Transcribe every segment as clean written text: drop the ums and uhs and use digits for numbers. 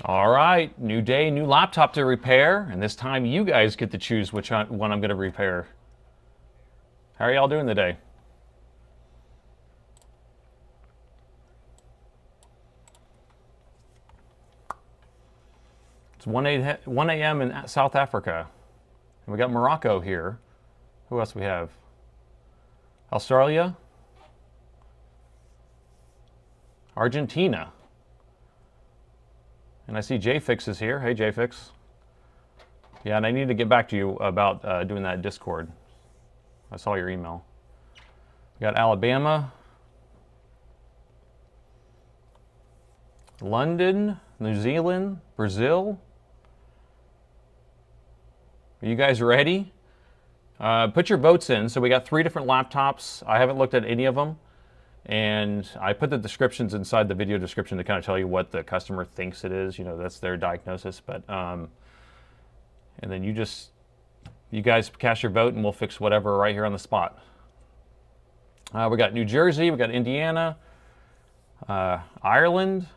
All right, new day, new laptop to repair, and this time you guys get to choose which one I'm going to repair. How are y'all doing today? It's 1 a.m. in South Africa, and we got Morocco here. Who else we have? Australia, Argentina. And I see JFix is here. Hey, JFix. Yeah, and I need to get back to you about doing that Discord. I saw your email. We got Alabama, London, New Zealand, Brazil. Are you guys ready? Put your votes in. So we got 3 different laptops. I haven't looked at any of them. And I put the descriptions inside the video description to kind of tell you what the customer thinks it is. You know, that's their diagnosis. But and then you guys cast your vote, and we'll fix whatever right here on the spot. We got New Jersey, we got Indiana, Ireland,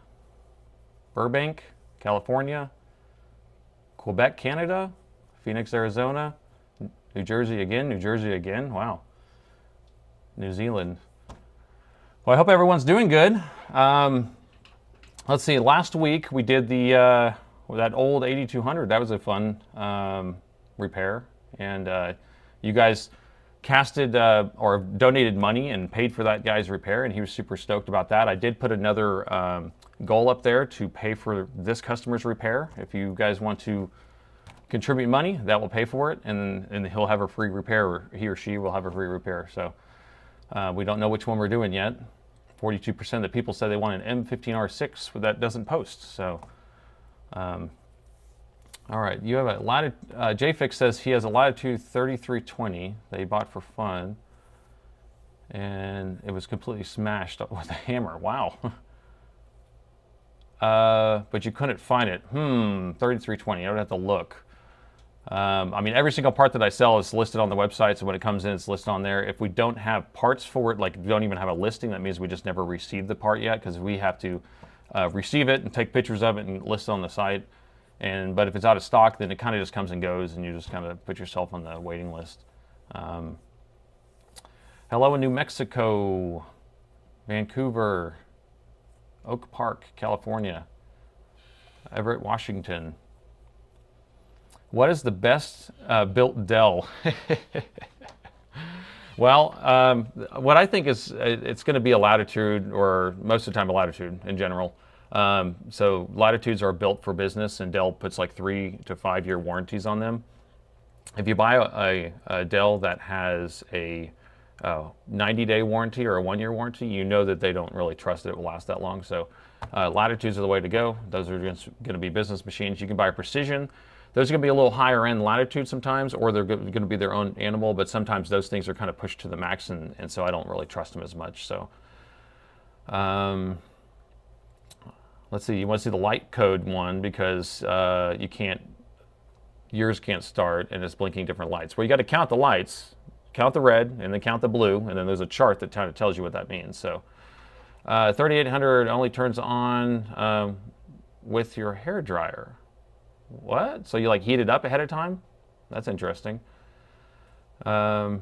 Burbank, California, Quebec, Canada, Phoenix, Arizona, New Jersey again. Wow. New Zealand. Well, I hope everyone's doing good. Let's see, last week we did that old 8200. That was a fun repair. And you guys casted or donated money and paid for that guy's repair, and he was super stoked about that. I did put another goal up there to pay for this customer's repair. If you guys want to contribute money, that will pay for it, and he'll have a free repair, or he or she will have a free repair. So we don't know which one we're doing yet. 42% of the people said they want an M15R6 that doesn't post. So, all right, you have a Latitude. JFix says he has a Latitude 3320 that he bought for fun, and it was completely smashed up with a hammer. Wow. But you couldn't find it. 3320. I would have to look. I mean, every single part that I sell is listed on the website, so when it comes in, it's listed on there. If we don't have parts for it, like we don't even have a listing, that means we just never received the part yet, because we have to receive it and take pictures of it and list it on the site. But if it's out of stock, then it kind of just comes and goes, and you just kind of put yourself on the waiting list. Hello in New Mexico, Vancouver, Oak Park, California, Everett, Washington. What is the best built Dell? Well, what I think is it's going to be a Latitude, or most of the time a Latitude in general. So Latitudes are built for business, and Dell puts like 3 to 5 year warranties on them. If you buy a Dell that has a 90-day warranty or a 1-year warranty, you know that they don't really trust that it will last that long. So Latitudes are the way to go. Those are going to be business machines. You can buy a Precision. Those are going to be a little higher end Latitude sometimes, or they're going to be their own animal, but sometimes those things are kind of pushed to the max, and so I don't really trust them as much. So let's see, you want to see the light code one, because yours can't start and it's blinking different lights. Well, you got to count the lights, count the red, and then count the blue, and then there's a chart that kind of tells you what that means. So 3800 only turns on with your hair dryer. What? So you like heat it up ahead of time? That's interesting. Hey,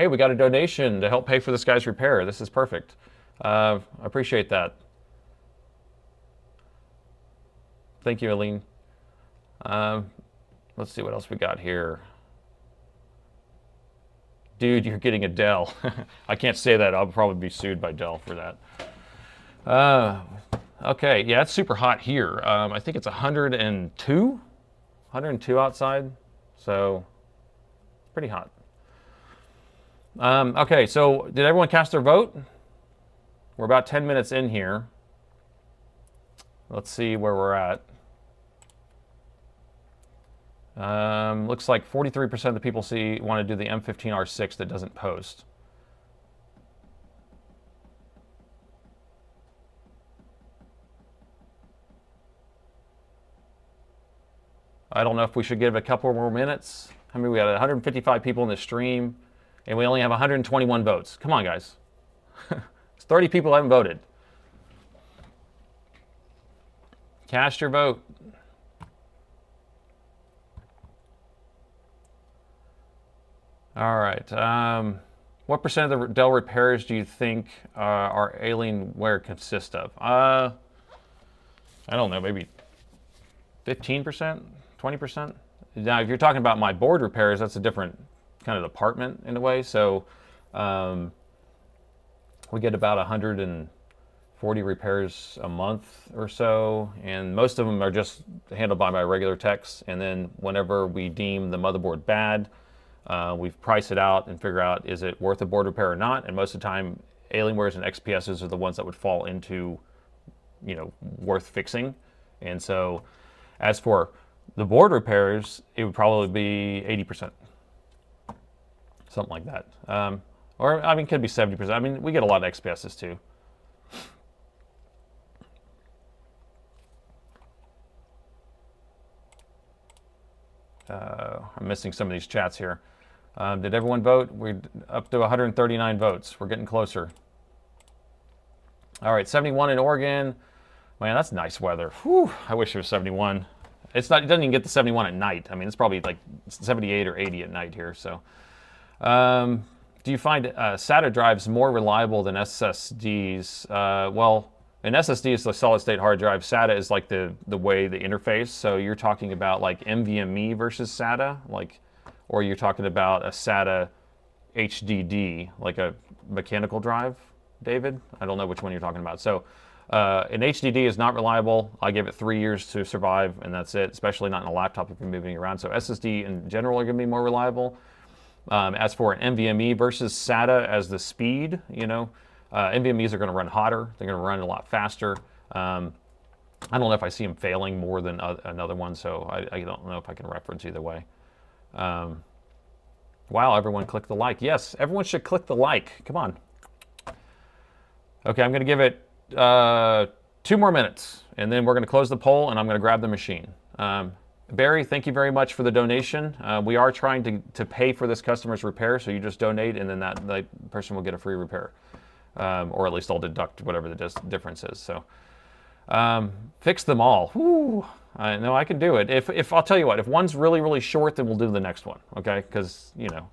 we got a donation to help pay for this guy's repair. This is perfect. I appreciate that. Thank you, Aline. Let's see what else we got here. Dude, you're getting a Dell. I can't say that. I'll probably be sued by Dell for that. Okay, yeah, it's super hot here. I think it's 102 outside, so it's pretty hot. Okay, so did everyone cast their vote? We're about 10 minutes in here. Let's see where we're at. Looks like 43% of the people want to do the M15R6 that doesn't post. I don't know if we should give it a couple more minutes. I mean, we got 155 people in the stream, and we only have 121 votes. Come on, guys. It's 30 people haven't voted. Cast your vote. All right. What percent of the Dell repairs do you think our Alienware consist of? I don't know, maybe 15%, 20%. Now, if you're talking about my board repairs, that's a different kind of department in a way. So we get about 140 repairs a month or so, and most of them are just handled by my regular techs. And then whenever we deem the motherboard bad, we price it out and figure out, is it worth a board repair or not? And most of the time, Alienwares and XPSs are the ones that would fall into, you know, worth fixing. And so as for the board repairs, it would probably be 80%, something like that. Or, I mean, it could be 70%. I mean, we get a lot of XPSs too. I'm missing some of these chats here. Did everyone vote? We're up to 139 votes. We're getting closer. All right, 71 in Oregon. Man, that's nice weather. Whew, I wish it was 71. It's not. It doesn't even get to 71 at night. I mean, it's probably like 78 or 80 at night here. So, do you find SATA drives more reliable than SSDs? Well, an SSD is the solid-state hard drive. SATA is like the way the interface. So you're talking about like NVMe versus SATA, like, or you're talking about a SATA HDD, like a mechanical drive, David? I don't know which one you're talking about. So an HDD is not reliable. I give it 3 years to survive, and that's it, especially not in a laptop if you're moving around. So SSD in general are going to be more reliable. As for an NVMe versus SATA as the speed, you know, NVMEs are going to run hotter. They're going to run a lot faster. I don't know if I see them failing more than another one, so I don't know if I can reference either way. Wow, everyone click the like. Yes, everyone should click the like. Come on. Okay, I'm going to give it 2 more minutes, and then we're going to close the poll, and I'm going to grab the machine. Barry, thank you very much for the donation. We are trying to pay for this customer's repair, so you just donate, and then that person will get a free repair. Or at least I'll deduct whatever the difference is. So fix them all. Whew. I know I can do it. If I'll tell you what, if one's really, really short, then we'll do the next one, okay? Because, you know,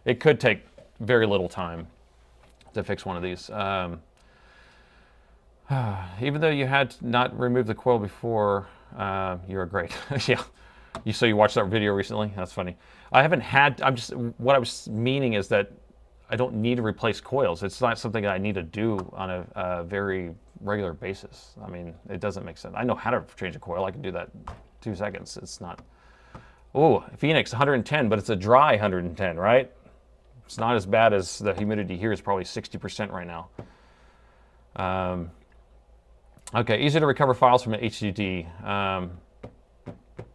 it could take very little time to fix one of these. Even though you had not removed the coil before, you are great. Yeah. So you watched that video recently? That's funny. I haven't had, what I was meaning is that I don't need to replace coils. It's not something that I need to do on a very regular basis. I mean, it doesn't make sense. I know how to change a coil. I can do that in 2 seconds. It's not, oh, Phoenix 110, but it's a dry 110, right? It's not as bad as the humidity here is probably 60% right now. Okay, easy to recover files from an HDD.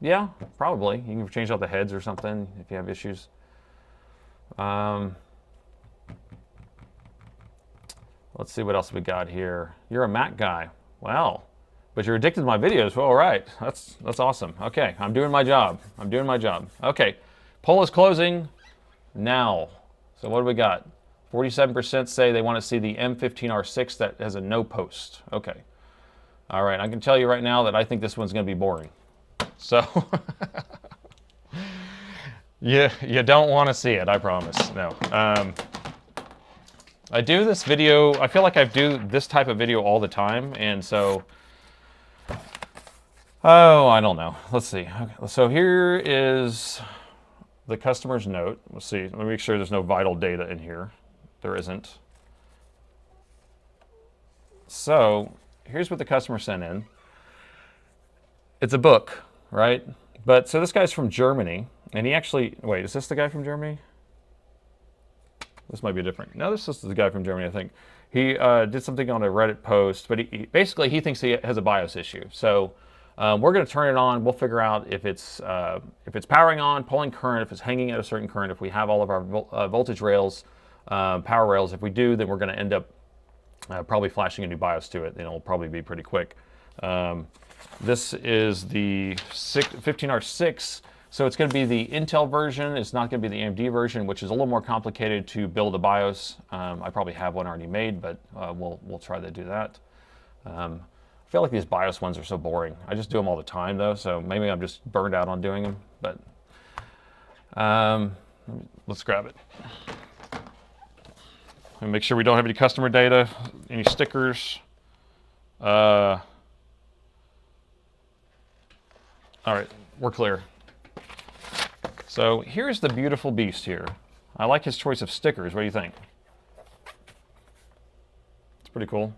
Yeah, probably. You can change out the heads or something if you have issues. Let's see what else we got here. You're a Mac guy. Well, but you're addicted to my videos. Well, all right, that's awesome. Okay, I'm doing my job. I'm doing my job. Okay, poll is closing now. So what do we got? 47% say they want to see the M15R6 that has a no post. Okay. All right, I can tell you right now that I think this one's going to be boring. So, you don't want to see it, I promise. No. I do this video, I feel like I do this type of video all the time, and so, oh, I don't know. Let's see. Okay, so here is the customer's note. Let's see. Let me make sure there's no vital data in here. There isn't. So, here's what the customer sent in. It's a book, right? But, so this guy's from Germany, and he actually, wait, is this the guy from Germany? This might be different. No, this is the guy from Germany, I think. He did something on a Reddit post, but basically he thinks he has a BIOS issue. So we're going to turn it on. We'll figure out if it's powering on, pulling current, if it's hanging at a certain current, if we have all of our voltage rails, power rails. If we do, then we're going to end up probably flashing a new BIOS to it, and it'll probably be pretty quick. This is the 15R6. So it's going to be the Intel version. It's not going to be the AMD version, which is a little more complicated to build a BIOS. I probably have one already made, but we'll try to do that. feel like these BIOS ones are so boring. I just do them all the time though, so maybe I'm just burned out on doing them, but let's grab it. And make sure we don't have any customer data, any stickers. All right, we're clear. So here's the beautiful beast here. I like his choice of stickers. What do you think? It's pretty cool.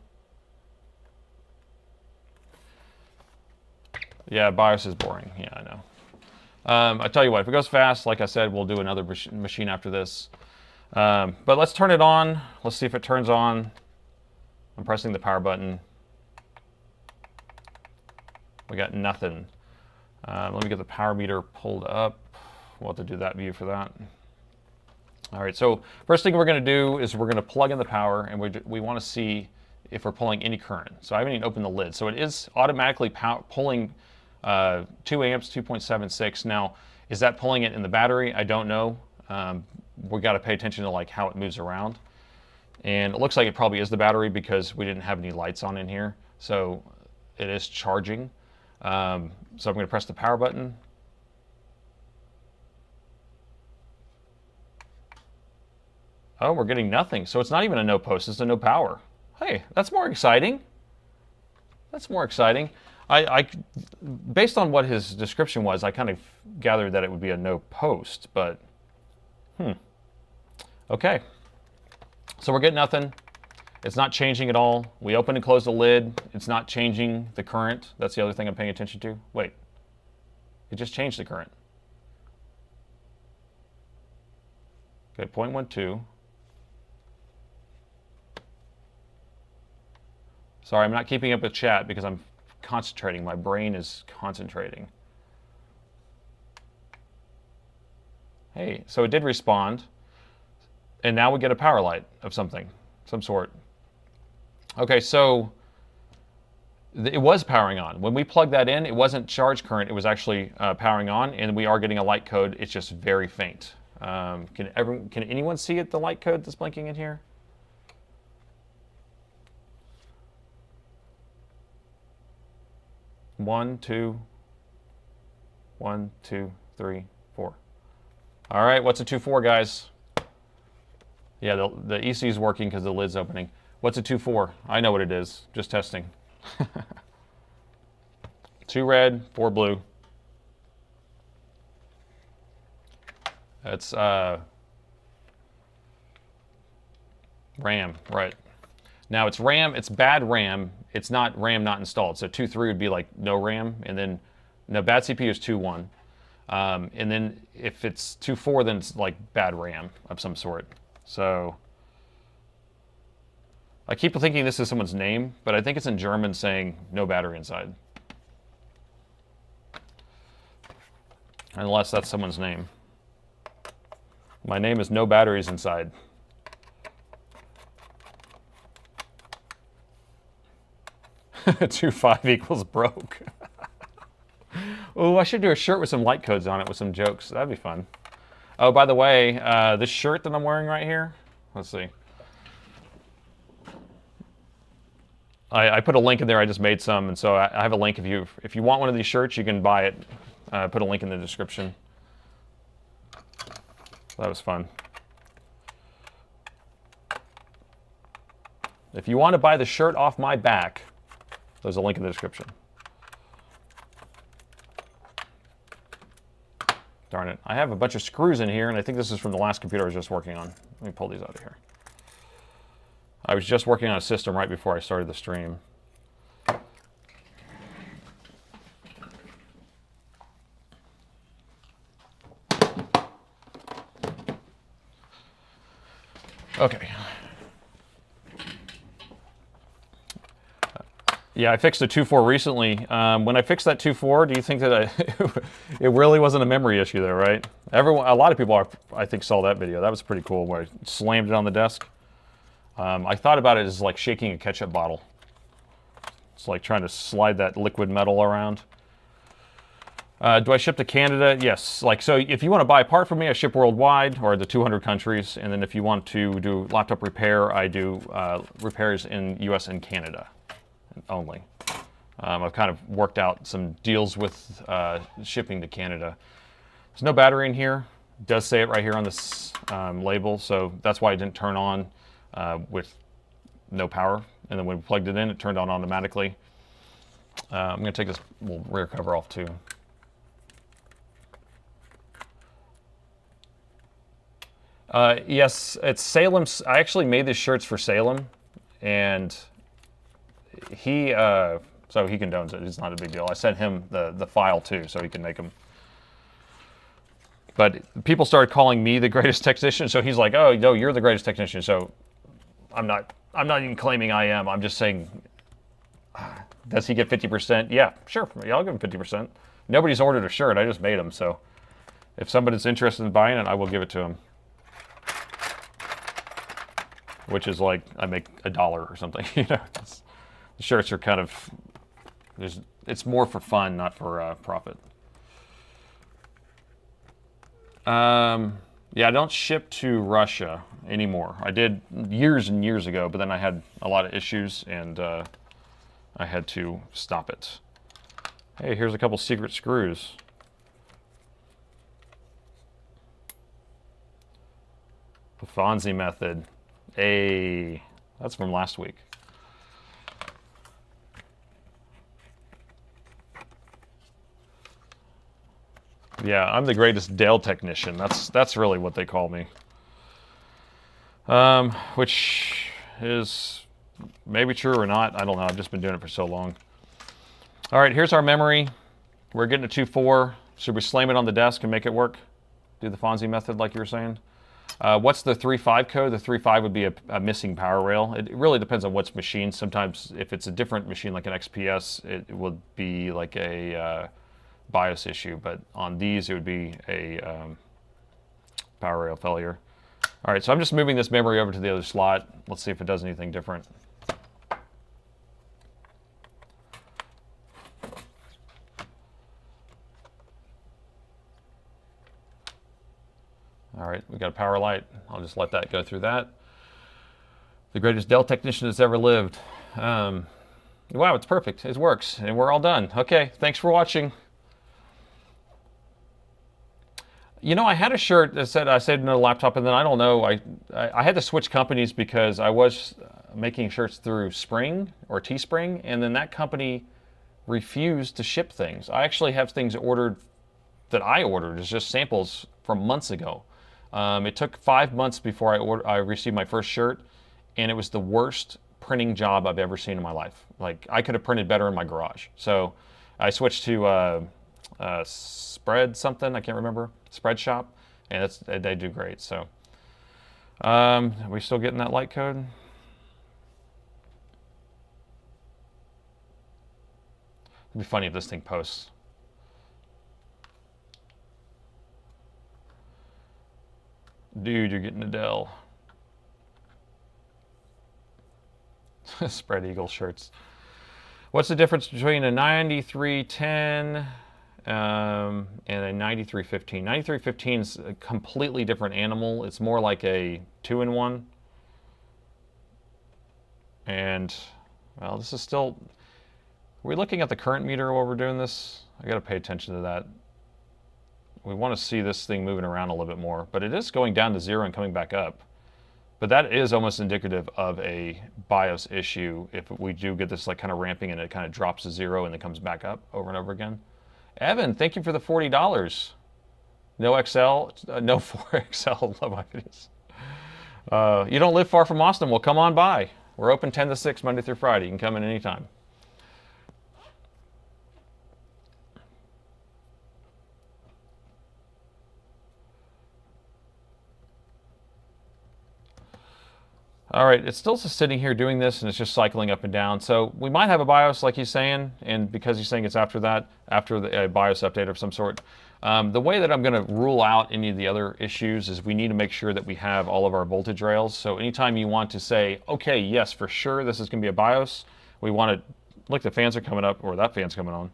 Yeah, BIOS is boring. Yeah, I know. I tell you what, if it goes fast, like I said, we'll do another machine after this. But let's turn it on. Let's see if it turns on. I'm pressing the power button. We got nothing. Let me get the power meter pulled up. We'll have to do that view for that. All right, so first thing we're going to do is we're going to plug in the power, and we want to see if we're pulling any current. So I haven't even opened the lid. So it is automatically pulling 2 amps, 2.76. Now, is that pulling it in the battery? I don't know. We got to pay attention to like how it moves around. And it looks like it probably is the battery because we didn't have any lights on in here. So it is charging. So I'm going to press the power button. Oh, we're getting nothing. So it's not even a no post, it's a no power. Hey, that's more exciting. That's more exciting. Based on what his description was, I kind of gathered that it would be a no post, but okay. So we're getting nothing. It's not changing at all. We open and close the lid. It's not changing the current. That's the other thing I'm paying attention to. Wait, it just changed the current. Okay, 0.12. Sorry, I'm not keeping up with chat because I'm concentrating. My brain is concentrating. Hey, so it did respond. And now we get a power light of something, some sort. Okay, so it was powering on. When we plugged that in, it wasn't charge current. It was actually powering on, and we are getting a light code. It's just very faint. Can anyone see it, the light code that's blinking in here? One, two, 1, 2, 3, 4. All right, what's a 2-4, guys? Yeah, the EC is working because the lid's opening. What's a 2-4? I know what it is. Just testing. 2 red, 4 blue. That's RAM, right. Now it's RAM, it's bad RAM. It's not RAM not installed. So 2-3 would be like no RAM, and then no, bad CPU is 2-1. And then if it's 2-4, then it's like bad RAM of some sort. So I keep thinking this is someone's name, but I think it's in German saying no battery inside. Unless that's someone's name. My name is no batteries inside. Two 5 equals broke. Oh, I should do a shirt with some light codes on it with some jokes. That'd be fun. Oh, by the way, this shirt that I'm wearing right here, let's see. I put a link in there. I just made some, and so I have a link. If you want one of these shirts, you can buy it. Put a link in the description. That was fun. If you want to buy the shirt off my back, there's a link in the description. Darn it. I have a bunch of screws in here, and I think this is from the last computer I was just working on. Let me pull these out of here. I was just working on a system right before I started the stream. Okay. Yeah, I fixed a 2.4 recently. When I fixed that 2.4, do you think that it really wasn't a memory issue there, right? A lot of people, I think, saw that video. That was pretty cool, where I slammed it on the desk. I thought about it as like shaking a ketchup bottle. It's like trying to slide that liquid metal around. Do I ship to Canada? Yes. So if you want to buy a part from me, I ship worldwide, or the 200 countries. And then if you want to do laptop repair, I do repairs in US and Canada only. I've kind of worked out some deals with shipping to Canada. There's no battery in here. It does say it right here on this label, so that's why it didn't turn on with no power. And then when we plugged it in, it turned on automatically. I'm going to take this little rear cover off too. Yes, it's Salem's. I actually made these shirts for Salem, and he so he condones it. It's not a big deal. I sent him the file too, so he can make them. But people started calling me the greatest technician, so he's like, "Oh, no, you're the greatest technician." So I'm not even claiming I am. I'm just saying, does he get 50%? Yeah, sure. Yeah, I'll give him 50%. Nobody's ordered a shirt. I just made them. So if somebody's interested in buying it, I will give it to him. Which is like I make $1 or something. You know, the shirts are kind of it's more for fun, not for profit. Yeah, I don't ship to Russia anymore. I did years and years ago, but then I had a lot of issues and I had to stop it. Hey, here's a couple secret screws. The Fonzie method. Hey, that's from last week. Yeah, I'm the greatest Dell technician. That's really what they call me. Which is maybe true or not. I don't know. I've just been doing it for so long. All right, here's our memory. We're getting a 2.4. Should we slam it on the desk and make it work? Do the Fonzie method like you were saying? What's the 3.5 code? The 3.5 would be a missing power rail. It really depends on what's machine. Sometimes if it's a different machine like an XPS, it would be like a BIOS issue, but on these it would be a power rail failure. All right, so I'm just moving this memory over to the other slot. Let's see if it does anything different. All right, we got a power light. I'll just let that go through that. The greatest Dell technician that's ever lived. Wow, it's perfect. It works, and we're all done. Okay, thanks for watching. You know, I had a shirt that said I saved another laptop, and then I don't know. I had to switch companies because I was making shirts through Spring or Teespring, and then that company refused to ship things. I actually have things ordered that I ordered. It's just samples from months ago. It took 5 months before I received my first shirt, and it was the worst printing job I've ever seen in my life. Like, I could have printed better in my garage. So I switched to Spread something, I can't remember, Spread Shop, and they do great. So are we still getting that light code? It'd be funny if this thing posts. Dude, you're getting a Dell. Spread Eagle shirts. What's the difference between a 9310 and a 9315? 9315 is a completely different animal. It's more like a 2-in-1. And, well, this is still... Are we looking at the current meter while we're doing this? I got to pay attention to that. We want to see this thing moving around a little bit more, but it is going down to 0 and coming back up. But that is almost indicative of a BIOS issue if we do get this like kind of ramping and it kind of drops to 0 and then comes back up over and over again. Evan, thank you for the $40. No XL, no 4XL, love my videos. You don't live far from Austin, well come on by. We're open 10 to 6 Monday through Friday. You can come in anytime. All right, it's still just sitting here doing this and it's just cycling up and down. So we might have a BIOS like he's saying, and because he's saying it's after that, after a BIOS update of some sort. The way that I'm gonna rule out any of the other issues is we need to make sure that we have all of our voltage rails. So anytime you want to say, okay, yes, for sure, this is gonna be a BIOS, we want to, look, the fans are coming up, or that fan's coming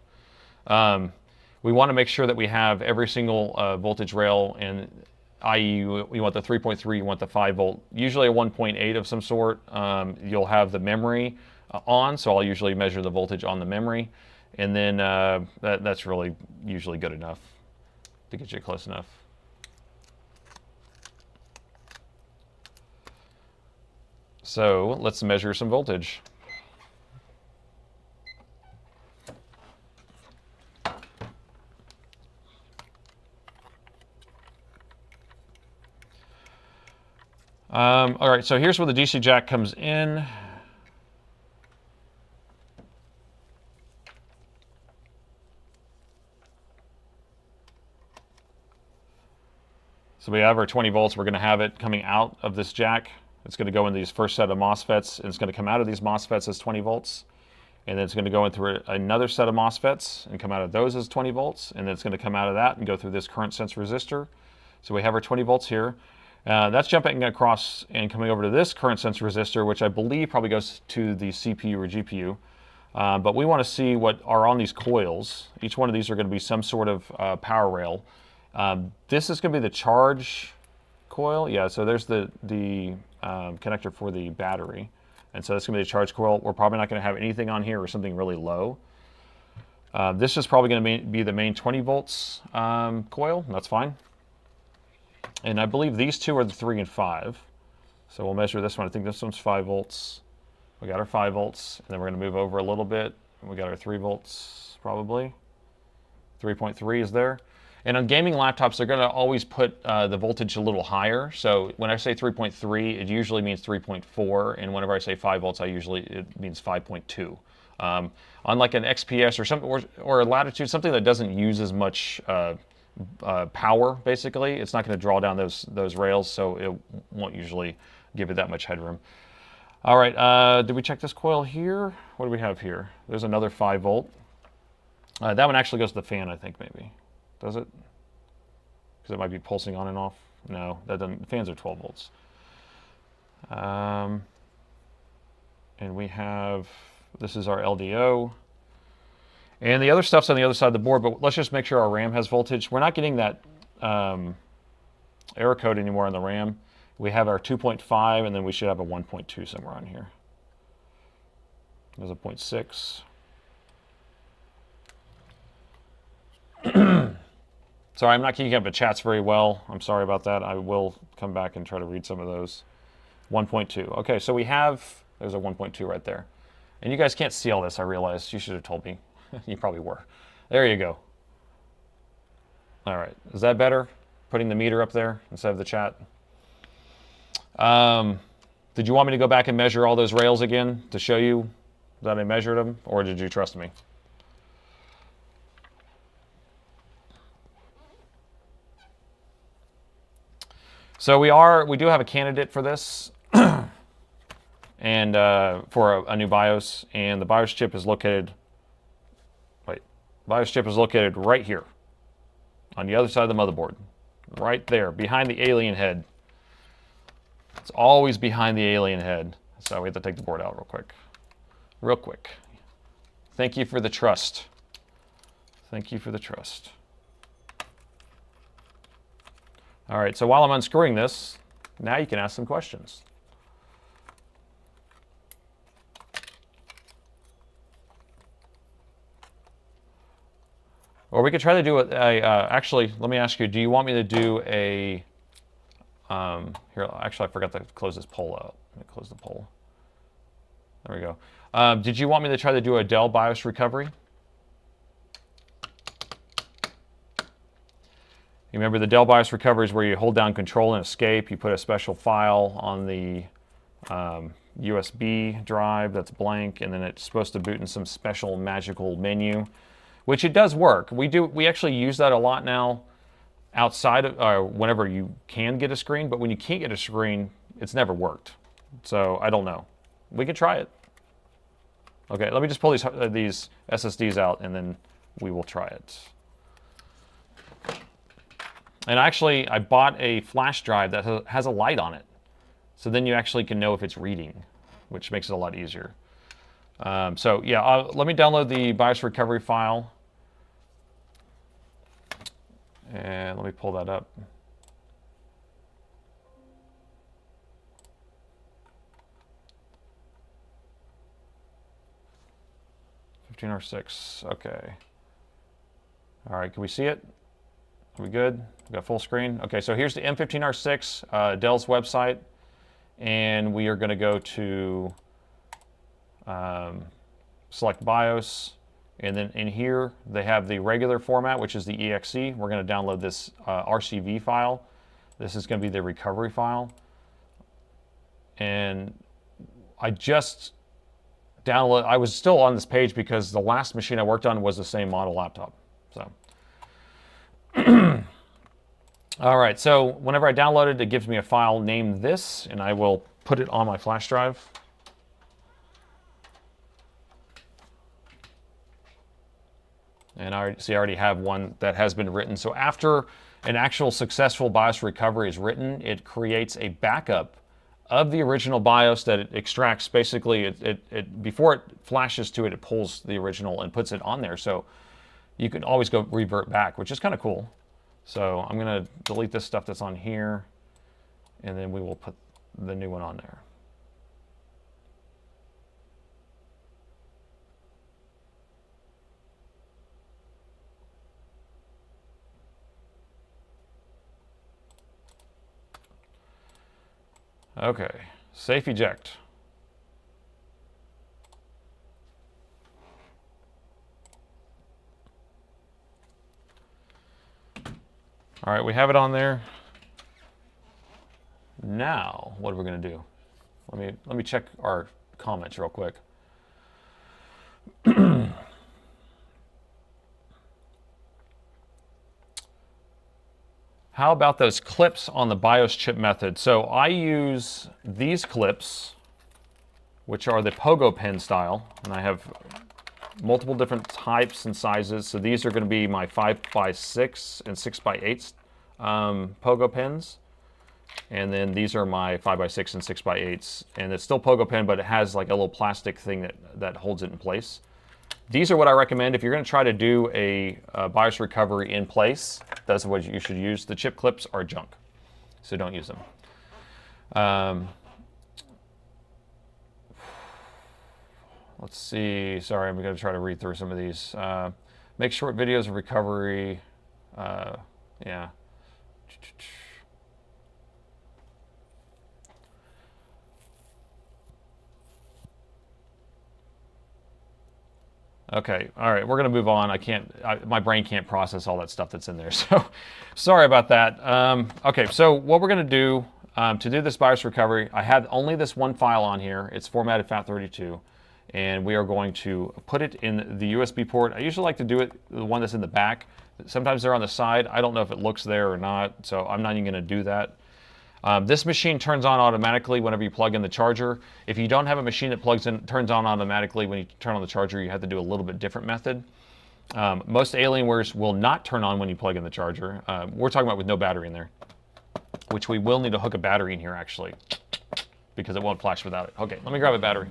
on. We want to make sure that we have every single voltage rail, and i.e. we want the 3.3, you want the 5 volt, usually a 1.8 of some sort. You'll have the memory. on, so I'll usually measure the voltage on the memory, and then that's really usually good enough to get you close enough. So let's measure some voltage. All right, so here's where the DC jack comes in. So we have our 20 volts. We're going to have it coming out of this jack. It's going to go in these first set of MOSFETs, and it's going to come out of these MOSFETs as 20 volts. And then it's going to go into another set of MOSFETs and come out of those as 20 volts. And then it's going to come out of that and go through this current sense resistor. So we have our 20 volts here. That's jumping across and coming over to this current sense resistor, which I believe probably goes to the CPU or GPU. But we want to see what are on these coils. Each one of these are going to be some sort of power rail. This is going to be the charge coil. Yeah, so there's the connector for the battery. And so that's going to be the charge coil. We're probably not going to have anything on here or something really low. This is probably going to be the main 20 volts coil. That's fine. And I believe these two are the 3 and 5. So we'll measure this one. I think this one's 5 volts. We got our 5 volts. And then we're going to move over a little bit. And we got our 3 volts probably. 3.3 is there. And on gaming laptops, they're going to always put the voltage a little higher. So when I say 3.3, it usually means 3.4. And whenever I say 5 volts, it means 5.2. Unlike an XPS or something, or a Latitude, something that doesn't use as much power, basically, it's not going to draw down those rails, so it won't usually give it that much headroom. All right, did we check this coil here? What do we have here? There's another 5 volt. That one actually goes to the fan, I think, maybe. Does it? Because it might be pulsing on and off. No, that doesn't. The fans are 12 volts. And we have, this is our LDO. And the other stuff's on the other side of the board, but let's just make sure our RAM has voltage. We're not getting that error code anymore on the RAM. We have our 2.5, and then we should have a 1.2 somewhere on here. There's a 0.6. Sorry, I'm not keeping up the chats very well. I'm sorry about that. I will come back and try to read some of those. 1.2. Okay, so we have, there's a 1.2 right there. And you guys can't see all this, I realized. You should have told me. You probably were. There you go. All right, is that better? Putting the meter up there instead of the chat? Did you want me to go back and measure all those rails again to show you that I measured them, or did you trust me? So we do have a candidate for this, and for a new BIOS, and the BIOS chip is located. BIOS chip is located right here, on the other side of the motherboard, right there, behind the alien head. It's always behind the alien head. So we have to take the board out real quick. Thank you for the trust. Thank you for the trust. All right, so while I'm unscrewing this, now you can ask some questions. Or we could try to do actually, let me ask you, do you want me to do a, here, actually I forgot to close this poll out. Let me close the poll. There we go. Did you want me to try to do a Dell BIOS recovery? You remember the Dell BIOS recovery is where you hold down Control and Escape. You put a special file on the USB drive that's blank, and then it's supposed to boot in some special magical menu, which it does work. We actually use that a lot now outside of whenever you can get a screen, but when you can't get a screen, it's never worked. So I don't know. We could try it. Okay, let me just pull these SSDs out, and then we will try it. And actually, I bought a flash drive that has a light on it. So then you actually can know if it's reading, which makes it a lot easier. So yeah, let me download the BIOS recovery file. And let me pull that up. M15R6. Okay. All right, can we see it? Are we good? We got full screen. Okay, so here's the M15R6, Dell's website, and we are going to go to select BIOS, and then in here they have the regular format, which is the exe. We're going to download this RCV file. This is going to be the recovery file, and I just download. I was still on this page because the last machine I worked on was the same model laptop. So, all right. So whenever I download it, it gives me a file named this, and I will put it on my flash drive. And I already have one that has been written. So after an actual successful BIOS recovery is written, it creates a backup of the original BIOS that it extracts. Basically, before it flashes to it, it pulls the original and puts it on there. So you can always go revert back, which is kind of cool. So I'm going to delete this stuff that's on here, and then we will put the new one on there. Okay, safe eject. All right, we have it on there. Now, what are we going to do? Let me check our comments real quick. How about those clips on the BIOS chip method? So I use these clips, which are the pogo pen style, and I have multiple different types and sizes. So these are going to be my 5x6 and 6x8 pogo pens. And then these are my 5x6 and 6x8s. And it's still pogo pen, but it has like a little plastic thing that holds it in place. These are what I recommend if you're going to try to do a BIOS recovery in place. That's what you should use. The chip clips are junk, so don't use them. Let's see. Sorry, I'm going to try to read through some of these. Make short videos of recovery. Yeah. Okay, all right, we're going to move on. My brain can't process all that stuff that's in there, so sorry about that. Okay, so what we're going to do to do this BIOS recovery, I have only this one file on here. It's formatted FAT32, and we are going to put it in the USB port. I usually like to do it, the one that's in the back. Sometimes they're on the side. I don't know if it looks there or not, so I'm not even going to do that. This machine turns on automatically whenever you plug in the charger. If you don't have a machine that turns on automatically when you turn on the charger, you have to do a little bit different method. Most Alienwares will not turn on when you plug in the charger. We're talking about with no battery in there, which we will need to hook a battery in here actually, because it won't flash without it. Okay, let me grab a battery.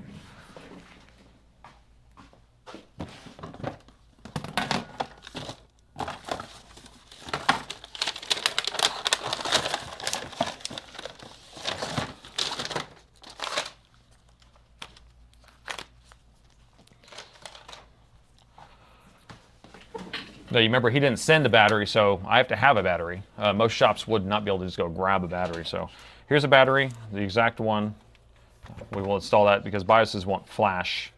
Now, you remember he didn't send a battery, so I have to have a battery. Most shops would not be able to just go grab a battery. So here's a battery, the exact one. We will install that because BIOSes won't flash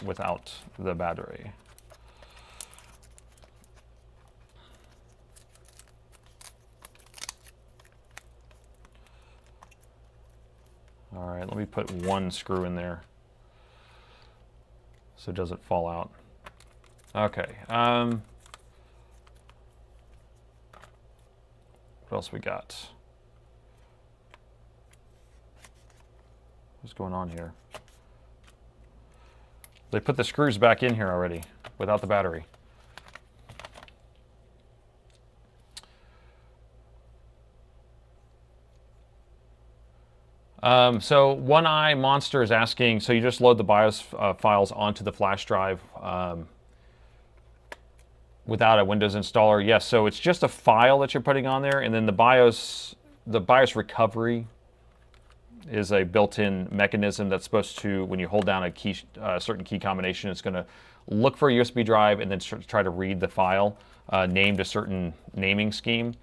without the battery. All right, let me put one screw in there so it doesn't fall out. Okay. What else we got? What's going on here? They put the screws back in here already without the battery. So One Eye Monster is asking, so you just load the BIOS files onto the flash drive without a Windows installer? Yes, so it's just a file that you're putting on there, and then the BIOS recovery is a built-in mechanism that's supposed to, when you hold down a certain key combination, it's going to look for a USB drive and then try to read the file named a certain naming scheme.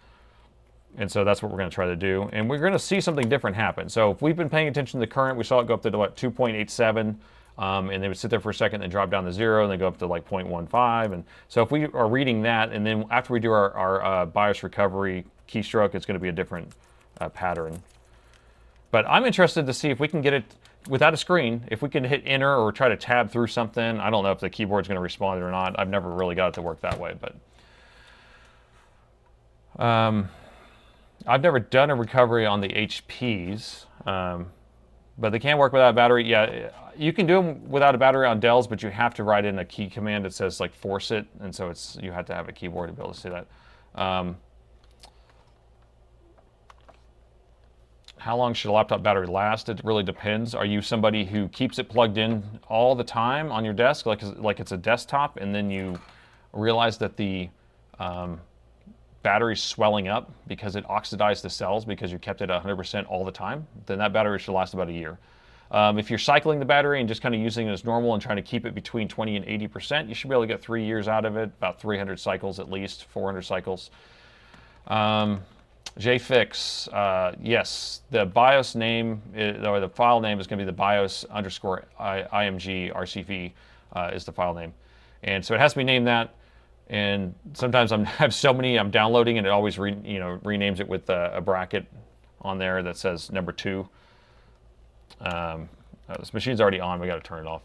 And so that's what we're going to try to do. And we're going to see something different happen. So if we've been paying attention to the current, we saw it go up to what, 2.87, and they would sit there for a second, then drop down to 0, and then go up to like 0.15. And so if we are reading that, and then after we do our BIOS recovery keystroke, it's going to be a different pattern. But I'm interested to see if we can get it without a screen, if we can hit enter or try to tab through something. I don't know if the keyboard's going to respond or not. I've never really got it to work that way, but I've never done a recovery on the HPs, but they can work without a battery. Yeah, you can do them without a battery on Dells, but you have to write in a key command that says like force it, and so you have to have a keyboard to be able to see that. How long should a laptop battery last? It really depends. Are you somebody who keeps it plugged in all the time on your desk, like it's a desktop, and then you realize that the battery's swelling up because it oxidized the cells because you kept it at 100% all the time, then that battery should last about a year. If you're cycling the battery and just kind of using it as normal and trying to keep it between 20 and 80%, you should be able to get 3 years out of it, about 300 cycles at least, 400 cycles. JFix, yes, the BIOS name, or the file name is going to be the BIOS _ IMG RCV is the file name. And so it has to be named that. And sometimes I have so many I'm downloading, and it always renames it with a bracket on there that says number 2. This machine's already on. We got to turn it off.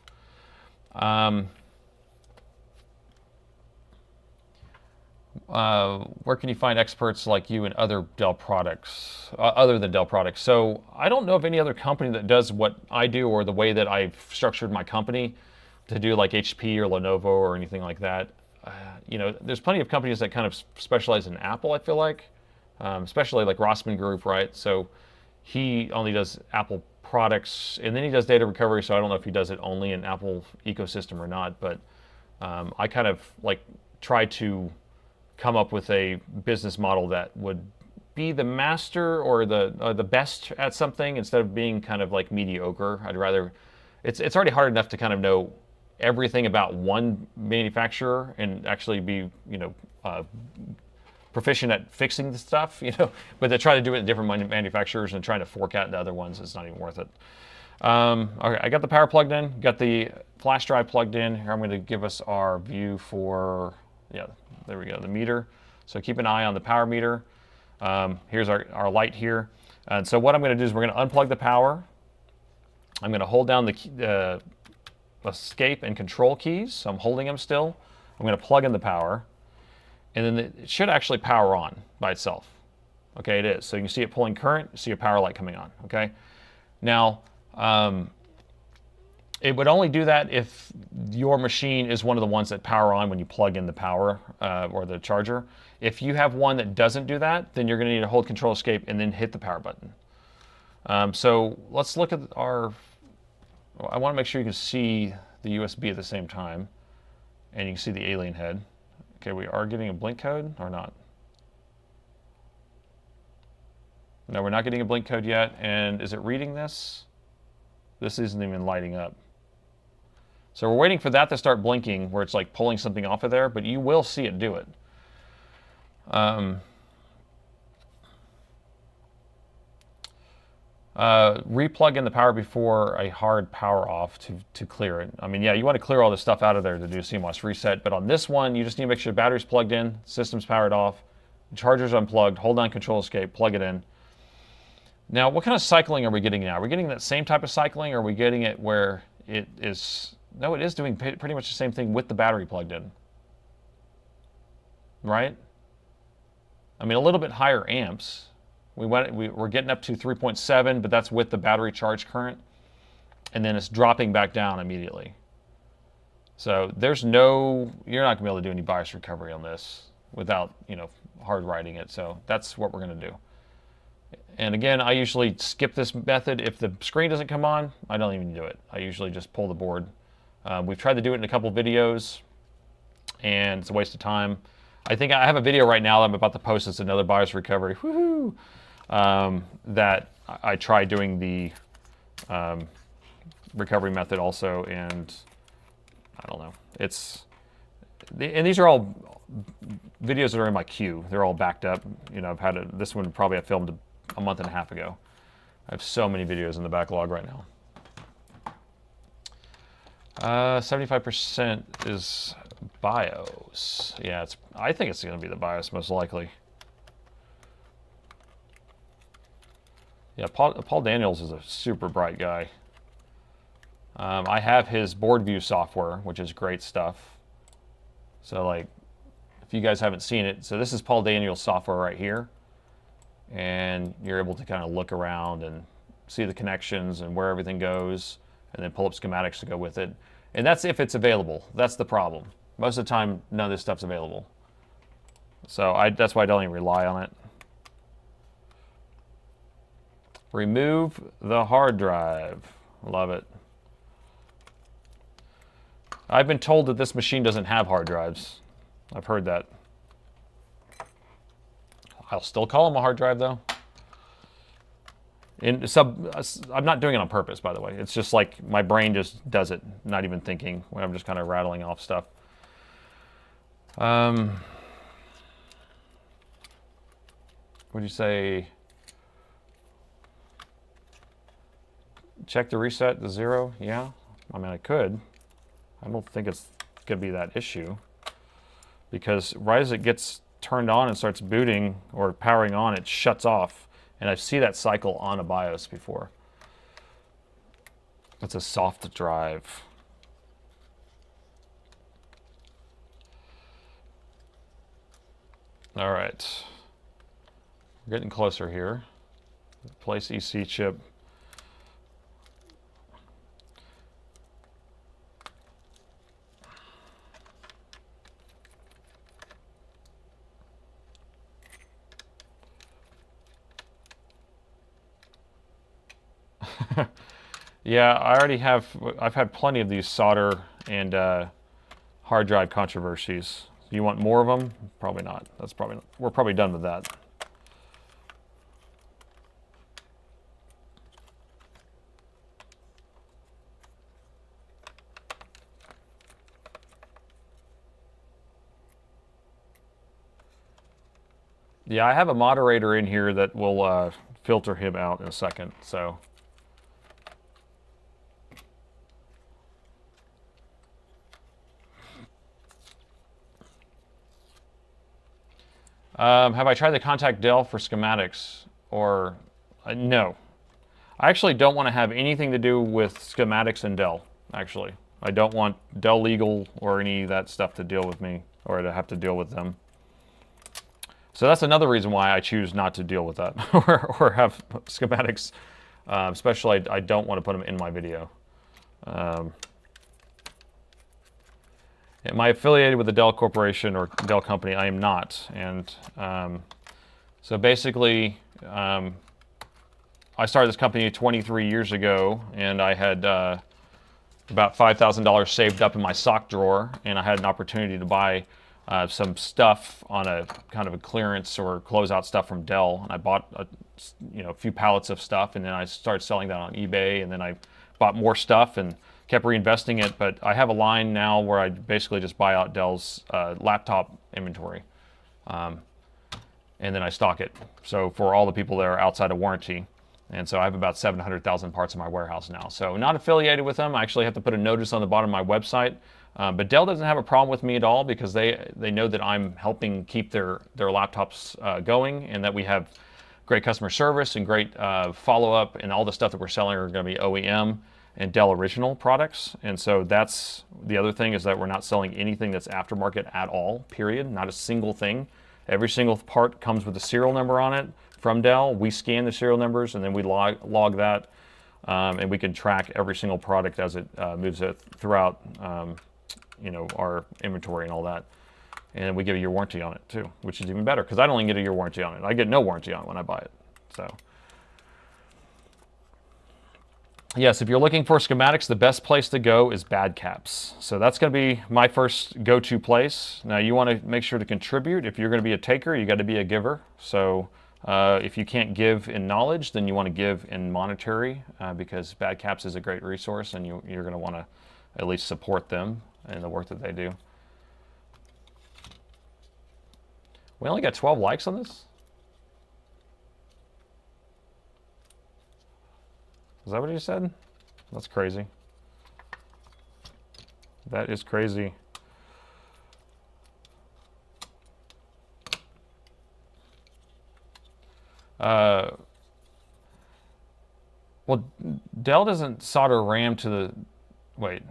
Where can you find experts like you in other Dell products, other than Dell products? So I don't know of any other company that does what I do or the way that I've structured my company to do, like HP or Lenovo or anything like that. There's plenty of companies that kind of specialize in Apple, I feel like, especially like Rossmann Group, right? So he only does Apple products, and then he does data recovery, so I don't know if he does it only in Apple ecosystem or not, but I kind of like try to come up with a business model that would be the master or the best at something instead of being kind of like mediocre. I'd rather, it's already hard enough to kind of know everything about one manufacturer and actually be, proficient at fixing the stuff, but to try to do it in different manufacturers and trying to fork out into other ones, it's not even worth it. Okay, I got the power plugged in, got the flash drive plugged in. Here I'm going to give us our view for, yeah, there we go, the meter. So keep an eye on the power meter. Here's our light here. And so what I'm going to do is we're going to unplug the power. I'm going to hold down the escape and control keys. So I'm holding them still. I'm going to plug in the power, and then it should actually power on by itself. Okay, it is. So you can see it pulling current, see a power light coming on. Okay, now it would only do that if your machine is one of the ones that power on when you plug in the power or the charger. If you have one that doesn't do that, then you're going to need to hold control escape and then hit the power button. So let's look at I want to make sure you can see the USB at the same time, and you can see the alien head. Okay, we are getting a blink code or not? No, we're not getting a blink code yet. And is it reading this? This isn't even lighting up. So we're waiting for that to start blinking where it's like pulling something off of there, but you will see it do it. Replug in the power before a hard power off to clear it. I mean, yeah, you want to clear all this stuff out of there to do CMOS reset, but on this one, you just need to make sure the battery's plugged in, system's powered off, the charger's unplugged, hold down control escape, plug it in. Now, what kind of cycling are we getting now? Are we getting that same type of cycling, or are we getting it where it is... No, it is doing pretty much the same thing with the battery plugged in. Right? I mean, a little bit higher amps. We're getting up to 3.7, but that's with the battery charge current. And then it's dropping back down immediately. So you're not going to be able to do any BIOS recovery on this without, hard writing it. So that's what we're going to do. And again, I usually skip this method. If the screen doesn't come on, I don't even do it. I usually just pull the board. We've tried to do it in a couple videos, and it's a waste of time. I think I have a video right now that I'm about to post. It's another BIOS recovery. Woohoo! That I tried doing the recovery method also, and I don't know. And these are all videos that are in my queue. They're all backed up. You know, this one probably I filmed a month and a half ago. I have so many videos in the backlog right now. 75% is BIOS. Yeah, I think it's going to be the BIOS most likely. Yeah, Paul Daniels is a super bright guy. I have his board view software, which is great stuff. So like, if you guys haven't seen it, so this is Paul Daniels software right here. And you're able to kind of look around and see the connections and where everything goes, and then pull up schematics to go with it. And that's if it's available. That's the problem. Most of the time, none of this stuff's available. So that's why I don't even rely on it. Remove the hard drive. Love it. I've been told that this machine doesn't have hard drives. I've heard that. I'll still call them a hard drive though. I'm not doing it on purpose, by the way. It's just like my brain just does it, not even thinking, when I'm just kind of rattling off stuff. Would you say check the reset to 0? Yeah, I mean I could. I don't think it's going to be that issue, because right as it gets turned on and starts booting or powering on, it shuts off. And I see that cycle on a BIOS before. It's a soft drive. All right. We're getting closer here. Replace EC chip. Yeah, I've had plenty of these solder and hard drive controversies. You want more of them? Probably not. We're probably done with that. Yeah, I have a moderator in here that will filter him out in a second, so. Have I tried to contact Dell for schematics? Or no. I actually don't want to have anything to do with schematics and Dell, actually. I don't want Dell Legal or any of that stuff to deal with me, or to have to deal with them. So that's another reason why I choose not to deal with that or have schematics. Especially, I don't want to put them in my video. Am I affiliated with the Dell Corporation or Dell Company? I am not. And so basically, I started this company 23 years ago, and I had about $5,000 saved up in my sock drawer, and I had an opportunity to buy some stuff on a kind of a clearance or closeout stuff from Dell. And I bought a few pallets of stuff, and then I started selling that on eBay, and then I bought more stuff and kept reinvesting it. But I have a line now where I basically just buy out Dell's laptop inventory, and then I stock it. So for all the people that are outside of warranty. And so I have about 700,000 parts in my warehouse now. So not affiliated with them. I actually have to put a notice on the bottom of my website. But Dell doesn't have a problem with me at all, because they know that I'm helping keep their laptops going, and that we have great customer service and great follow-up, and all the stuff that we're selling are going to be OEM and Dell original products. And so that's the other thing, is that we're not selling anything that's aftermarket at all, period. Not a single thing. Every single part comes with a serial number on it from Dell. We scan the serial numbers, and then we log that, and we can track every single product as it moves it throughout our inventory and all that. And we give a year warranty on it too, which is even better, because I don't even get a year warranty on it. I get no warranty on it when I buy it. So yes, if you're looking for schematics, the best place to go is Bad Caps. So that's going to be my first go-to place. Now you want to make sure to contribute. If you're going to be a taker, you got to be a giver. So if you can't give in knowledge, then you want to give in monetary, because Bad Caps is a great resource, and you're going to want to at least support them. and the work that they do. We only got 12 likes on this? Is that what you said? That's crazy. That is crazy. Well, Dell doesn't solder RAM to the... Wait.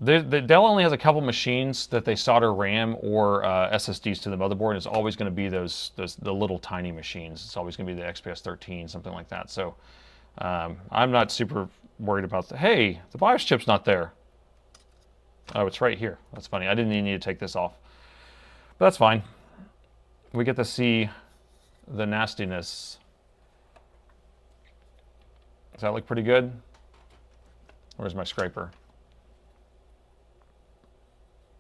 The Dell only has a couple machines that they solder RAM or SSDs to the motherboard. It's always going to be the little tiny machines. It's always going to be the XPS 13, something like that. So I'm not super worried about the... Hey, the BIOS chip's not there. Oh, it's right here. That's funny. I didn't even need to take this off. But that's fine. We get to see the nastiness. Does that look pretty good? Where's my scraper?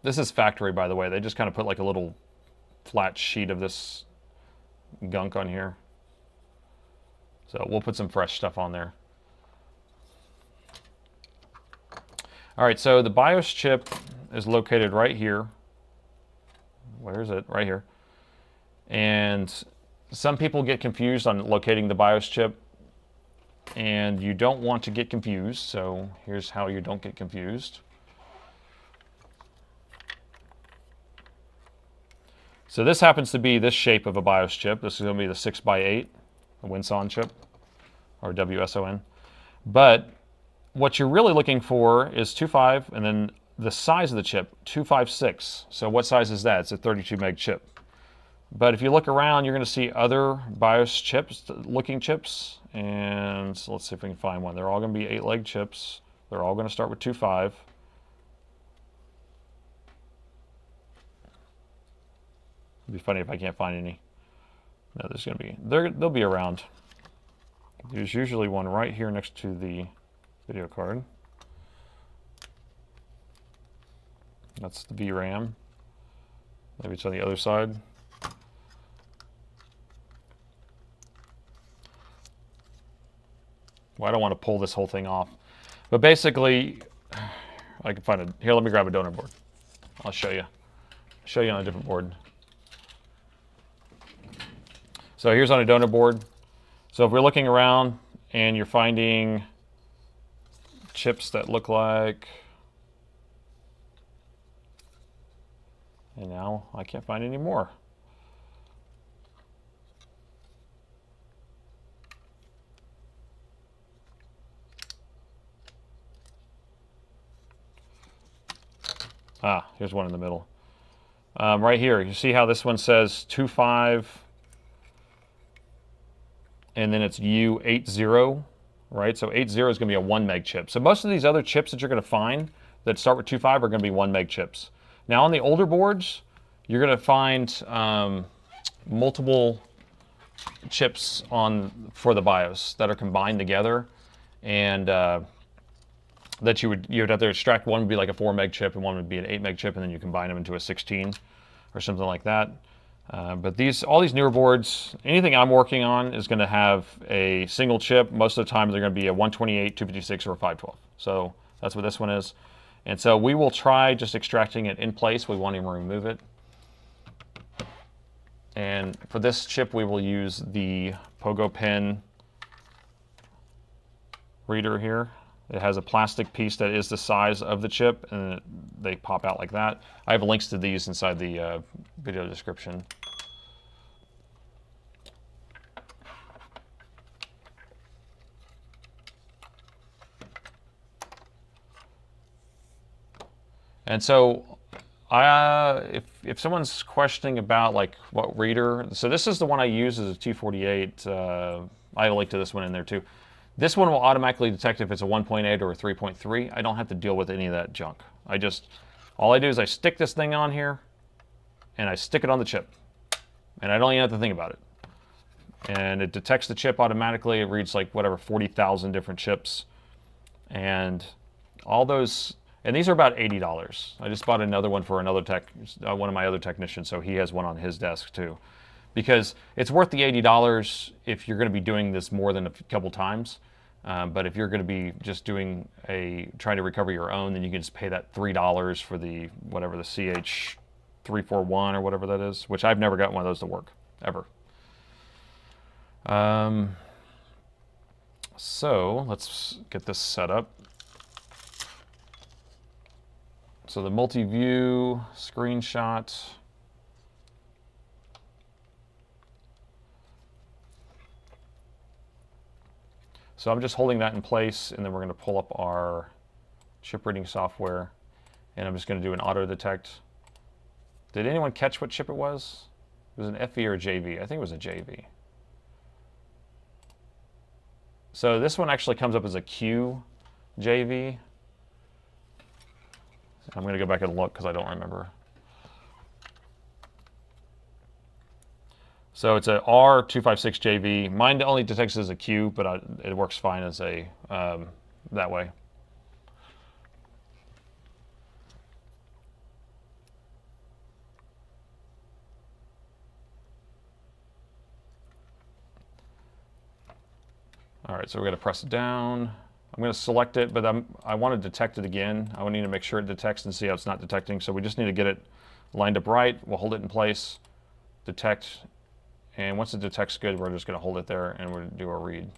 This is factory, by the way. They just kind of put like a little flat sheet of this gunk on here. So we'll put some fresh stuff on there. All right, so the BIOS chip is located right here. Where is it? Right here. And some people get confused on locating the BIOS chip, and you don't want to get confused, so here's how you don't get confused. So this happens to be this shape of a BIOS chip. This is going to be the 6x8, a Winson chip, or WSON. But what you're really looking for is 2.5, and then the size of the chip, 256. So what size is that? It's a 32 meg chip. But if you look around, you're going to see other BIOS chips, looking chips, and so let's see if we can find one. They're all going to be 8-leg chips. They're all going to start with 2.5. It'd be funny if I can't find any. No, there's going to be, they'll be around. There's usually one right here next to the video card. That's the VRAM. Maybe it's on the other side. Well, I don't want to pull this whole thing off. But basically, I can find it. Here, let me grab a donor board. I'll show you. Show you on a different board. So here's on a donor board. So if we're looking around and you're finding chips that look like... And now I can't find any more. Ah, here's one in the middle. Right here, you see how this one says 2.5, and then it's U80, right? So 80 is going to be a 1 meg chip. So most of these other chips that you're going to find that start with 2.5 are going to be 1 meg chips. Now on the older boards, you're going to find multiple chips for the BIOS that are combined together, and that you would have to extract. One would be like a 4 meg chip and one would be an 8 meg chip, and then you combine them into a 16 or something like that. But all these newer boards, anything I'm working on is going to have a single chip. Most of the time they're going to be a 128, 256, or a 512. So that's what this one is. And so we will try just extracting it in place. We won't even remove it. And for this chip, we will use the Pogo Pen reader here. It has a plastic piece that is the size of the chip, and they pop out like that. I have links to these inside the video description. And so, if someone's questioning about like what reader, so this is the one I use as a T48. I have a link to this one in there too. This one will automatically detect if it's a 1.8 or a 3.3. I don't have to deal with any of that junk. All I do is I stick this thing on here, and I stick it on the chip, and I don't even have to think about it. And it detects the chip automatically. It reads like whatever 40,000 different chips, and all those. And these are about $80. I just bought another one for another one of my other technicians, so he has one on his desk too. Because it's worth the $80 if you're going to be doing this more than a couple times. But if you're going to be just trying to recover your own, then you can just pay that $3 for the whatever the CH341 or whatever that is, which I've never gotten one of those to work ever. So let's get this set up. So the multi-view screenshot. So I'm just holding that in place, and then we're going to pull up our chip reading software, and I'm just going to do an auto detect. Did anyone catch what chip it was? It was an FE or a JV. I think it was a JV. So this one actually comes up as a Q JV. I'm going to go back and look because I don't remember. So it's a R256JV. Mine only detects as a Q, but it works fine as a that way. All right, so we're going to press it down. I'm going to select it, but I want to detect it again. I need to make sure it detects and see how it's not detecting. So we just need to get it lined up right. We'll hold it in place, detect, and once it detects good, we're just going to hold it there and we'll do a read.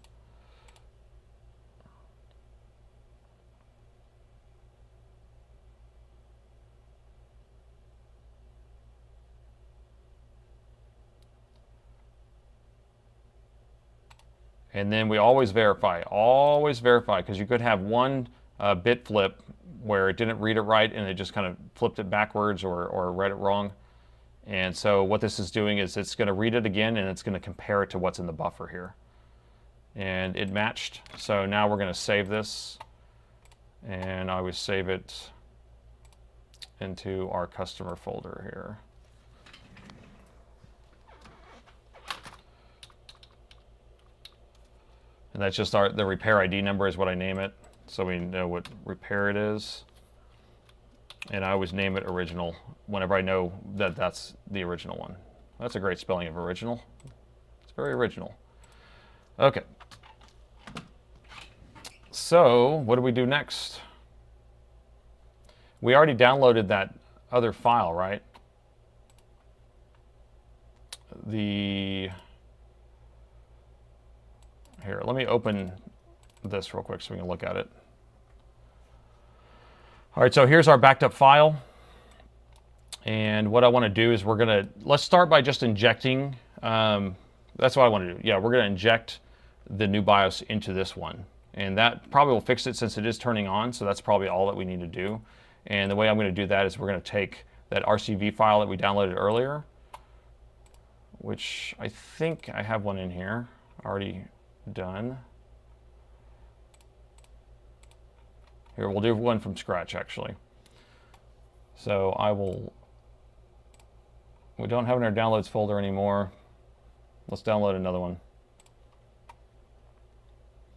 And then we always verify, because you could have one bit flip where it didn't read it right and it just kind of flipped it backwards or read it wrong. And so what this is doing is it's going to read it again and it's going to compare it to what's in the buffer here. And it matched. So now we're going to save this. And I always save it into our customer folder here. And that's just the repair ID number is what I name it, so we know what repair it is. And I always name it original whenever I know that that's the original one. That's a great spelling of original. It's very original. Okay. So what do we do next? We already downloaded that other file, right? Here, let me open this real quick so we can look at it. All right, so here's our backed up file. And what I want to do is let's start by just injecting, that's what I want to do. Yeah, we're going to inject the new BIOS into this one. And that probably will fix it since it is turning on, so that's probably all that we need to do. And the way I'm going to do that is we're going to take that RCV file that we downloaded earlier, which I think I have one in here already done. Here, we'll do one from scratch, actually. So we don't have it in our downloads folder anymore. Let's download another one.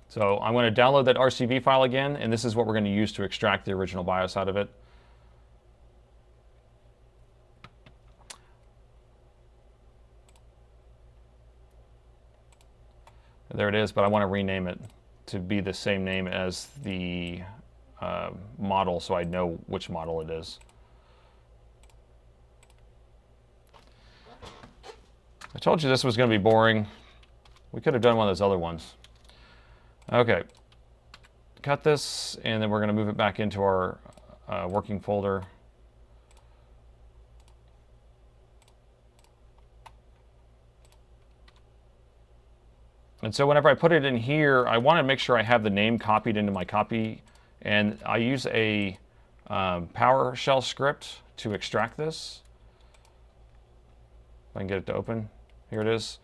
So I'm going to download that RCV file again, and this is what we're going to use to extract the original BIOS out of it. There it is, but I want to rename it to be the same name as the model so I know which model it is. I told you this was going to be boring. We could have done one of those other ones. Okay. Cut this, and then we're going to move it back into our working folder. And so whenever I put it in here, I want to make sure I have the name copied into my copy. And I use a PowerShell script to extract this. If I can get it to open. Here it is.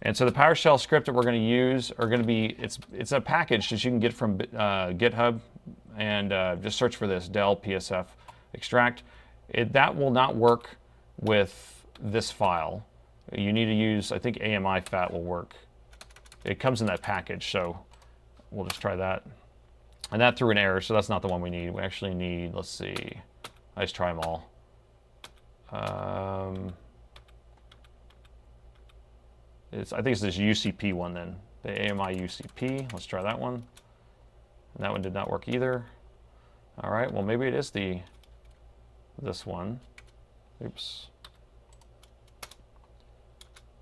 And so the PowerShell script that we're going to use are going to be, it's a package that you can get from GitHub. And just search for this, Dell PSF extract. That will not work with this file. You need to use, I think AMI FAT will work. It comes in that package, so we'll just try that. And that threw an error, so that's not the one we need. We actually need, let's see, let's try them all. I think it's this UCP one then, the AMI UCP. Let's try that one. And that one did not work either. All right, well maybe it is this one. Oops.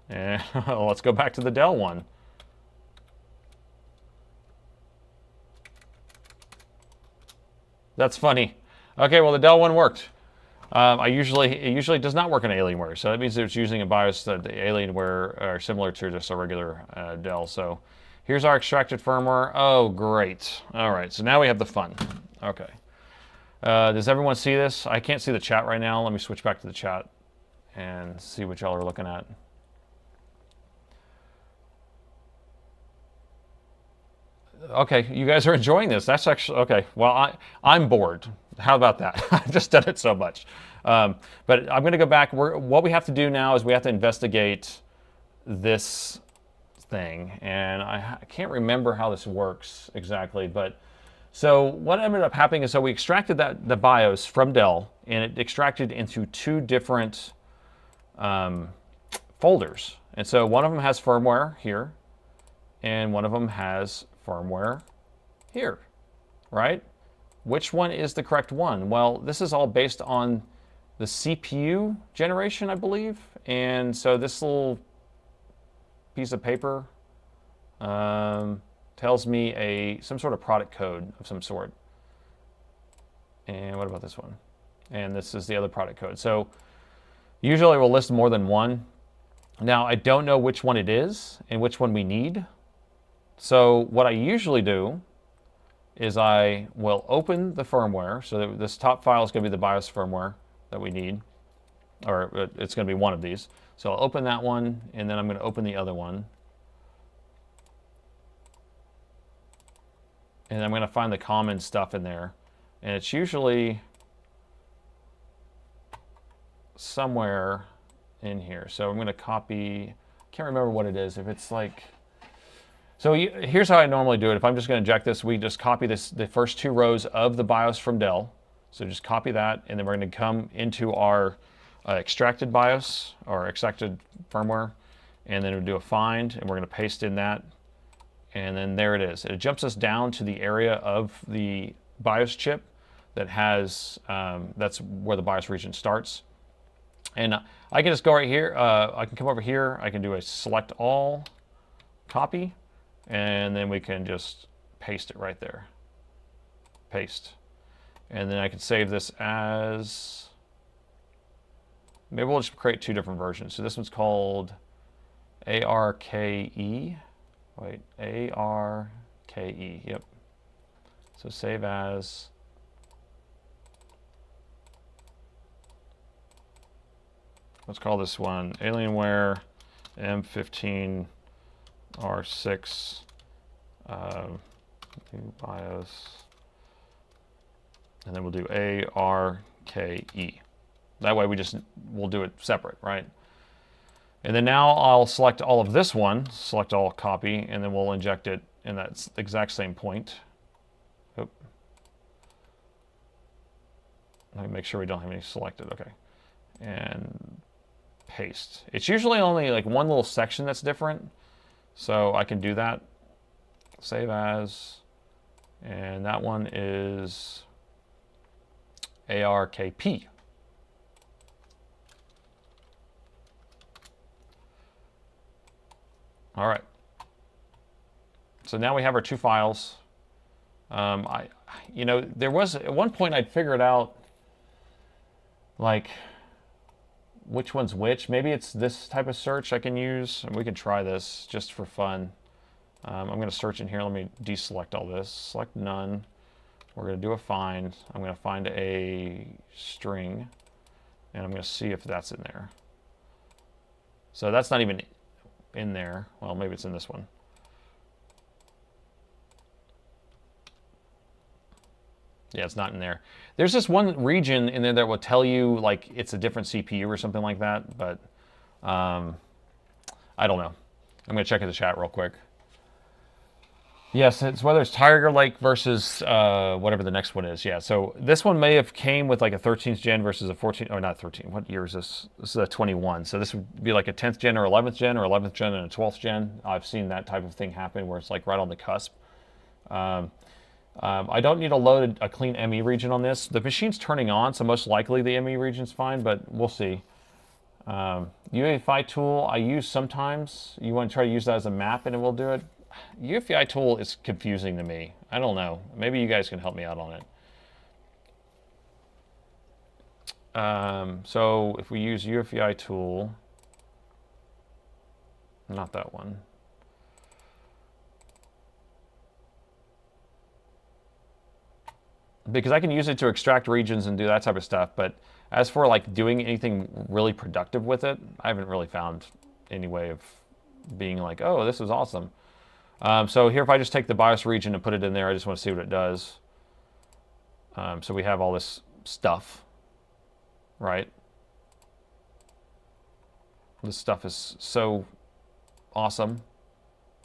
And let's go back to the Dell one. That's funny. Okay, well the Dell one worked. It usually does not work on Alienware, so that means it's using a BIOS that the Alienware are similar to just a regular Dell. So here's our extracted firmware. Oh, great. All right, so now we have the fun. Okay. Does everyone see this? I can't see the chat right now. Let me switch back to the chat and see what y'all are looking at. Okay, you guys are enjoying this. That's actually, okay. Well, I'm bored. How about that? I've just done it so much. But I'm going to go back. What we have to do now is we have to investigate this thing. And I can't remember how this works exactly. But so what ended up happening is, so we extracted the BIOS from Dell, and it extracted into two different folders. And so one of them has firmware here, and one of them has firmware here, right? Which one is the correct one? Well, this is all based on the CPU generation, I believe. And so this little piece of paper tells me some sort of product code of some sort. And what about this one? And this is the other product code. So usually we'll list more than one. Now, I don't know which one it is and which one we need. So what I usually do is I will open the firmware. So this top file is going to be the BIOS firmware that we need, or it's going to be one of these. So I'll open that one, and then I'm going to open the other one. And I'm going to find the common stuff in there. And it's usually somewhere in here. So I'm going to copy, can't remember what it is. If it's like, so here's how I normally do it. If I'm just going to inject this, we just copy the first two rows of the BIOS from Dell. So just copy that, and then we're going to come into our extracted BIOS, or extracted firmware, and then we'll do a find, and we're going to paste in that, and then there it is. It jumps us down to the area of the BIOS chip that has, that's where the BIOS region starts. And I can just go right here. I can come over here. I can do a select all, copy, and then we can just paste it right there. Paste. And then I can save this as, maybe we'll just create two different versions. So this one's called ARKE. Wait, ARKE, yep. So save as, let's call this one Alienware M15 R6 new BIOS, and then we'll do ARKE. That way we'll do it separate, right? And then now I'll select all of this one, select all, copy, and then we'll inject it in that exact same point. Oop. Let me make sure we don't have any selected, okay. And paste. It's usually only like one little section that's different, so I can do that. Save as, and that one is ARKP. All right. So now we have our two files. There was at one point I'd figured out like which one's which. Maybe it's this type of search I can use, and we can try this just for fun. I'm going to search in here. Let me deselect all this. Select none. We're going to do a find. I'm going to find a string, and I'm going to see if that's in there. So that's not even in there. Well, maybe it's in this one. Yeah, it's not in there. There's this one region in there that will tell you like it's a different CPU or something like that, but I don't know. I'm going to check in the chat real quick. Yes, it's whether it's Tiger Lake versus whatever the next one is. Yeah, so this one may have came with like a 13th gen versus a 14, or not 13. What year is this? This is a 21. So this would be like a 10th gen or 11th gen or 11th gen and a 12th gen. I've seen that type of thing happen where it's like right on the cusp. I don't need to load a clean ME region on this. The machine's turning on, so most likely the ME region's fine, but we'll see. UEFI tool I use sometimes. You want to try to use that as a map and it will do it. UEFI tool is confusing to me. I don't know. Maybe you guys can help me out on it. So if we use UEFI tool, not that one. Because I can use it to extract regions and do that type of stuff, but as for like doing anything really productive with it, I haven't really found any way of being like, oh, this is awesome. So here, if I just take the BIOS region and put it in there, I just want to see what it does. So we have all this stuff, right? This stuff is so awesome,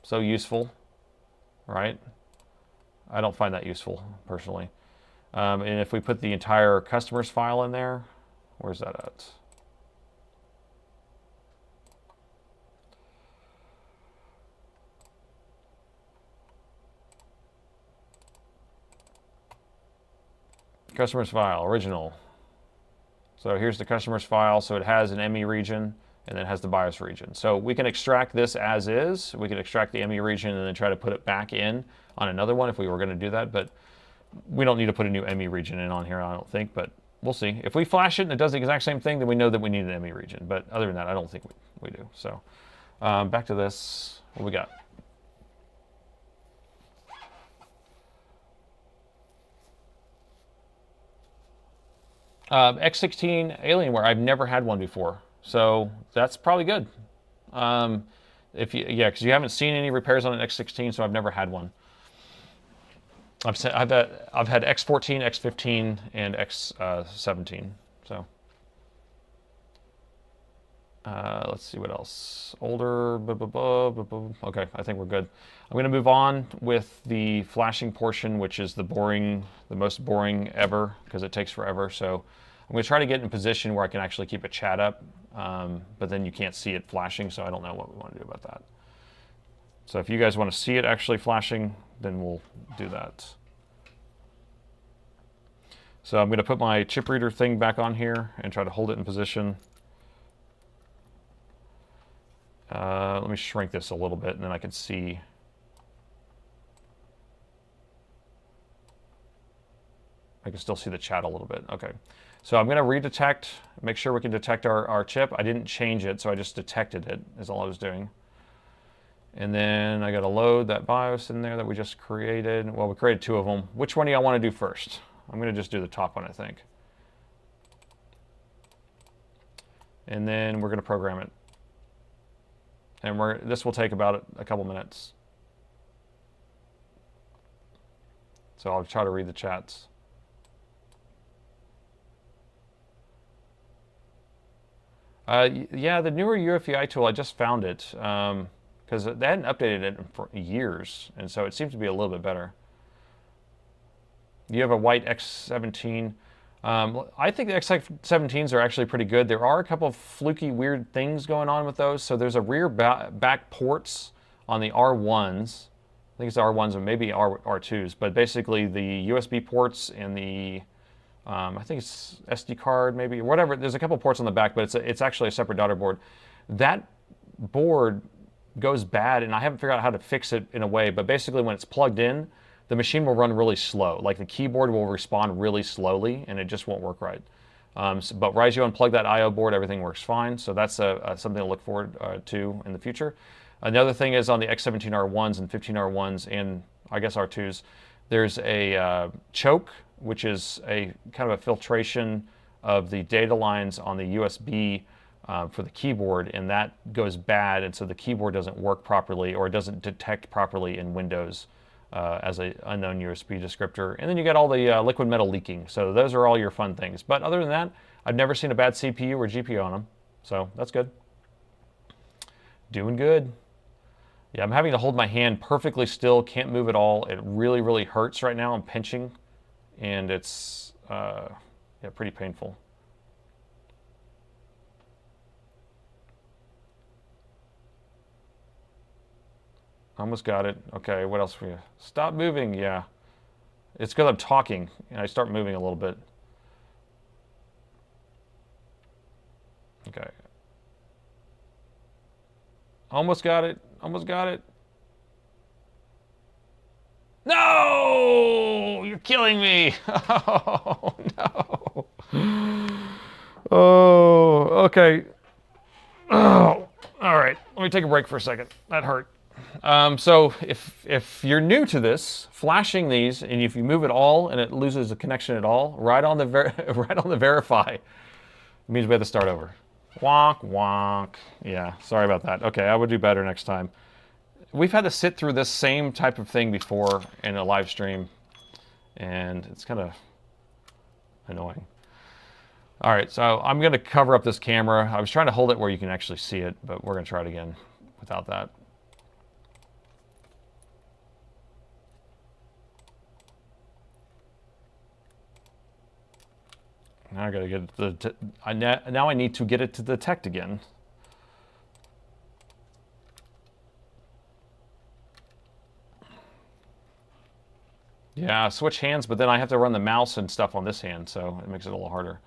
so useful, right? I don't find that useful, personally. And if we put the entire customers file in there, where's that at? Customers file, original. So here's the customers file. So it has an ME region and then it has the BIOS region. So we can extract this as is. We can extract the ME region and then try to put it back in on another one if we were going to do that. But we don't need to put a new ME region in on here, I don't think. But we'll see. If we flash it and it does the exact same thing, then we know that we need an ME region. But other than that, I don't think we do. So back to this. What we got? X16 Alienware. I've never had one before, so that's probably good. Because you haven't seen any repairs on an X16, so I've never had one. I've had X14, X15, and X17. So let's see what else. Older. Okay, I think we're good. I'm going to move on with the flashing portion, which is the most boring ever, because it takes forever. So I'm going to try to get in a position where I can actually keep a chat up, but then you can't see it flashing, so I don't know what we want to do about that. So if you guys want to see it actually flashing, then we'll do that. So I'm going to put my chip reader thing back on here and try to hold it in position. Let me shrink this a little bit, and then I can see. I can still see the chat a little bit. Okay. So I'm going to redetect, make sure we can detect our chip. I didn't change it, so I just detected it, is all I was doing. And then I got to load that BIOS in there that we just created. Well, we created two of them. Which one do y'all want to do first? I'm going to just do the top one, I think. And then we're going to program it. And this will take about a couple minutes. So I'll try to read the chats. Yeah, the newer UEFI tool, I just found it. Because they hadn't updated it for years. And so it seems to be a little bit better. You have a white X17. I think the X17s are actually pretty good. There are a couple of fluky, weird things going on with those. So there's a rear back ports on the R1s. I think it's the R1s and maybe R2s. But basically the USB ports and the, I think it's SD card maybe, whatever. There's a couple of ports on the back, but it's actually a separate daughter board. That board goes bad, and I haven't figured out how to fix it in a way. But basically when it's plugged in, the machine will run really slow. Like the keyboard will respond really slowly, and it just won't work right. But right as you unplug that I/O board, everything works fine. So that's something to look forward to in the future. Another thing is on the X17 R1s and 15 R1s, and I guess R2s, there's a choke, which is a kind of a filtration of the data lines on the USB for the keyboard, and that goes bad, and so the keyboard doesn't work properly, or it doesn't detect properly in Windows. As an unknown USB descriptor. And then you got all the liquid metal leaking. So those are all your fun things. But other than that, I've never seen a bad CPU or GPU on them. So that's good. Doing good. Yeah, I'm having to hold my hand perfectly still. Can't move at all. It really, really hurts right now. I'm pinching. And it's pretty painful. Almost got it. Okay, what else for you? Stop moving, yeah. It's because I'm talking and I start moving a little bit. Okay. Almost got it. Almost got it. No! You're killing me! Oh, no. Oh, okay. Oh, all right. Let me take a break for a second. That hurt. So if you're new to this, flashing these, and if you move it all and it loses a connection at all, right on the right on the verify, it means we have to start over. Wonk wonk. Yeah, sorry about that. Okay, I would do better next time. We've had to sit through this same type of thing before in a live stream, and it's kind of annoying. All right, so I'm going to cover up this camera. I was trying to hold it where you can actually see it, but we're going to try it again without that. Now I got to get it to now I need to get it to detect again. Yeah, switch hands, but then I have to run the mouse and stuff on this hand, so it makes it a little harder.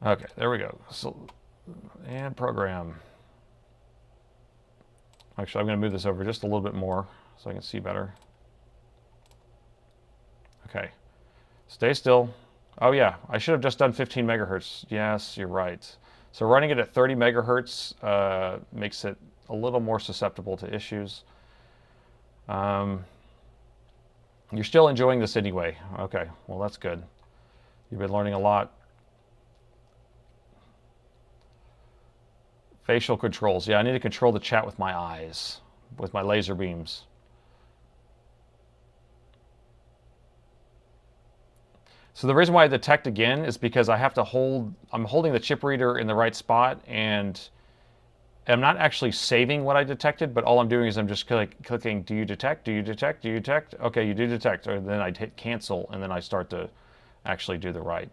Okay, there we go. So, and program. Actually, I'm going to move this over just a little bit more so I can see better. Okay. Stay still. Oh yeah, I should have just done 15 megahertz. Yes, you're right. So running it at 30 megahertz makes it a little more susceptible to issues. You're still enjoying this anyway. Okay, well that's good. You've been learning a lot. Facial controls. Yeah, I need to control the chat with my eyes, with my laser beams. So the reason why I detect again is because I have to I'm holding the chip reader in the right spot, and I'm not actually saving what I detected, but all I'm doing is I'm just clicking, do you detect, do you detect, do you detect? Okay, you do detect, or then I hit cancel, and then I start to actually do the write.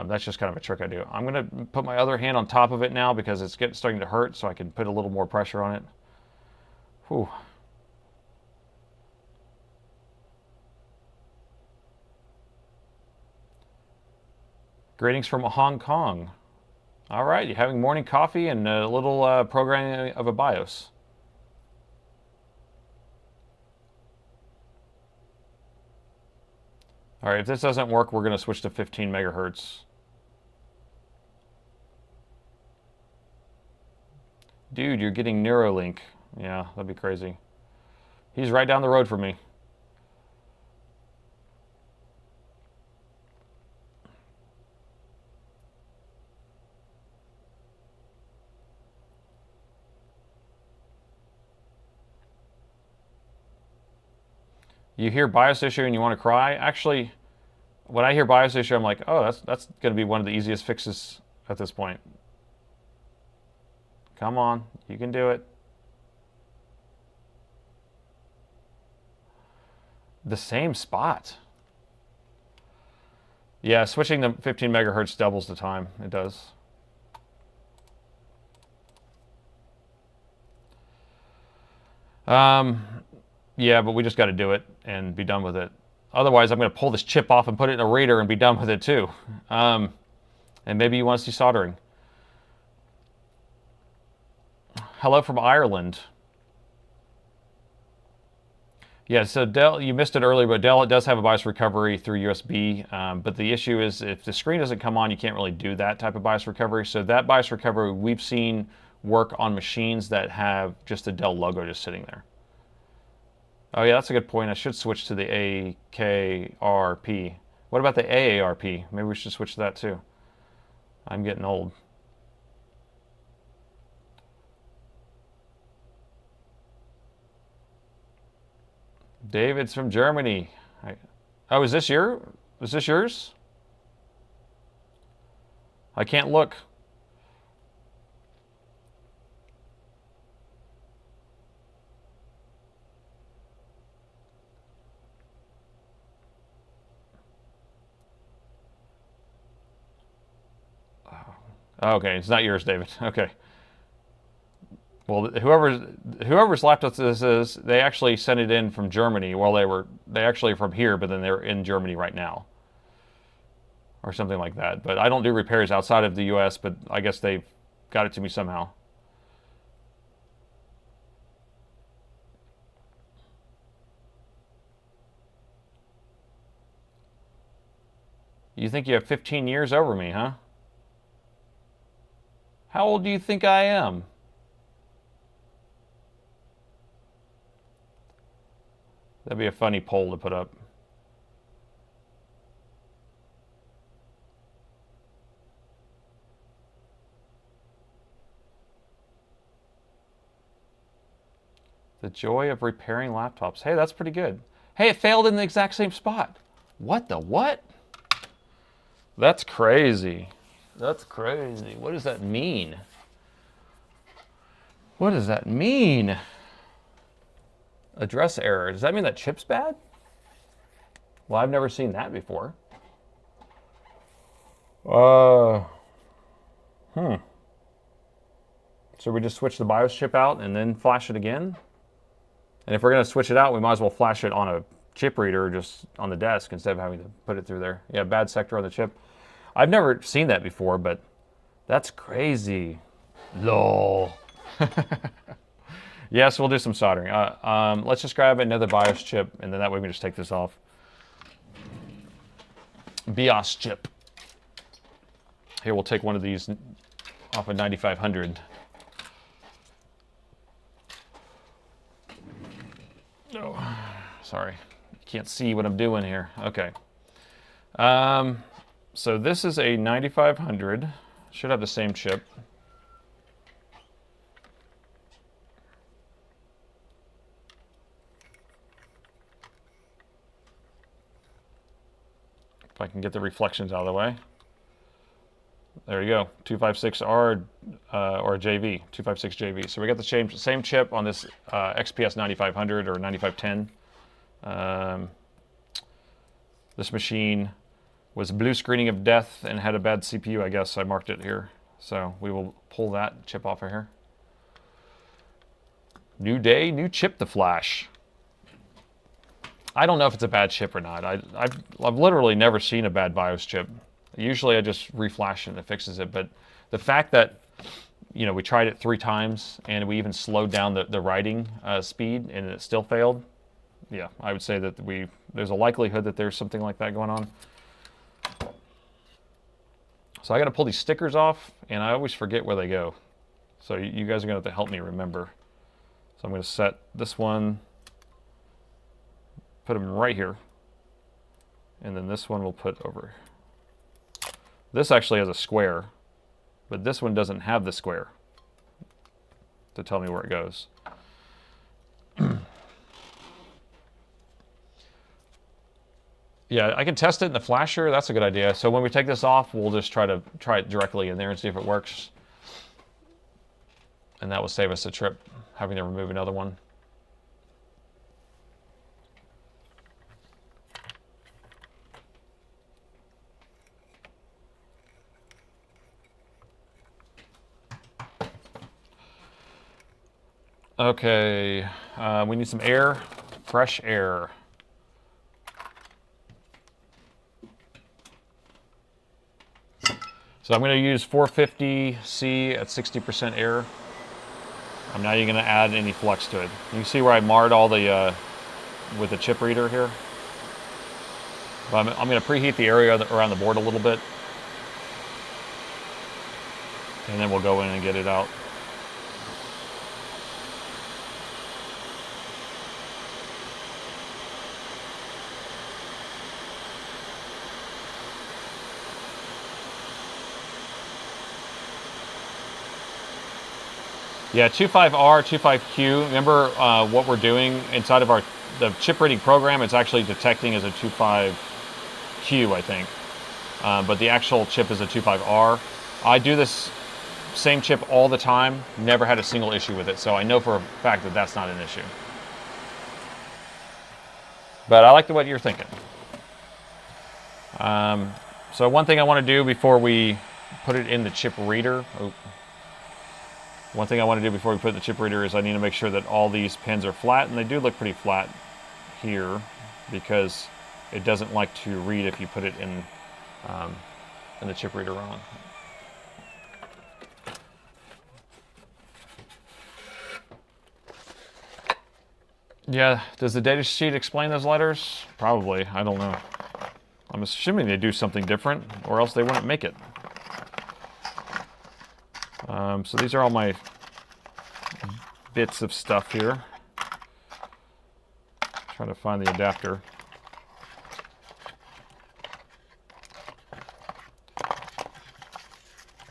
That's just kind of a trick I do. I'm going to put my other hand on top of it now because it's starting to hurt, so I can put a little more pressure on it. Whew. Greetings from Hong Kong. All right, you're having morning coffee and a little programming of a BIOS. All right, if this doesn't work, we're going to switch to 15 megahertz. Dude, you're getting Neuralink. Yeah, that'd be crazy. He's right down the road from me. You hear BIOS issue and you want to cry? Actually, when I hear BIOS issue, I'm like, oh, that's going to be one of the easiest fixes at this point. Come on, you can do it. The same spot. Yeah, switching to 15 megahertz doubles the time. It does. Yeah, but we just got to do it and be done with it. Otherwise, I'm going to pull this chip off and put it in a reader and be done with it too. And maybe you want to see soldering. Hello from Ireland. Yeah, so Dell, you missed it earlier, but Dell does have a BIOS recovery through USB. But the issue is if the screen doesn't come on, you can't really do that type of BIOS recovery. So that BIOS recovery we've seen work on machines that have just the Dell logo just sitting there. Oh yeah, that's a good point. I should switch to the AKRP. What about the AARP? Maybe we should switch to that too. I'm getting old. David's from Germany. Oh, is this yours? I can't look. Okay, it's not yours, David. Okay. Well, whoever's laptop this is, they actually sent it in from Germany. Well, they actually from here, but then they're in Germany right now, or something like that. But I don't do repairs outside of the U.S. But I guess they've got it to me somehow. You think you have 15 years over me, huh? How old do you think I am? That'd be a funny poll to put up. The joy of repairing laptops. Hey, that's pretty good. Hey, it failed in the exact same spot. What the what? That's crazy. That's crazy. What does that mean? What does that mean? Address error. Does that mean that chip's bad? Well, I've never seen that before. So we just switch the BIOS chip out and then flash it again? And if we're going to switch it out, we might as well flash it on a chip reader just on the desk instead of having to put it through there. Yeah, bad sector on the chip. I've never seen that before, but that's crazy. Lol. Yes, we'll do some soldering. Let's just grab another BIOS chip, and then that way we can just take this off. BIOS chip. Here, we'll take one of these off a 9500. Oh, sorry. Can't see what I'm doing here. Okay. So this is a 9500. Should have the same chip. If I can get the reflections out of the way. There you go, 256R or JV, 256JV. So we got the same chip on this XPS 9500 or 9510. This machine was blue screening of death and had a bad CPU, I guess. I marked it here. So we will pull that chip off of here. New day, new chip to flash. I don't know if it's a bad chip or not. I've literally never seen a bad BIOS chip. Usually I just reflash it and it fixes it. But the fact that, you know, we tried it 3 times and we even slowed down the writing speed and it still failed. Yeah, I would say that there's a likelihood that there's something like that going on. So I got to pull these stickers off and I always forget where they go. So you guys are going to have to help me remember. So I'm going to set this one, put them right here. And then this one we'll put over. This actually has a square, but this one doesn't have the square to tell me where it goes. Yeah, I can test it in the flasher. That's a good idea. So when we take this off, we'll just try it directly in there and see if it works. And that will save us a trip having to remove another one. Okay, we need some air, fresh air. So I'm going to use 450C at 60% air. I'm not even going to add any flux to it. You can see where I marred all the, with the chip reader here. But I'm going to preheat the area around the board a little bit. And then we'll go in and get it out. Yeah, 25R, 25Q. Remember what we're doing inside of the chip reading program? It's actually detecting as a 25Q, I think. But the actual chip is a 25R. I do this same chip all the time. Never had a single issue with it. So I know for a fact that that's not an issue. But I like what you're thinking. So one thing I want to do before we put it in the chip reader. One thing I want to do before we put the chip reader is I need to make sure that all these pins are flat, and they do look pretty flat here because it doesn't like to read if you put it in the chip reader on. Yeah, does the data sheet explain those letters? Probably, I don't know. I'm assuming they do something different, or else they wouldn't make it. So these are all my bits of stuff here. Trying to find the adapter.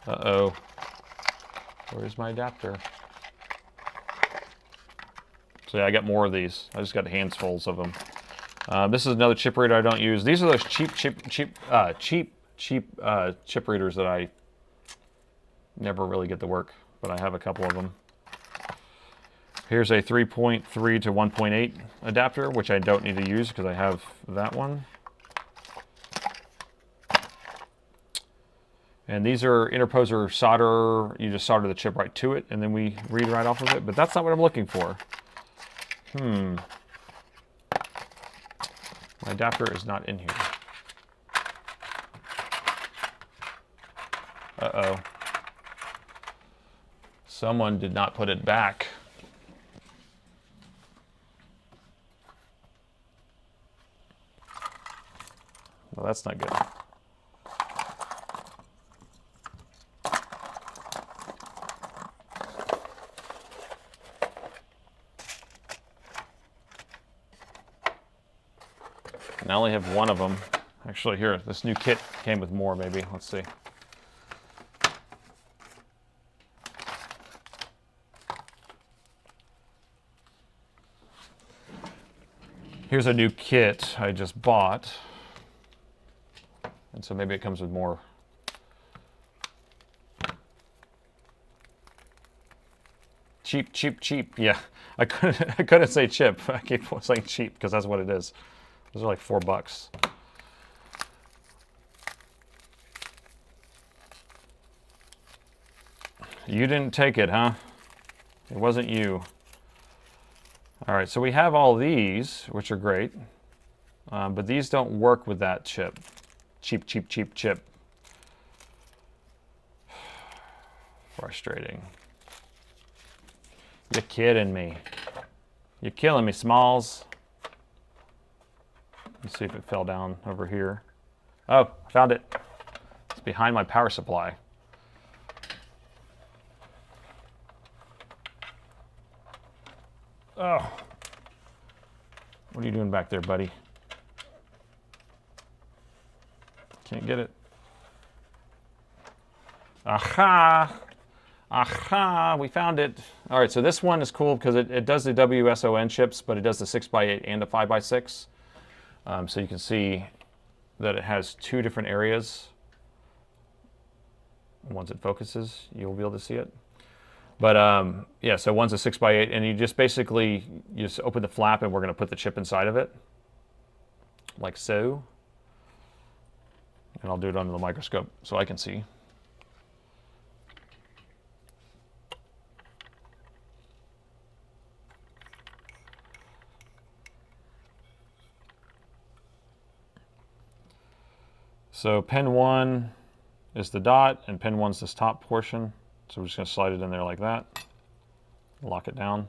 Uh-oh. Where's my adapter? So yeah, I got more of these. I just got handfuls of them. This is another chip reader I don't use. These are those cheap chip readers that I never really get to work, but I have a couple of them. Here's a 3.3 to 1.8 adapter, which I don't need to use because I have that one. And these are interposer solder. You just solder the chip right to it, and then we read right off of it. But that's not what I'm looking for. My adapter is not in here. Uh-oh. Someone did not put it back. Well, that's not good. And I only have one of them. Actually, here, this new kit came with more, maybe. Let's see. Here's a new kit I just bought. And so maybe it comes with more. Cheap, cheap, cheap. Yeah, I couldn't say chip. I keep saying cheap because that's what it is. Those are like $4. You didn't take it, huh? It wasn't you. All right, so we have all these, which are great, but these don't work with that chip. Cheap, cheap, cheap chip. Frustrating. You're kidding me. You're killing me, Smalls. Let's see if it fell down over here. Oh, I found it. It's behind my power supply. Oh. What are you doing back there, buddy? Can't get it. Aha! Aha! We found it. All right, so this one is cool because it does the WSON chips, but it does the 6x8 and the 5x6. So you can see that it has two different areas. Once it focuses, you'll be able to see it. But yeah, so one's a 6x8, and you just basically just open the flap, and we're going to put the chip inside of it, like so. And I'll do it under the microscope so I can see. So pin 1 is the dot, and pin 1's this top portion. So we're just going to slide it in there like that. Lock it down.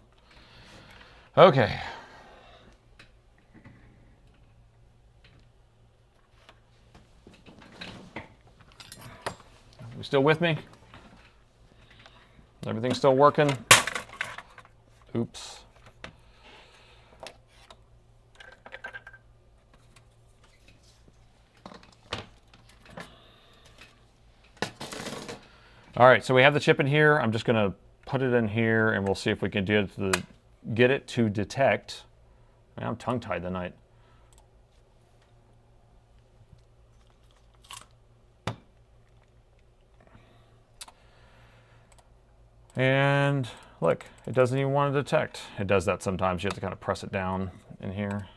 Okay. You still with me? Everything's still working? Oops. All right, so we have the chip in here. I'm just going to put it in here, and we'll see if we can get it to detect. Man, I'm tongue-tied tonight. And look, it doesn't even want to detect. It does that sometimes. You have to kind of press it down in here.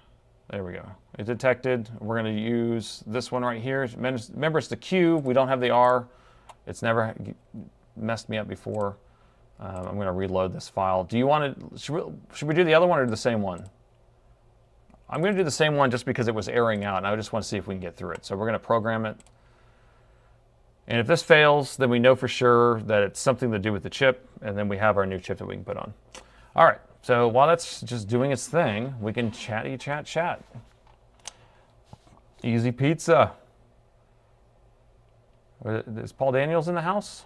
There we go. It detected. We're going to use this one right here. Remember, it's the Q. We don't have the R. It's never messed me up before. I'm going to reload this file. Do you want to, should we do the other one or the same one? I'm going to do the same one just because it was airing out, and I just want to see if we can get through it. So we're going to program it. And if this fails, then we know for sure that it's something to do with the chip, and then we have our new chip that we can put on. All right, so while that's just doing its thing, we can chatty chat. Easy pizza. Is Paul Daniels in the house?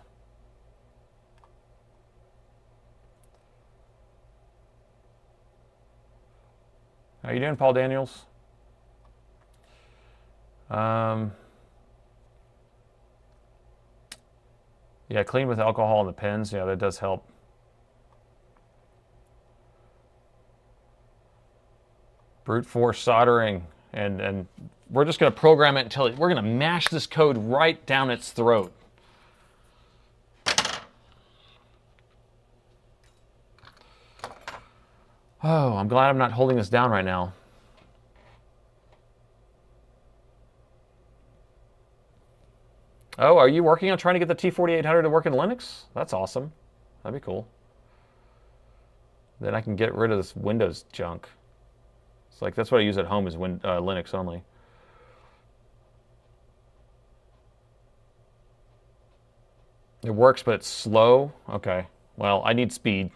How you doing, Paul Daniels? Yeah, clean with alcohol in the pins. Yeah, that does help. Brute force soldering, and we're just going to program it until we're going to mash this code right down its throat. Oh, I'm glad I'm not holding this down right now. Oh, are you working on trying to get the T4800 to work in Linux? That's awesome. That'd be cool. Then I can get rid of this Windows junk. It's like, that's what I use at home is Linux only. It works, but it's slow. Okay. Well, I need speed.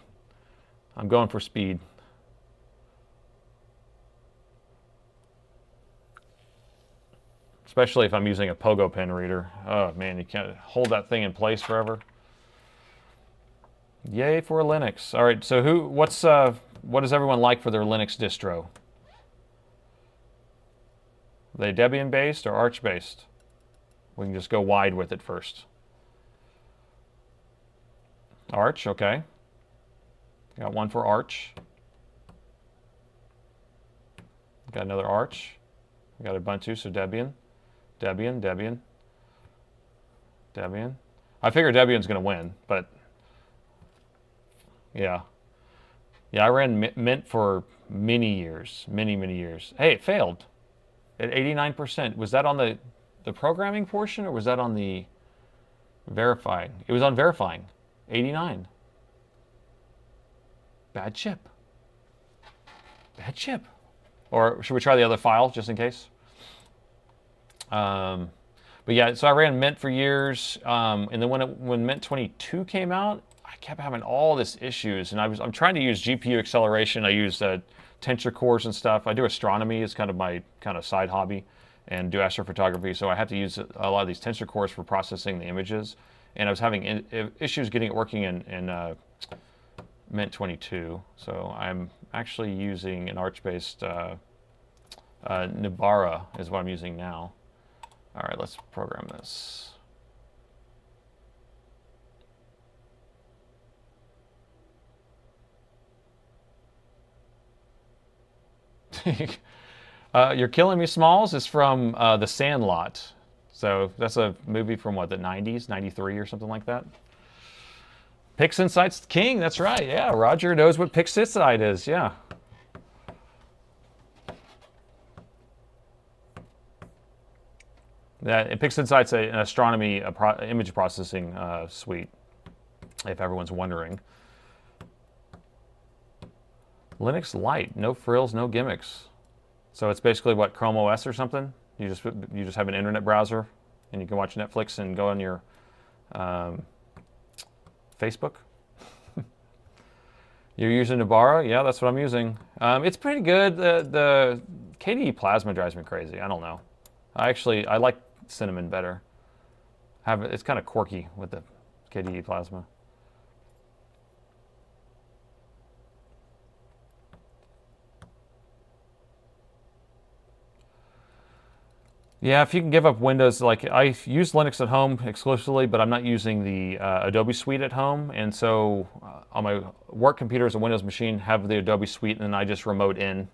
I'm going for speed. Especially if I'm using a pogo pen reader. Oh man, you can't hold that thing in place forever. Yay for Linux. All right, so what does everyone like for their Linux distro? Are they Debian based or Arch based? We can just go wide with it first. Arch, okay. Got one for Arch. Got another Arch. Got Ubuntu, so Debian. Debian. I figure Debian's going to win, but yeah. Yeah, I ran Mint for many years. Many years. Hey, it failed at 89%. Was that on the programming portion, or was that on the verifying? It was on verifying. 89. Bad chip. Bad chip. Or should we try the other file just in case? But yeah, so I ran Mint for years, and then when Mint 22 came out, I kept having all this issues, and I'm trying to use GPU acceleration. I use tensor cores and stuff. I do astronomy as kind of my side hobby, and do astrophotography. So I have to use a lot of these tensor cores for processing the images, and I was having issues getting it working in Mint 22. So I'm actually using an Arch-based Nibbara is what I'm using now. All right, let's program this. You're Killing Me Smalls is from The Sandlot. So that's a movie from what, the 90s, 93 or something like that. PixInsight's king, that's right. Yeah, Roger knows what PixInsight is, yeah. PixInsight's an astronomy image processing suite, if everyone's wondering. Linux Lite, no frills, no gimmicks. So it's basically what, Chrome OS or something? You just have an internet browser, and you can watch Netflix and go on your Facebook. You're using Nibbara? Yeah, that's what I'm using. It's pretty good. The KDE Plasma drives me crazy. I don't know. I like Cinnamon better. It's kind of quirky with the KDE Plasma. Yeah, if you can give up Windows, like I use Linux at home exclusively, but I'm not using the Adobe Suite at home, and so on my work computer as a Windows machine, have the Adobe Suite, and then I just remote in.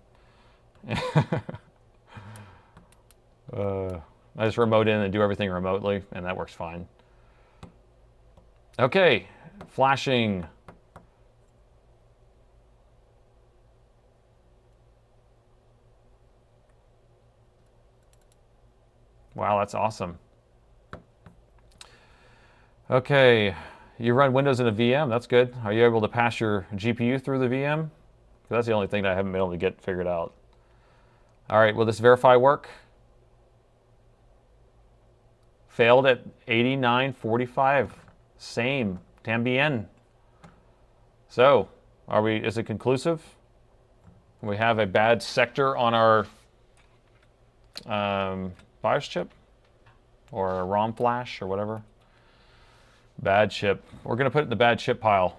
I just remote in and do everything remotely, and that works fine. Okay, flashing. Wow, that's awesome. Okay, You run Windows in a VM, that's good. Are you able to pass your GPU through the VM? That's the only thing that I haven't been able to get figured out. All right, will this verify work? Failed at 89:45. Same. Tambien. So, is it conclusive? We have a bad sector on our BIOS chip or a ROM flash or whatever. Bad chip. We're going to put it in the bad chip pile.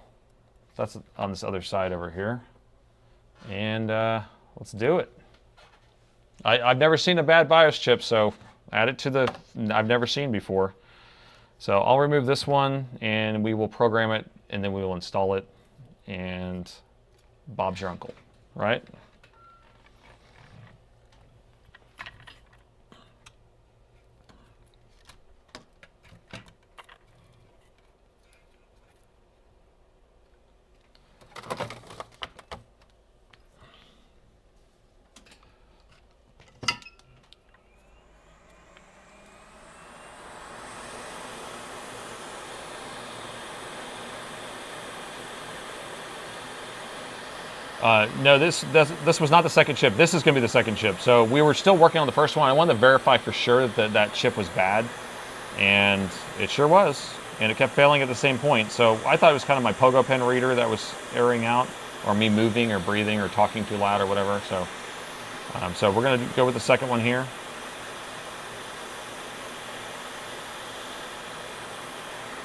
That's on this other side over here. And let's do it. I've never seen a bad BIOS chip, so add it to the I've never seen before. So I'll remove this one and we will program it and then we will install it and Bob's your uncle, right? No, this was not the second chip. This is going to be the second chip. So we were still working on the first one. I wanted to verify for sure that that chip was bad, and it sure was. And it kept failing at the same point. So I thought it was kind of my pogo pen reader that was erroring out, or me moving or breathing or talking too loud or whatever. So, so we're going to go with the second one here.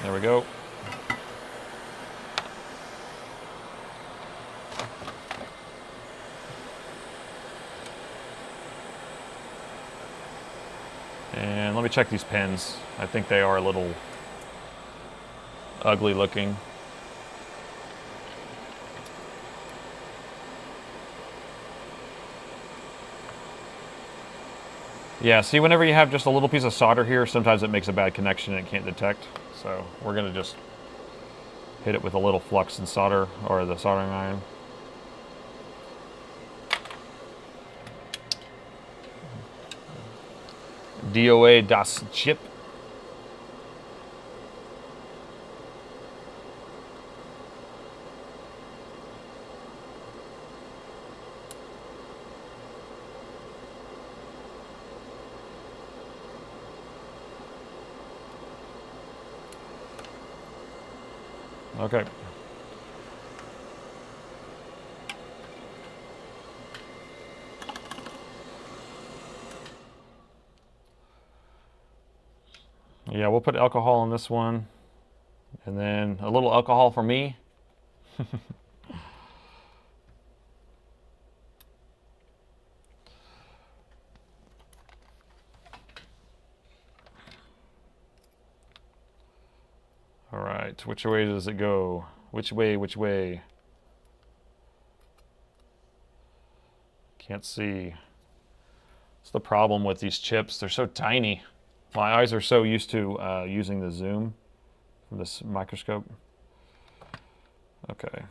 There we go. And let me check these pins. I think they are a little ugly looking. Yeah, see, whenever you have just a little piece of solder here, sometimes it makes a bad connection and it can't detect. So we're going to just hit it with a little flux and solder, or the soldering iron. DOA das Chip. Okay. Yeah, we'll put alcohol in this one, and then a little alcohol for me. All right, which way does it go? Which way, which way? Can't see. It's the problem with these chips. They're so tiny. My eyes are so used to using the zoom from this microscope. Okay.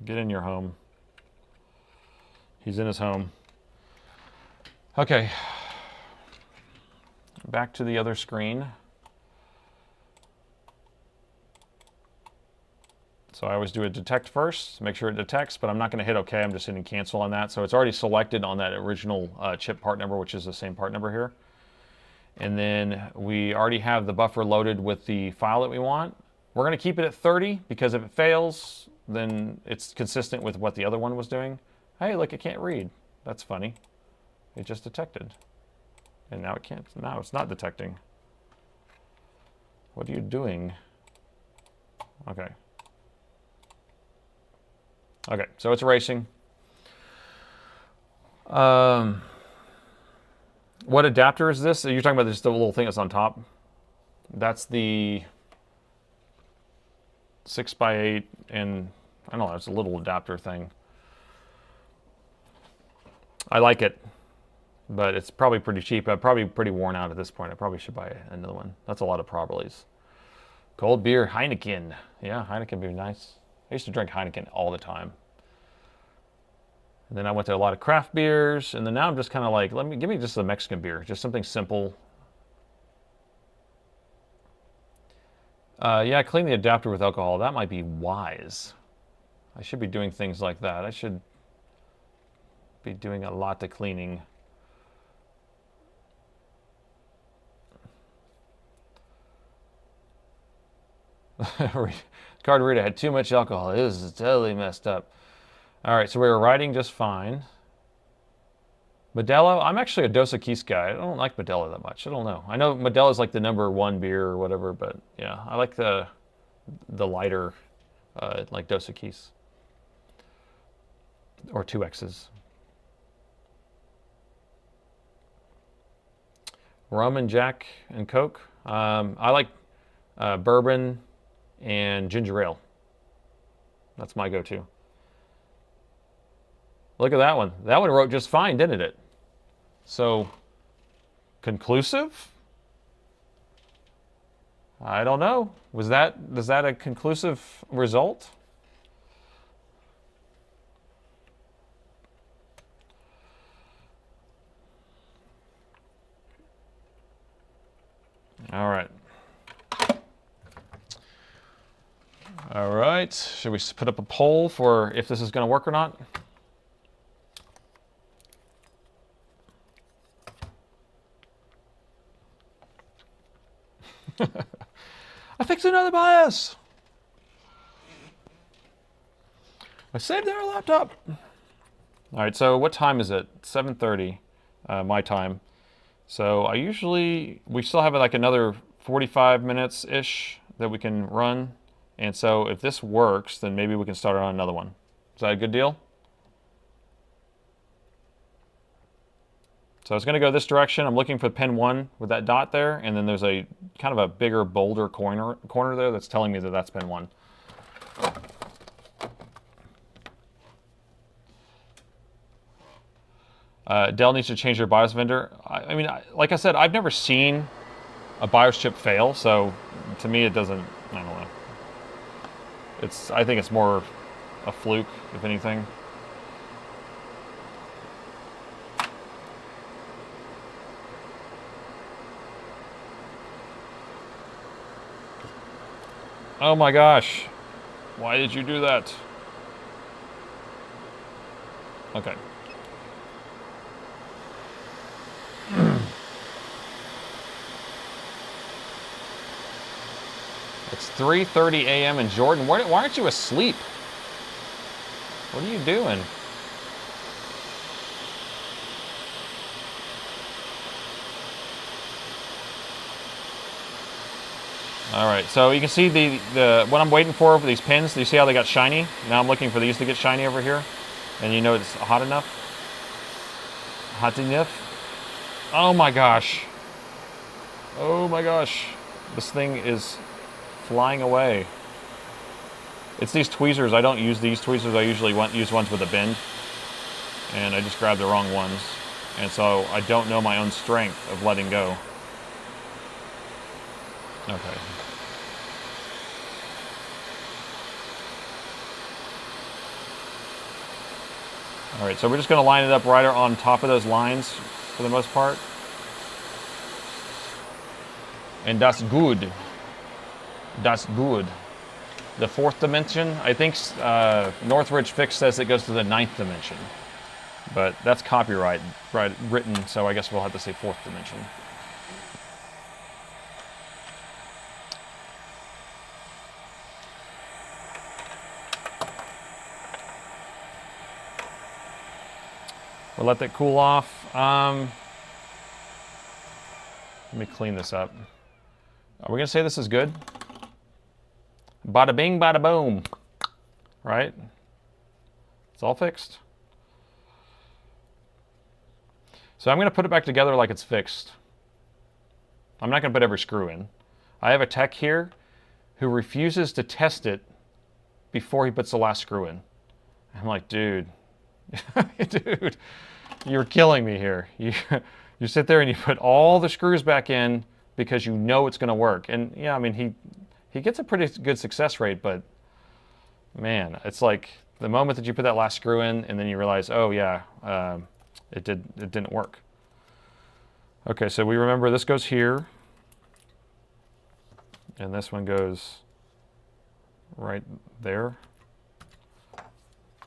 Get in your home. He's in his home. Okay. Back to the other screen. So I always do a detect first, make sure it detects, but I'm not going to hit OK. I'm just hitting cancel on that. So it's already selected on that original chip part number, which is the same part number here. And then we already have the buffer loaded with the file that we want. We're going to keep it at 30 because if it fails, then it's consistent with what the other one was doing. Hey, look, it can't read. That's funny. It just detected. And now it can't. Now it's not detecting. What are you doing? Okay. Okay, so it's erasing. What adapter is this? You're talking about this little thing that's on top? That's the 6x8, and I don't know, it's a little adapter thing. I like it, but it's probably pretty cheap. I'm probably pretty worn out at this point. I probably should buy another one. That's a lot of probablys. Cold beer, Heineken. Yeah, Heineken would be nice. I used to drink Heineken all the time. And then I went to a lot of craft beers, and then now I'm just kind of like, give me just a Mexican beer, just something simple. Yeah, clean the adapter with alcohol. That might be wise. I should be doing things like that. I should be doing a lot of cleaning. Card reader had too much alcohol. It was totally messed up. All right, so we were writing just fine. Modelo, I'm actually a Dos Equis guy. I don't like Modelo that much. I don't know. I know Modelo is like the #1 beer or whatever, but yeah, I like the lighter, like Dos Equis. Or 2X's. Rum and Jack and Coke. I like bourbon and ginger ale. That's my go-to. Look at that one. That one wrote just fine, didn't it? So, conclusive? I don't know. Was that a conclusive result? All right. All right. Should we put up a poll for if this is going to work or not? I fixed another BIOS. I saved their laptop. All right, so what time is it? 7:30, my time. So we still have like another 45 minutes-ish that we can run. And so if this works, then maybe we can start on another one. Is that a good deal? So it's going to go this direction. I'm looking for pin 1 with that dot there, and then there's a kind of a bigger, bolder corner there that's telling me that that's pin 1. Dell needs to change their BIOS vendor. I mean, like I said, I've never seen a BIOS chip fail, so to me it doesn't, I don't know. I think it's more a fluke, if anything. Oh my gosh. Why did you do that? Okay. It's 3:30 a.m. in Jordan. Why aren't you asleep? What are you doing? All right, so you can see what I'm waiting for these pins. Do you see how they got shiny? Now I'm looking for these to get shiny over here. And you know it's hot enough. Hot enough. Oh my gosh. Oh my gosh. This thing is flying away. It's these tweezers. I don't use these tweezers. I usually use ones with a bend. And I just grabbed the wrong ones. And so I don't know my own strength of letting go. Okay. All right, so we're just going to line it up right on top of those lines for the most part. And that's good. That's good. The 4th dimension, I think Northridge Fix says it goes to the 9th dimension. But that's copyright written, so I guess we'll have to say 4th dimension. We'll let that cool off. Let me clean this up. Are we gonna say this is good? Bada bing, bada boom. Right? It's all fixed. So I'm gonna put it back together like it's fixed. I'm not gonna put every screw in. I have a tech here who refuses to test it before he puts the last screw in. I'm like, dude, dude, you're killing me here. You sit there and you put all the screws back in because you know it's going to work. And yeah, I mean, he gets a pretty good success rate, but man, it's like The moment that you put that last screw in, and then you realize, oh yeah, it didn't work. Okay, so we remember this goes here, and this one goes right there.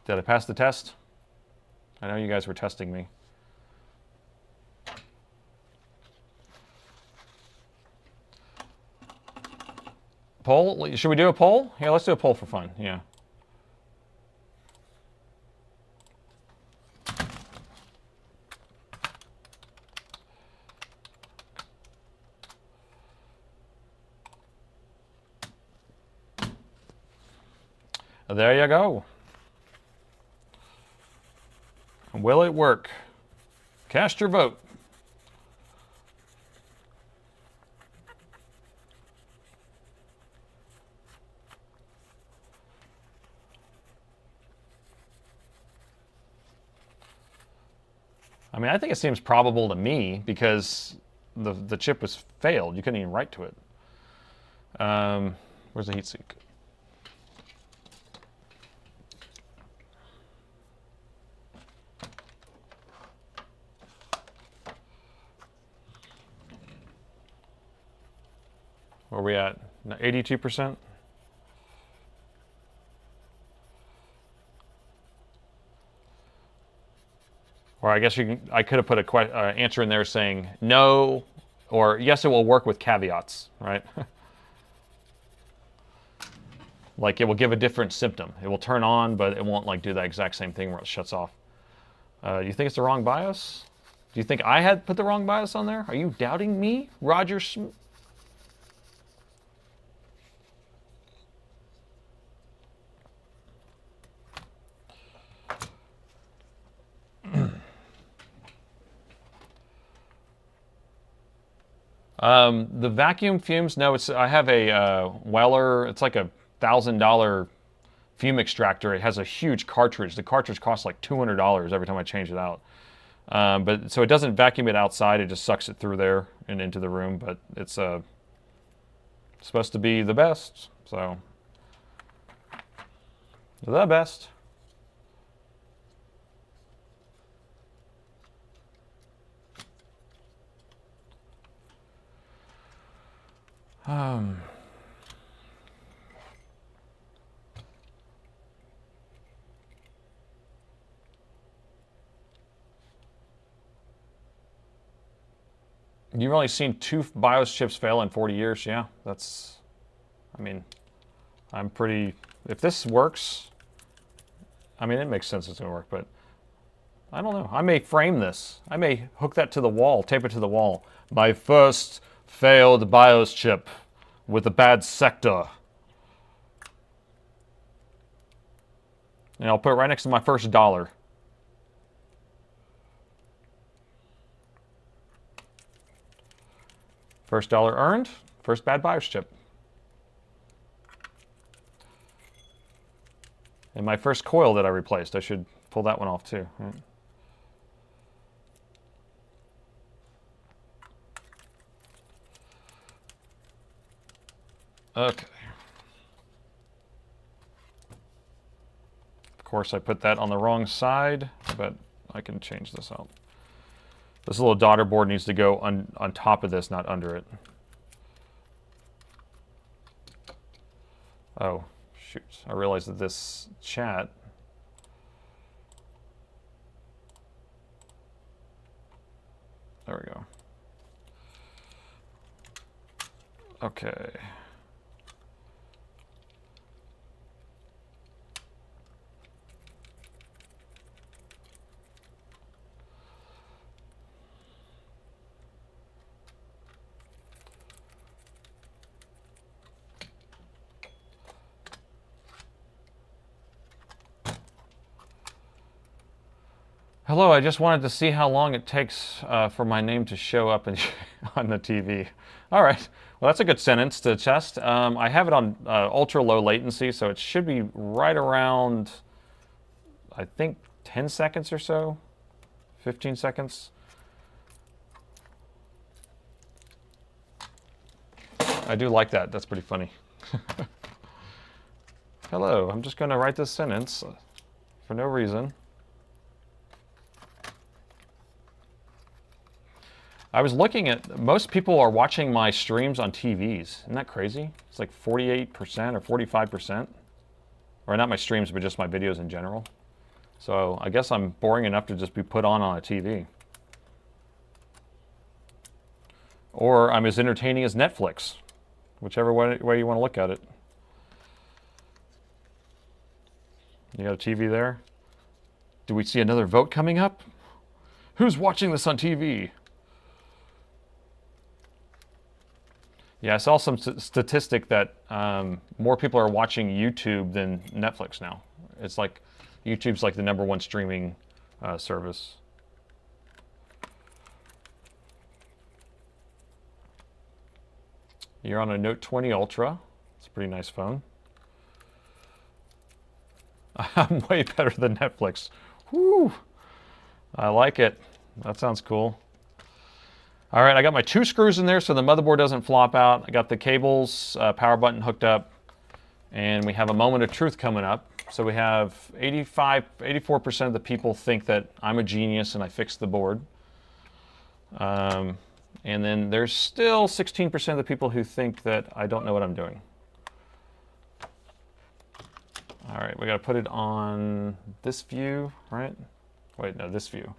Did I pass the test? I know you guys were testing me. Poll? Should we do a poll? Yeah, let's do a poll for fun. Yeah. There you go. Will it work? Cast your vote. I mean, I think it seems probable to me because the chip was failed. You couldn't even write to it. Where's the heatsink? Where are we at? 82%? Or I guess I could have put a answer in there saying no, or yes, it will work with caveats, right? Like it will give a different symptom. It will turn on, but it won't like do that exact same thing where it shuts off. You think it's the wrong BIOS? Do you think I had put the wrong BIOS on there? Are you doubting me, Roger Smith? The vacuum fumes, no, I have a Weller, it's like a $1,000 fume extractor. It has a huge cartridge. The cartridge costs like $200 every time I change it out. So it doesn't vacuum it outside, it just sucks it through there and into the room, but it's supposed to be the best, so. The best. You've only seen 2 BIOS chips fail in 40 years. Yeah, that's, I mean, I'm pretty, if this works, I mean, it makes sense it's gonna work, but I don't know. I may frame this. I may hook that to the wall, tape it to the wall. My first failed BIOS chip with a bad sector. And I'll put it right next to my first dollar. First dollar earned, first bad BIOS chip. And my first coil that I replaced, I should pull that one off too. Right? Okay. Of course, I put that on the wrong side, but I can change this out. This little daughter board needs to go on top of this, not under it. Oh, shoot. I realized that this chat... There we go. Okay. Hello, I just wanted to see how long it takes for my name to show up on the TV. All right, well that's a good sentence to test. I have it on ultra low latency, so it should be right around, I think 10 seconds or so, 15 seconds. I do like that, that's pretty funny. Hello, I'm just gonna write this sentence. for no reason. I was looking at, most people are watching my streams on TVs. Isn't that crazy? It's like 48% or 45%. Or not my streams, but just my videos in general. So I guess I'm boring enough to just be put on a TV. Or I'm as entertaining as Netflix. Whichever way you want to look at it. You got a TV there? Do we see another vote coming up? Who's watching this on TV? Yeah, I saw some statistic that more people are watching YouTube than Netflix now. It's like YouTube's like the #1 streaming service. You're on a Note 20 Ultra. It's a pretty nice phone. I'm way better than Netflix. Woo! I like it. That sounds cool. All right, I got my 2 screws in there so the motherboard doesn't flop out. I got the cables, power button hooked up, and we have a moment of truth coming up. So we have 84% of the people think that I'm a genius and I fixed the board. And then there's still 16% of the people who think that I don't know what I'm doing. All right, we got to put it on this view, right? Wait, no, this view.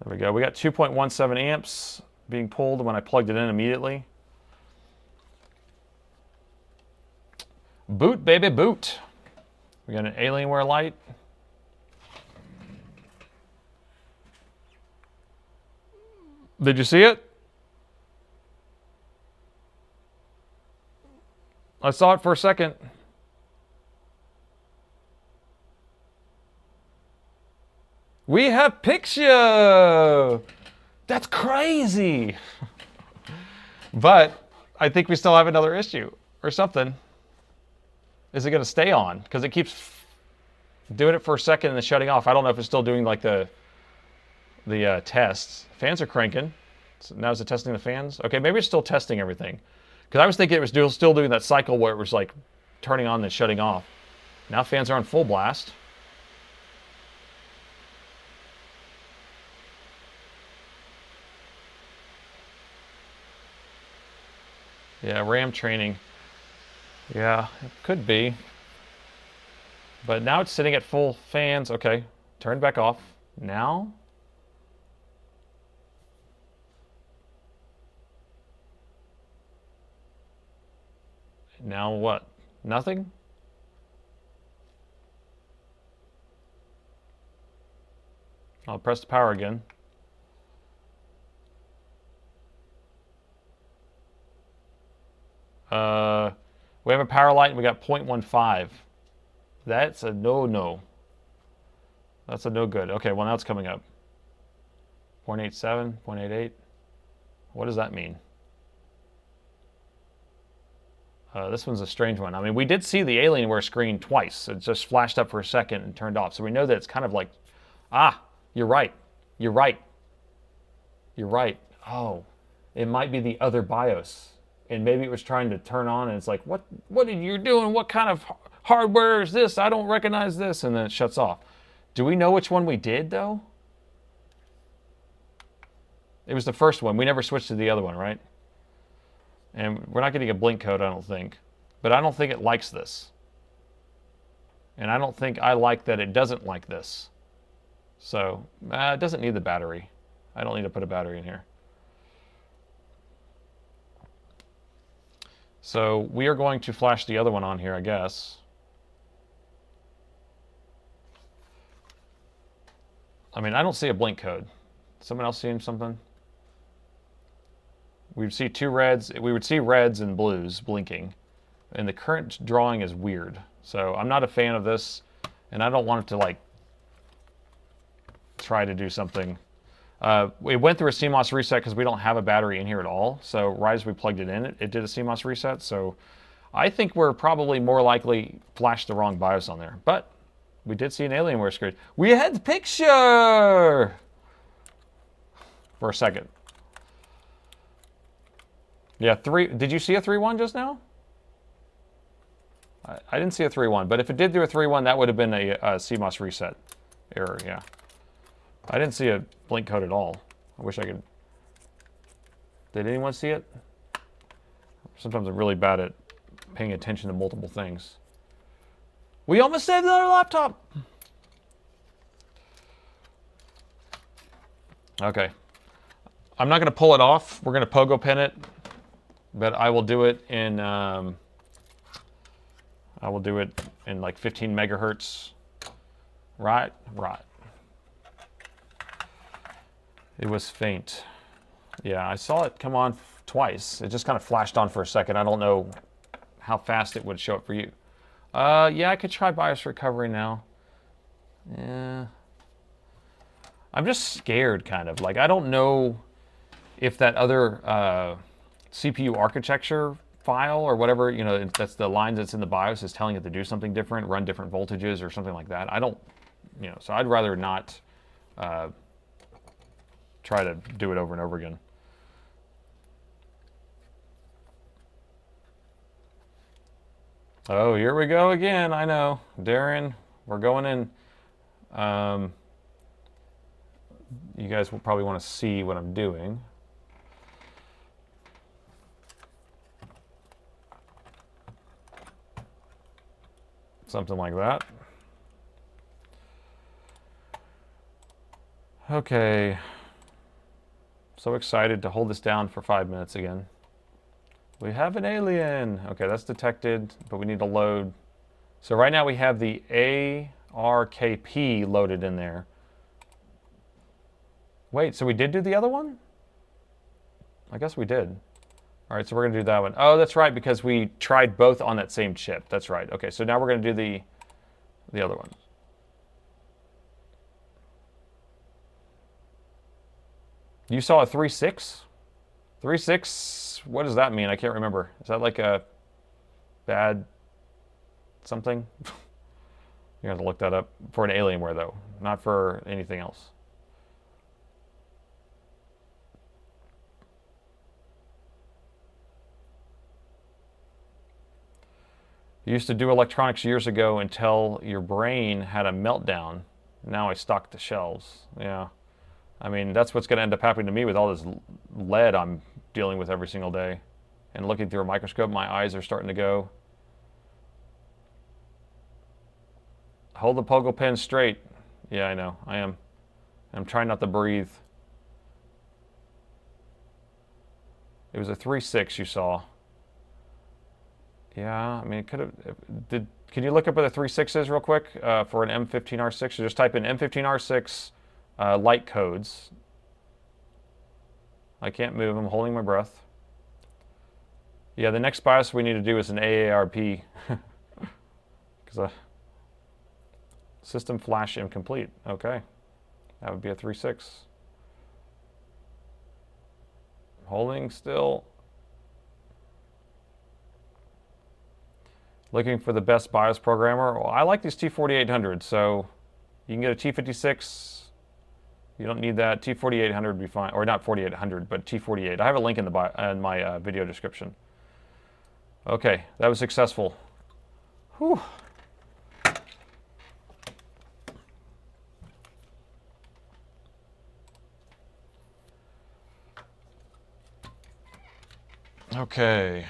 There we go. We got 2.17 amps being pulled when I plugged it in immediately. Boot, baby, boot. We got an Alienware light. Did you see it? I saw it for a second. We have picture. That's crazy. But I think we still have another issue or something. Is it going to stay on? Because it keeps doing it for a second and then shutting off. I don't know if it's still doing like the tests. Fans are cranking. So now is it testing the fans? Okay, maybe it's still testing everything. Because I was thinking it was still doing that cycle where it was like turning on and shutting off. Now fans are on full blast. Yeah, RAM training. Yeah, it could be. But now it's sitting at full fans. Okay, turned back off. Now? Now what? Nothing? I'll press the power again. We have a power light and we got 0.15. That's a no-no. That's a no good. Okay, well now it's coming up. 0.87, 0.88. What does that mean? This one's a strange one. I mean, we did see the Alienware screen twice. It just flashed up for a second and turned off. So we know that it's kind of like, you're right. You're right. You're right. Oh, it might be the other BIOS. And maybe it was trying to turn on and it's like, what are you doing? What kind of hardware is this? I don't recognize this. And then it shuts off. Do we know which one we did though? It was the first one. We never switched to the other one, right? And we're not getting a blink code, I don't think. But I don't think it likes this. And I don't think I like that it doesn't like this. So, it doesn't need the battery. I don't need to put a battery in here. So we are going to flash the other one on here, I guess. I mean, I don't see a blink code. Someone else seeing something? We'd see 2 reds. We would see reds and blues blinking. And the current drawing is weird. So I'm not a fan of this. And I don't want it to like try to do something. We went through a CMOS reset because we don't have a battery in here at all. So right as we plugged it in, it did a CMOS reset. So I think we're probably more likely flashed the wrong BIOS on there. But we did see an Alienware screen. We had the picture! For a second. Yeah, 3. Did you see a 3.1 just now? I didn't see a 3.1, but if it did do a 3.1, that would have been a CMOS reset error, yeah. I didn't see a blink code at all. I wish I could. Did anyone see it? Sometimes I'm really bad at paying attention to multiple things. We almost saved another laptop! Okay. I'm not going to pull it off. We're going to pogo pin it, but I will do it in like 15 megahertz. Right. It was faint. Yeah, I saw it come on twice. It just kind of flashed on for a second. I don't know how fast it would show up for you. Yeah, I could try BIOS recovery now. Yeah. I'm just scared, kind of. Like, I don't know if that other CPU architecture file or whatever, you know, that's the lines that's in the BIOS is telling it to do something different, run different voltages or something like that. I don't, you know, so I'd rather not try to do it over and over again. Oh, here we go again. I know. Darren, we're going in. You guys will probably want to see what I'm doing. Something like that. Okay. So excited to hold this down for 5 minutes again. We have an alien. Okay, that's detected, but we need to load. So right now we have the ARKP loaded in there. Wait, so we did do the other one? I guess we did. All right, so we're going to do that one. Oh, that's right, because we tried both on that same chip. That's right. Okay, so now we're going to do the other one. You saw a 3.6? 3.6, what does that mean? I can't remember. Is that like a bad something? You have to look that up for an Alienware, though, not for anything else. You used to do electronics years ago until your brain had a meltdown. Now I stock the shelves. Yeah. I mean, that's what's going to end up happening to me with all this lead I'm dealing with every single day. And looking through a microscope, my eyes are starting to go. Hold the pogo pen straight. Yeah, I know. I am. I'm trying not to breathe. It was a 3.6 you saw. Yeah, I mean, it could have. Can you look up what the 3.6 is real quick for an M15R6? So just type in M15R6 light codes. I can't move. I'm holding my breath. Yeah, the next BIOS we need to do is an AARP. Because system flash incomplete. Okay, that would be a 3.6. Holding still. Looking for the best BIOS programmer. Well, I like these T4800s, so you can get a T56. You don't need that. T4800 would be fine, or not 4800, but T48. I have a link in my video description. Okay, that was successful. Whew. Okay.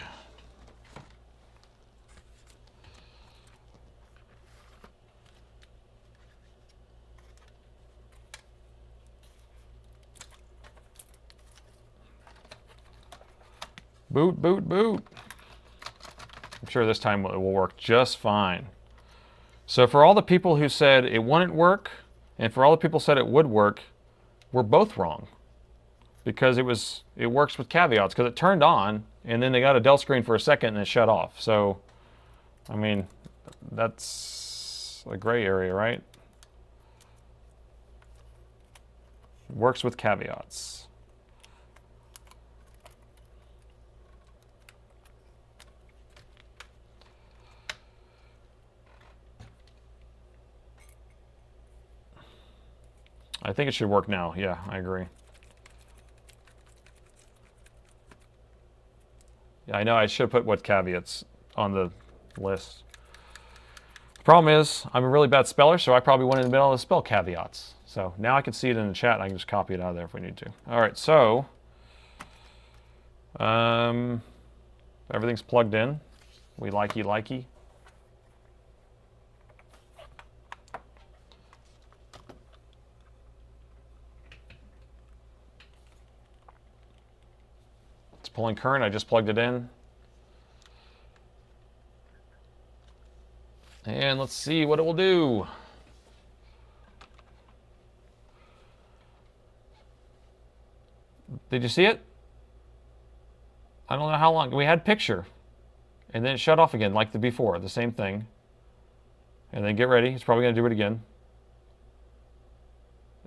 Boot, boot, boot. I'm sure this time it will work just fine. So for all the people who said it wouldn't work, and for all the people who said it would work, we're both wrong. Because it works with caveats, because it turned on, and then they got a Dell screen for a second and it shut off. So, I mean, that's a gray area, right? It works with caveats. I think it should work now. Yeah, I agree. Yeah, I know I should put what caveats on the list. The problem is, I'm a really bad speller, so I probably went in the middle of the spell caveats. So now I can see it in the chat, and I can just copy it out of there if we need to. All right, so everything's plugged in. We likey. It's pulling current. I just plugged it in. And let's see what it will do. Did you see it? I don't know how long. We had picture. And then it shut off again like the before. The same thing. And then get ready. It's probably going to do it again.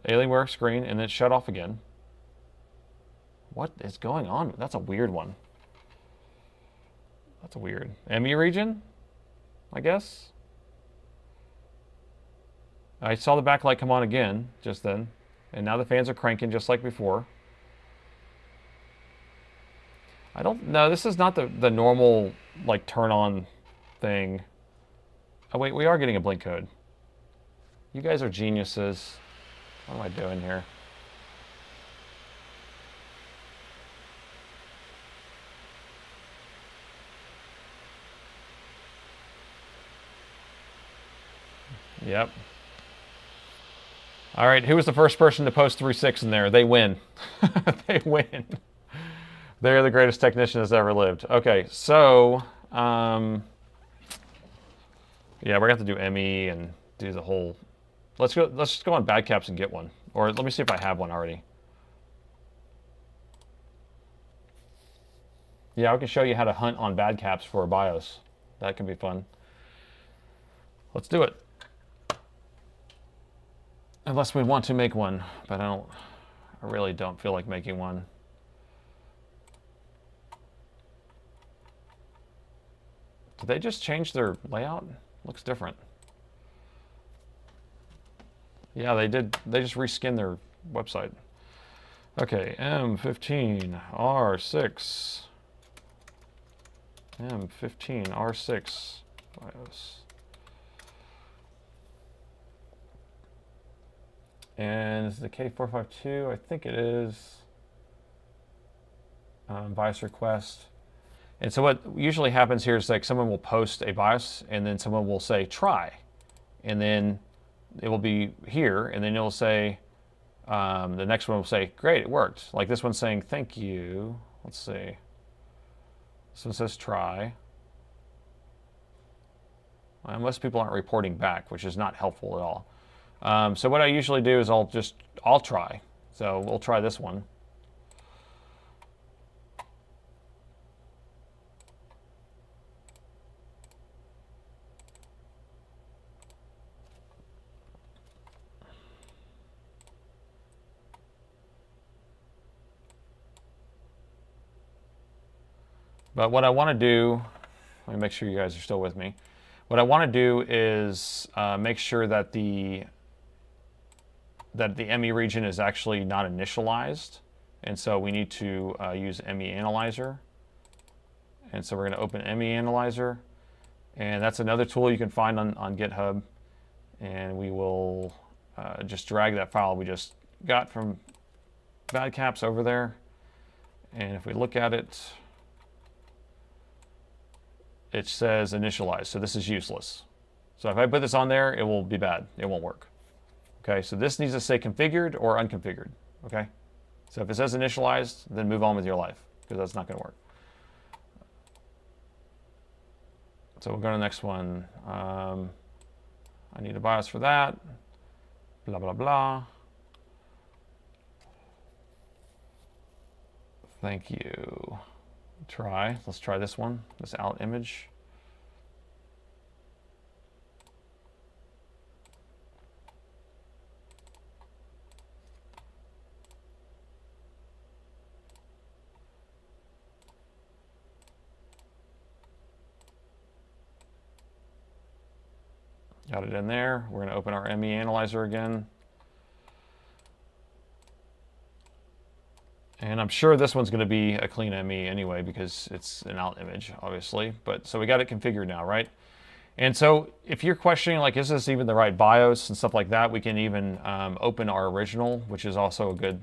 Alienware screen. And then it shut off again. What is going on? That's a weird one. That's a weird. ME region? I guess. I saw the backlight come on again just then. And now the fans are cranking just like before. I don't know. This is not the normal, like, turn on thing. Oh, wait. We are getting a blink code. You guys are geniuses. What am I doing here? Yep. All right, who was the first person to post 3.6 in there? They win. They win. They're the greatest technician that's ever lived. Okay, so yeah, we're gonna have to do ME and do the whole. Let's just go on bad caps and get one, or let me see if I have one already. Yeah, I can show you how to hunt on bad caps for a BIOS. That can be fun. Let's do it. Unless we want to make one, but I really don't feel like making one. Did they just change their layout? Looks different. Yeah, they did. They just reskinned their website. Okay, M15 R6. M15 R6 BIOS. And this is the K452, I think it is. BIOS request. And so what usually happens here is like someone will post a BIOS and then someone will say try. And then it will be here and then it'll say, the next one will say, great, it worked. Like this one's saying thank you. Let's see. This one says try. Well, most people aren't reporting back, which is not helpful at all. So what I usually do is I'll try. So we'll try this one. But what I want to do, let me make sure you guys are still with me. What I want to do is make sure that the ME region is actually not initialized. And so we need to use ME Analyzer. And so we're going to open ME Analyzer. And that's another tool you can find on GitHub. And we will just drag that file we just got from bad caps over there. And if we look at it, it says initialize. So this is useless. So if I put this on there, it will be bad. It won't work. Okay, so this needs to say configured or unconfigured. Okay, so if it says initialized, then move on with your life because that's not going to work. So we'll go to the next one. I need a BIOS for that. Blah, blah, blah. Thank you. Try. Let's try this one, this out image. Got it in there. We're going to open our ME Analyzer again. And I'm sure this one's going to be a clean ME anyway because it's an out image, obviously. But so we got it configured now, right? And so if you're questioning, like, is this even the right BIOS and stuff like that, we can even open our original, which is also a good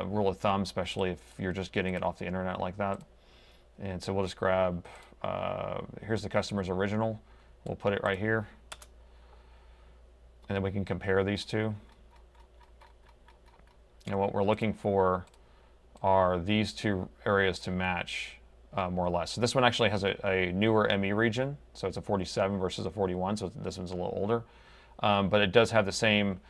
rule of thumb, especially if you're just getting it off the internet like that. And so we'll just grab, here's the customer's original. We'll put it right here. And then we can compare these two. And what we're looking for are these two areas to match more or less. So this one actually has a newer ME region. So it's a 47 versus a 41. So this one's a little older. But it does have the same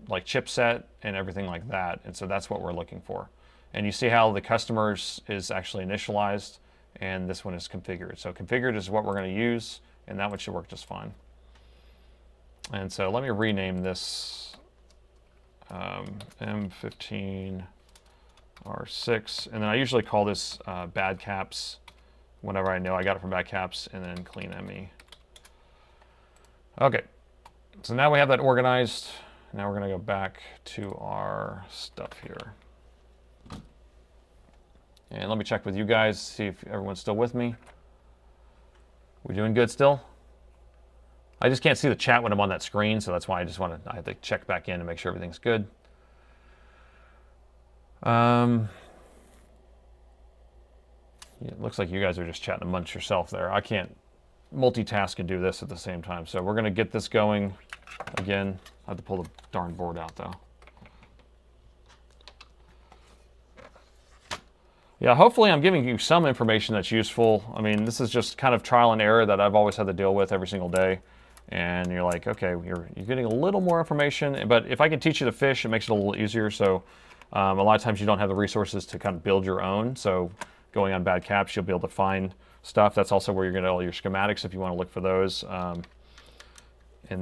like chipset and everything like that. And so that's what we're looking for. And you see how the customer's is actually initialized and this one is configured. So configured is what we're going to use, and that one should work just fine. And so let me rename this M15 R6, and then I usually call this bad caps whenever I know I got it from bad caps, and then clean ME. Okay, so now we have that organized. Now we're going to go back to our stuff here. And let me check with you guys, see if everyone's still with me. We doing good still? I just can't see the chat when I'm on that screen, so that's why I have to check back in and make sure everything's good. It looks like you guys are just chatting amongst yourself there. I can't multitask and do this at the same time. So we're going to get this going. Again, I have to pull the darn board out though. Yeah, hopefully I'm giving you some information that's useful. I mean, this is just kind of trial and error that I've always had to deal with every single day. And you're like, okay, you're getting a little more information, but if I can teach you to fish, it makes it a little easier. So a lot of times you don't have the resources to kind of build your own. So going on bad caps, you'll be able to find stuff. That's also where you're going to get all your schematics if you want to look for those. And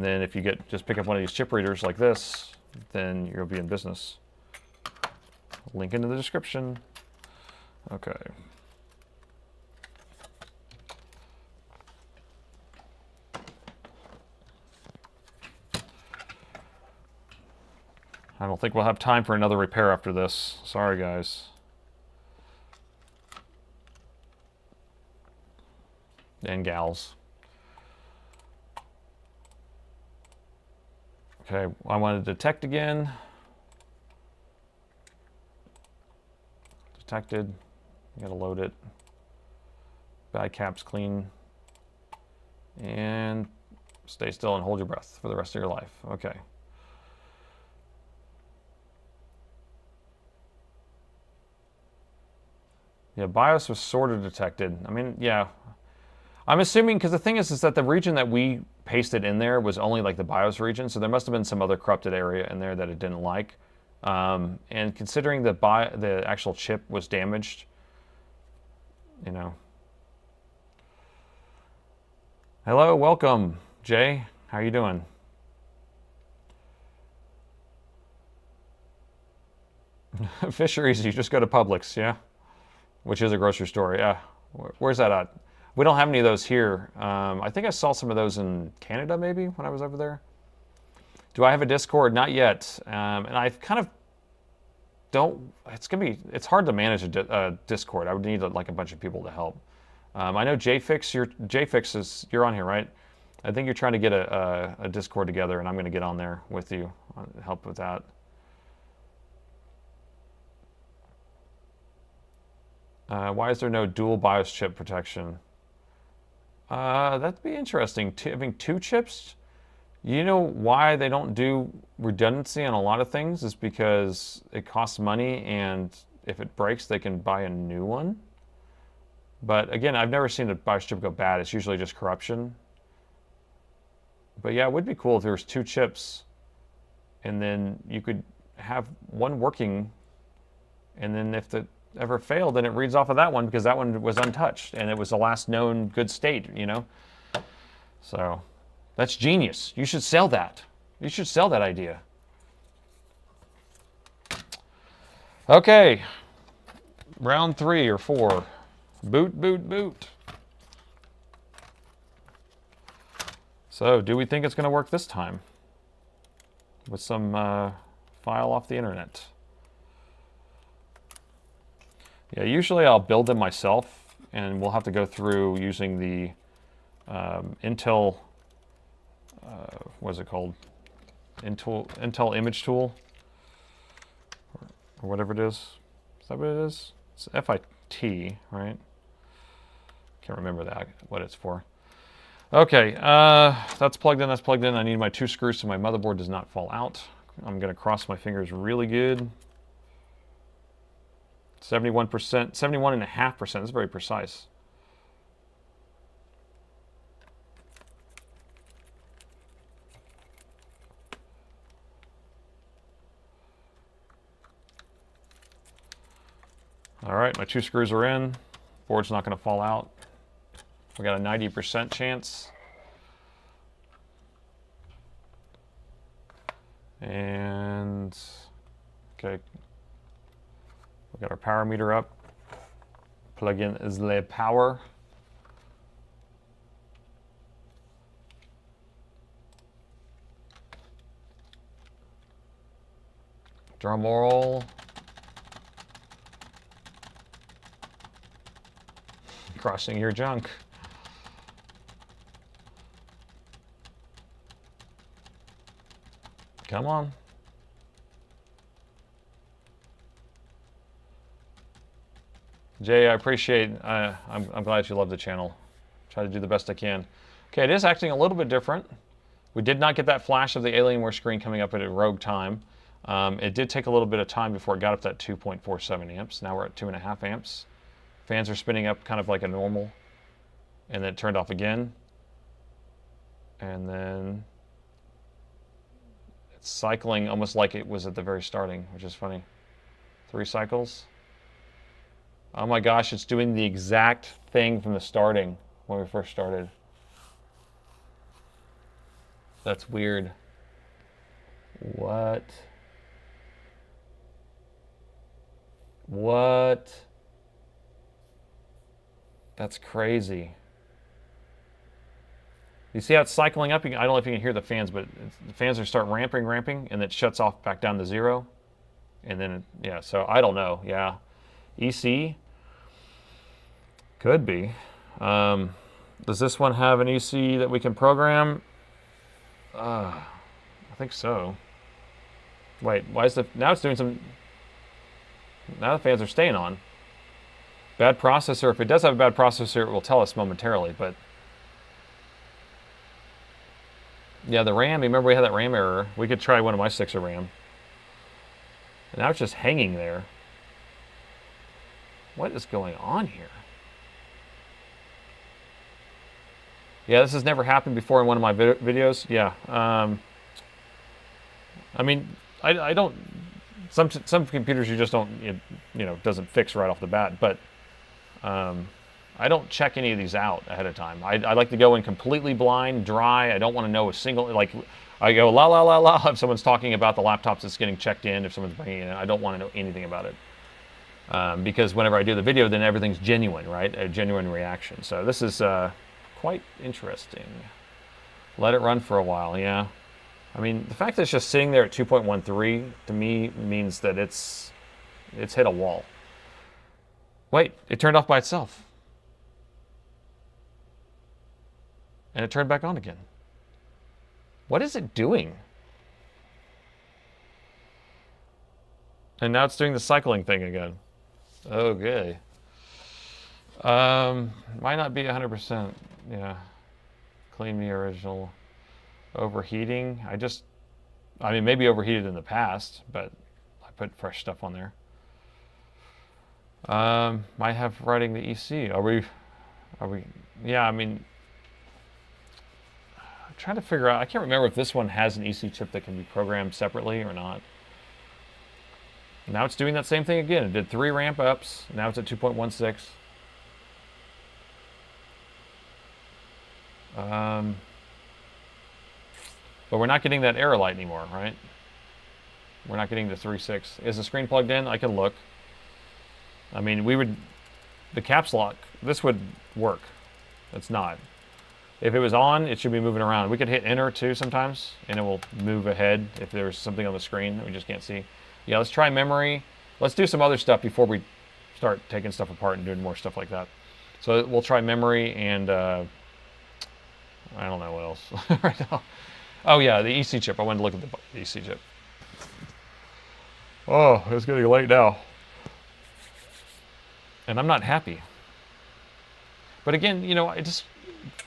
then if you just pick up one of these chip readers like this, then you'll be in business. Link into the description. Okay. I don't think we'll have time for another repair after this. Sorry, guys. And gals. Okay, I want to detect again. Detected. You gotta load it. Bad caps clean. And stay still and hold your breath for the rest of your life. Okay. Yeah, BIOS was sort of detected. I mean, yeah. I'm assuming, because the thing is that the region that we pasted in there was only like the BIOS region, so there must have been some other corrupted area in there that it didn't like. And considering the actual chip was damaged, you know. Hello, welcome, Jay. How are you doing? Fish are easy. You just go to Publix, yeah? Which is a grocery store, yeah. Where's that at? We don't have any of those here. I think I saw some of those in Canada, maybe, when I was over there. Do I have a Discord? Not yet. And I kind of don't. It's hard to manage a Discord. I would need like a bunch of people to help. I know JFix you're on here, right? I think you're trying to get a Discord together, and I'm going to get on there with you, help with that. Why is there no dual BIOS chip protection? That'd be interesting. Having two chips? You know why they don't do redundancy on a lot of things is because it costs money, and if it breaks, they can buy a new one. But again, I've never seen a BIOS chip go bad. It's usually just corruption. But yeah, it would be cool if there was two chips, and then you could have one working, and then if it ever failed, then it reads off of that one because that one was untouched, and it was the last known good state, you know? So that's genius. You should sell that. You should sell that idea. Okay. Round 3 or 4. Boot, boot, boot. So, do we think it's going to work this time? With some file off the internet. Yeah, usually I'll build them myself, and we'll have to go through using the Intel, what is it called? Intel Image Tool, or whatever it is. Is that what it is? It's FIT, right? Can't remember that, what it's for. Okay, that's plugged in, that's plugged in. I need my 2 screws so my motherboard does not fall out. I'm gonna cross my fingers really good. 71%, 71.5%, that's very precise. All right, my 2 screws are in. Board's not gonna fall out. We got a 90% chance. And, okay. We got our power meter up. Plug in is the power. Drum roll. Crossing your junk. Come on. Jay, I appreciate, I'm glad you love the channel. Try to do the best I can. Okay, it is acting a little bit different. We did not get that flash of the Alienware screen coming up at a rogue time. It did take a little bit of time before it got up that 2.47 amps. Now we're at 2.5 amps. Fans are spinning up kind of like a normal. And then it turned off again. And then it's cycling almost like it was at the very starting, which is funny. 3 cycles. Oh my gosh, it's doing the exact thing from the starting when we first started. That's weird. What? What? That's crazy. You see how it's cycling up? I don't know if you can hear the fans, but the fans are start ramping, and it shuts off back down to 0. And then, yeah, so I don't know, yeah. EC? Could be. Does this one have an EC that we can program? I think so. Wait, why is now it's doing some, now the fans are staying on. Bad processor, if it does have a bad processor, it will tell us momentarily, but yeah, the RAM, remember we had that RAM error. We could try one of my sticks of RAM. And now it's just hanging there. What is going on here? Yeah, this has never happened before in one of my videos. Yeah. I mean, I don't, some computers you just don't, you know, doesn't fix right off the bat, but I don't check any of these out ahead of time. I like to go in completely blind, dry. I don't want to know a single, like, I go la la la la if someone's talking about the laptops that's getting checked in, if someone's bringing it in. I don't want to know anything about it. Because whenever I do the video, then everything's genuine, right? A genuine reaction. So this is quite interesting. Let it run for a while, yeah. I mean, the fact that it's just sitting there at 2.13 to me means that it's hit a wall. Wait, it turned off by itself. And it turned back on again. What is it doing? And now it's doing the cycling thing again. Okay. Might not be 100%. Yeah. Clean the original. Overheating. I mean, maybe overheated in the past, but I put fresh stuff on there. Might have writing the EC. Are we, yeah, I mean, I'm trying to figure out, I can't remember if this one has an EC chip that can be programmed separately or not. Now it's doing that same thing again. It did 3 ramp ups. Now it's at 2.16. But we're not getting that error light anymore, right? We're not getting the 3.6. Is the screen plugged in? I can look. I mean, the caps lock, this would work. It's not. If it was on, it should be moving around. We could hit enter too sometimes, and it will move ahead if there's something on the screen that we just can't see. Yeah, let's try memory. Let's do some other stuff before we start taking stuff apart and doing more stuff like that. So we'll try memory and I don't know what else right now. Oh yeah, the EC chip. I wanted to look at the EC chip. Oh, it's getting late now. And I'm not happy. But again, you know,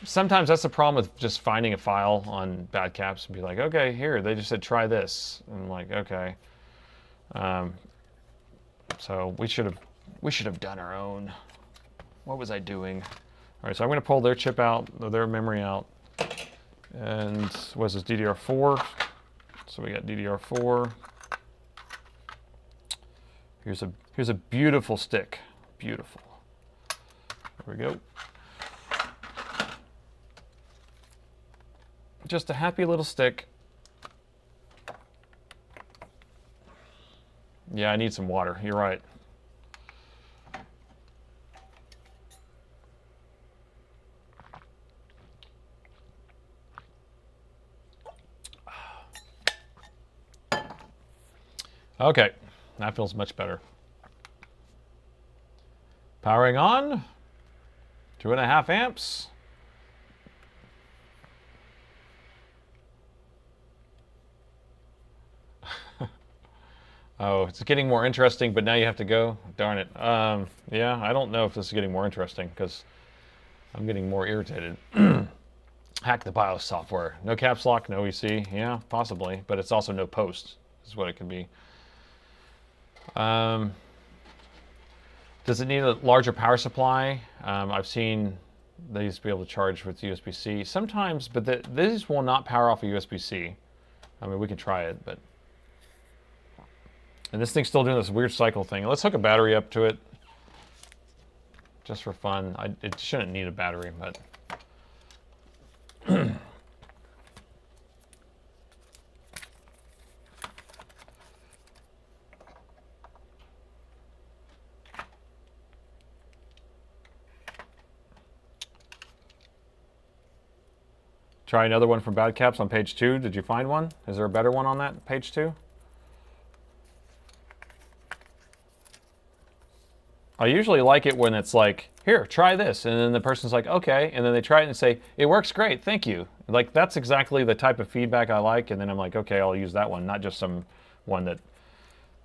sometimes that's the problem with just finding a file on bad caps and be like, okay, here, they just said try this. And I'm like, okay. So we should have done our own. What was I doing? All right, so I'm going to pull their chip out, their memory out. And what is this, DDR4? So we got DDR4. Here's a beautiful stick. Beautiful. There we go. Just a happy little stick. Yeah, I need some water. You're right. Okay, that feels much better. Powering on. 2.5 amps. Oh, it's getting more interesting, but now you have to go. Darn it. Yeah, I don't know if this is getting more interesting because I'm getting more irritated. Hack the BIOS software. No caps lock, no EC. Yeah, possibly, but it's also no post, is what it could be. Does it need a larger power supply? I've seen they used to be able to charge with USB-C sometimes, but these will not power off a USB-C. I mean, we can try it, but... And this thing's still doing this weird cycle thing. Let's hook a battery up to it, just for fun. It shouldn't need a battery, but... Try another one from Bad Caps on page 2. Did you find one? Is there a better one on that page 2? I usually like it when it's like, here, try this. And then the person's like, okay. And then they try it and say, it works great, thank you. Like, that's exactly the type of feedback I like. And then I'm like, okay, I'll use that one, not just some one that...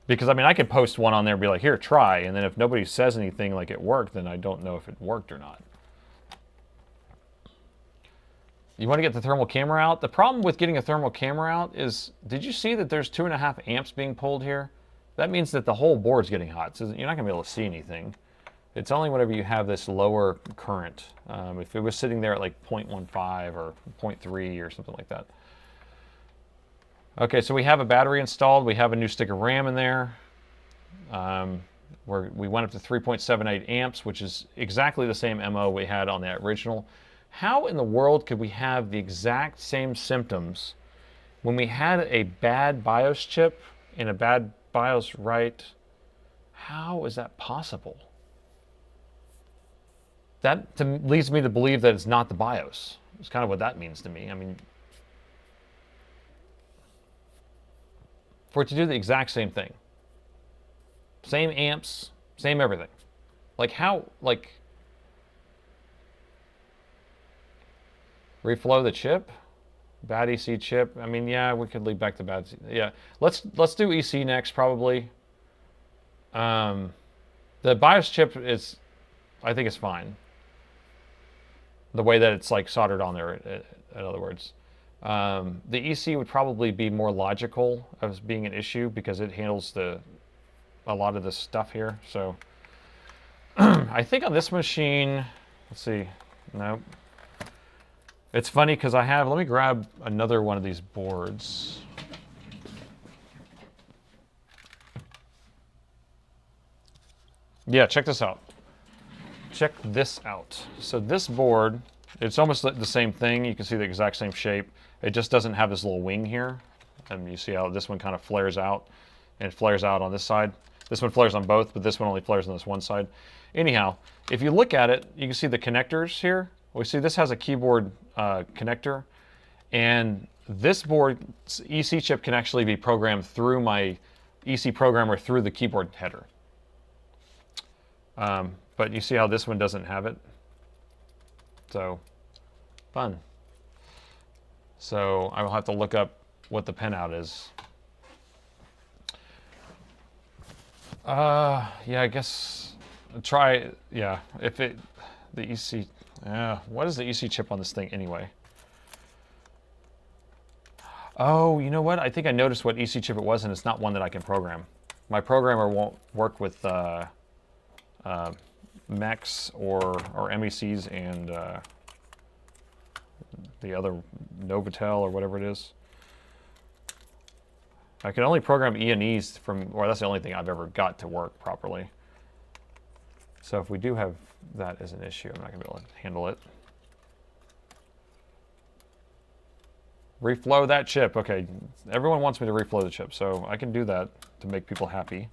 Because, I mean, I could post one on there and be like, here, try. And then if nobody says anything like it worked, then I don't know if it worked or not. You want to get the thermal camera out? The problem with getting a thermal camera out is, did you see that there's 2.5 amps being pulled here? That means that the whole board's getting hot, so you're not going to be able to see anything. It's only whenever you have this lower current. If it was sitting there at like 0.15 or 0.3 or something like that. Okay, so we have a battery installed. We have a new stick of RAM in there. We went up to 3.78 amps, which is exactly the same MO we had on that original. How in the world could we have the exact same symptoms when we had a bad BIOS chip and a bad BIOS write? How is that possible? That leads me to believe that it's not the BIOS. It's kind of what that means to me. I mean, for it to do the exact same thing. Same amps, same everything. Like how, like... Reflow the chip, bad EC chip. I mean, yeah, we could leave back the bad. Yeah, let's do EC next probably. The BIOS chip is, I think, it's fine. The way that it's like soldered on there, in other words. The EC would probably be more logical as being an issue because it handles a lot of the stuff here. So I think on this machine, let's see, nope. It's funny because let me grab another one of these boards. Yeah, check this out. Check this out. So this board, it's almost the same thing. You can see the exact same shape. It just doesn't have this little wing here. And you see how this one kind of flares out, and it flares out on this side. This one flares on both, but this one only flares on this one side. Anyhow, if you look at it, you can see the connectors here. We see this has a keyboard connector, and this board's EC chip can actually be programmed through my EC programmer through the keyboard header. But you see how this one doesn't have it? So, fun. So I will have to look up what the pinout is. Yeah, I guess try, yeah, if it, the EC, yeah, what is the EC chip on this thing anyway? Oh, you know what? I think I noticed what EC chip it was, and it's not one that I can program. My programmer won't work with MECs or MECs and the other Novotel or whatever it is. I can only program E&Es from, or that's the only thing I've ever got to work properly. So if we do have that as an issue, I'm not going to be able to handle it. Reflow that chip. Okay, everyone wants me to reflow the chip, so I can do that to make people happy.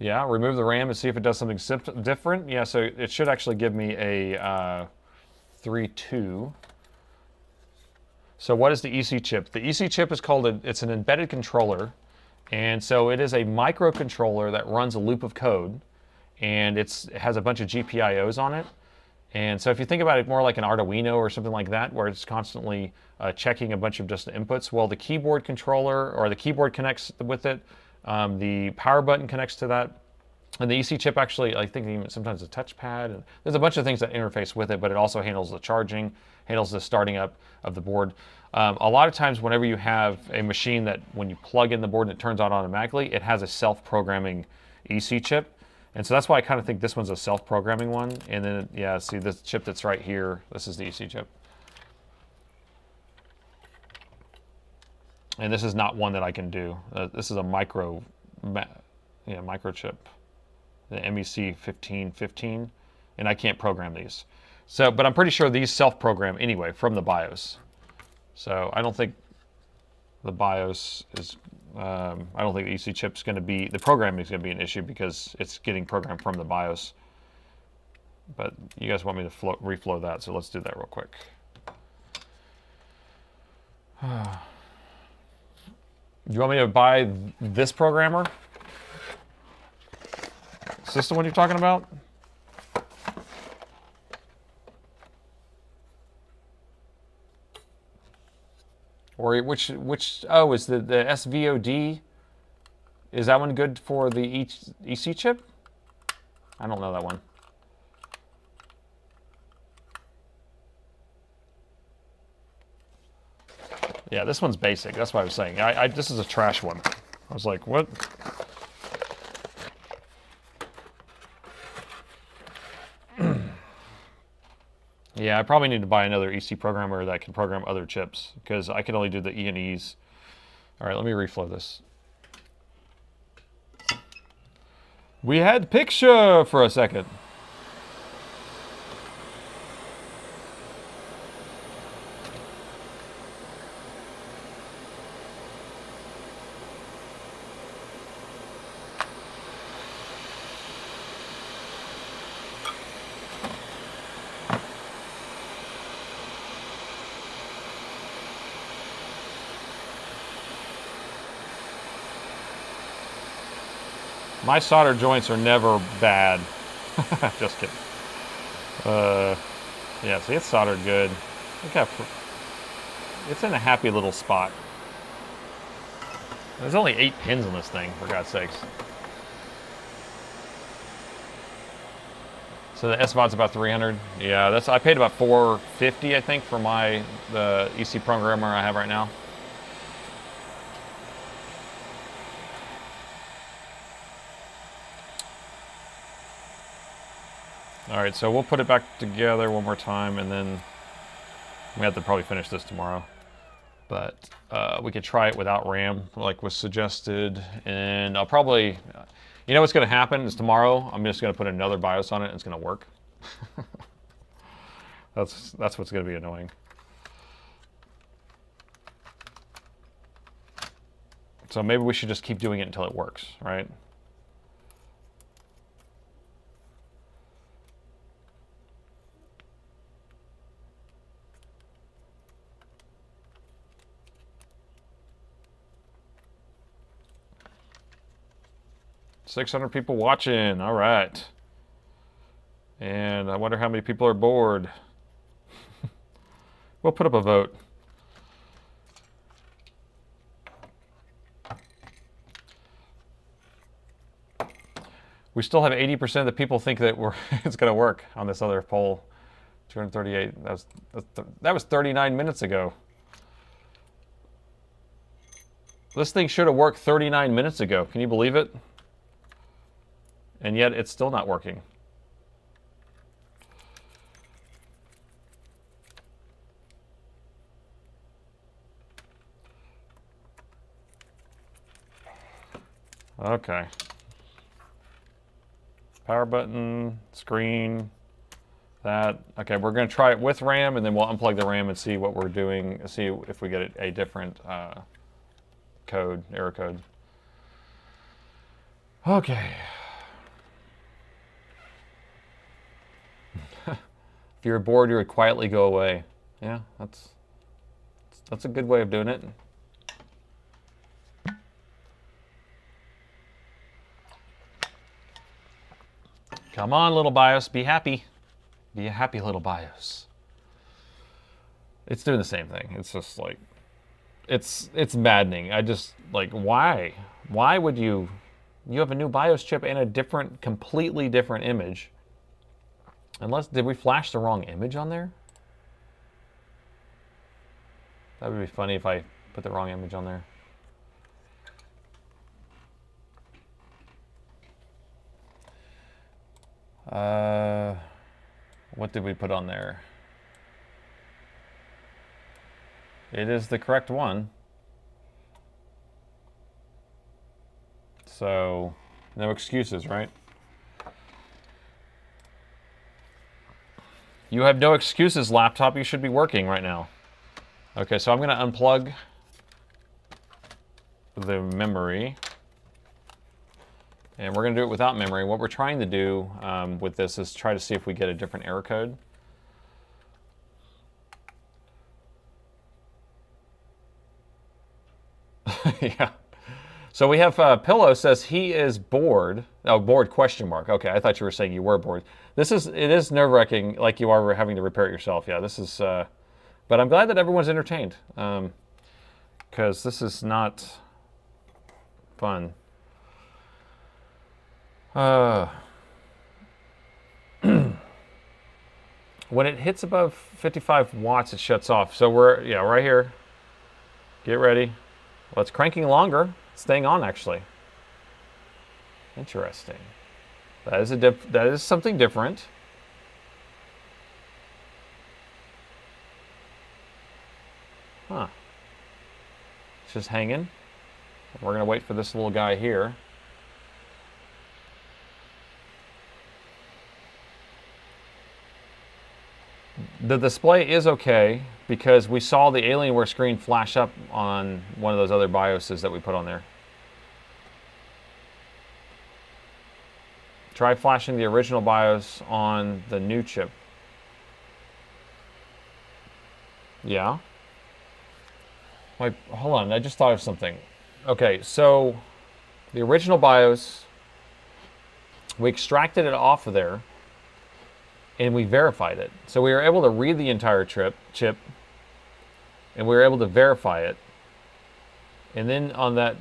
Yeah, remove the RAM and see if it does something different. Yeah, so it should actually give me a 3.2. So what is the EC chip? The EC chip is called, it's an embedded controller. And so it is a microcontroller that runs a loop of code. And it has a bunch of GPIOs on it. And so if you think about it more like an Arduino or something like that, where it's constantly checking a bunch of just inputs, well, the keyboard controller, or the keyboard connects with it, the power button connects to that, and the EC chip actually, I think even sometimes a touchpad, and there's a bunch of things that interface with it, but it also handles the charging, handles the starting up of the board. A lot of times whenever you have a machine that when you plug in the board and it turns on automatically, it has a self-programming EC chip. And so that's why I kind of think this one's a self-programming one. And then, yeah, see this chip that's right here, this is the EC chip. And this is not one that I can do. This is a microchip, the MEC 1515, and I can't program these. So, but I'm pretty sure these self-program anyway from the BIOS. So I don't think the BIOS is, I don't think the EC chip's going to be, the programming is going to be an issue because it's getting programmed from the BIOS. But you guys want me to reflow that, so let's do that real quick. You want me to buy this programmer? Is this the one you're talking about? Or which oh, is the SVOD? Is that one good for the EC chip? I don't know that one. Yeah, this one's basic. That's what I was saying. This is a trash one. I was like, what? Yeah, I probably need to buy another EC programmer that can program other chips because I can only do the E&Es. All right, let me reflow this. We had picture for a second. My solder joints are never bad. Just kidding. Yeah, see, it's soldered good. Look how it's in a happy little spot. There's only 8 pins on this thing, for God's sakes. So the SVOD's about 300. Yeah, I paid about $450, I think, for the EC programmer I have right now. All right, so we'll put it back together one more time, and then we have to probably finish this tomorrow. But we could try it without RAM, like was suggested. And I'll probably, you know what's going to happen is tomorrow I'm just going to put another BIOS on it, and it's going to work. That's what's going to be annoying. So maybe we should just keep doing it until it works, right? $600 people watching. All right. And I wonder how many people are bored. We'll put up a vote. We still have 80% of the people think that it's going to work on this other poll. 238. That was 39 minutes ago. This thing should have worked 39 minutes ago. Can you believe it? And yet it's still not working. Okay. Power button, screen, that. Okay, we're going to try it with RAM, and then we'll unplug the RAM and see what we're doing, see if we get a different code, error code. Okay. If you're bored, you would quietly go away. Yeah, that's a good way of doing it. Come on, little BIOS, be happy. Be a happy little BIOS. It's doing the same thing. It's just like, it's maddening. I just, like, why? Why would you have a new BIOS chip and a completely different image? Unless, did we flash the wrong image on there? That would be funny if I put the wrong image on there. What did we put on there? It is the correct one. So, no excuses, right? You have no excuses, laptop. You should be working right now. Okay, so I'm going to unplug the memory. And we're going to do it without memory. What we're trying to do with this is try to see if we get a different error code. Yeah. So we have Pillow says he is bored. Oh, bored question mark. Okay, I thought you were saying you were bored. It is nerve-wracking, like you are having to repair it yourself. Yeah, this is, but I'm glad that everyone's entertained, because this is not fun. When it hits above 55 watts, it shuts off. So we're, yeah, right here. Get ready. Well, it's cranking longer. It's staying on, actually. Interesting. That is something different. Huh. It's just hanging. We're going to wait for this little guy here. The display is okay because we saw the Alienware screen flash up on one of those other BIOSes that we put on there. Try flashing the original BIOS on the new chip. Yeah. Wait, hold on, I just thought of something. Okay, so the original BIOS, we extracted it off of there and we verified it. So we were able to read the entire chip, and we were able to verify it. And then on that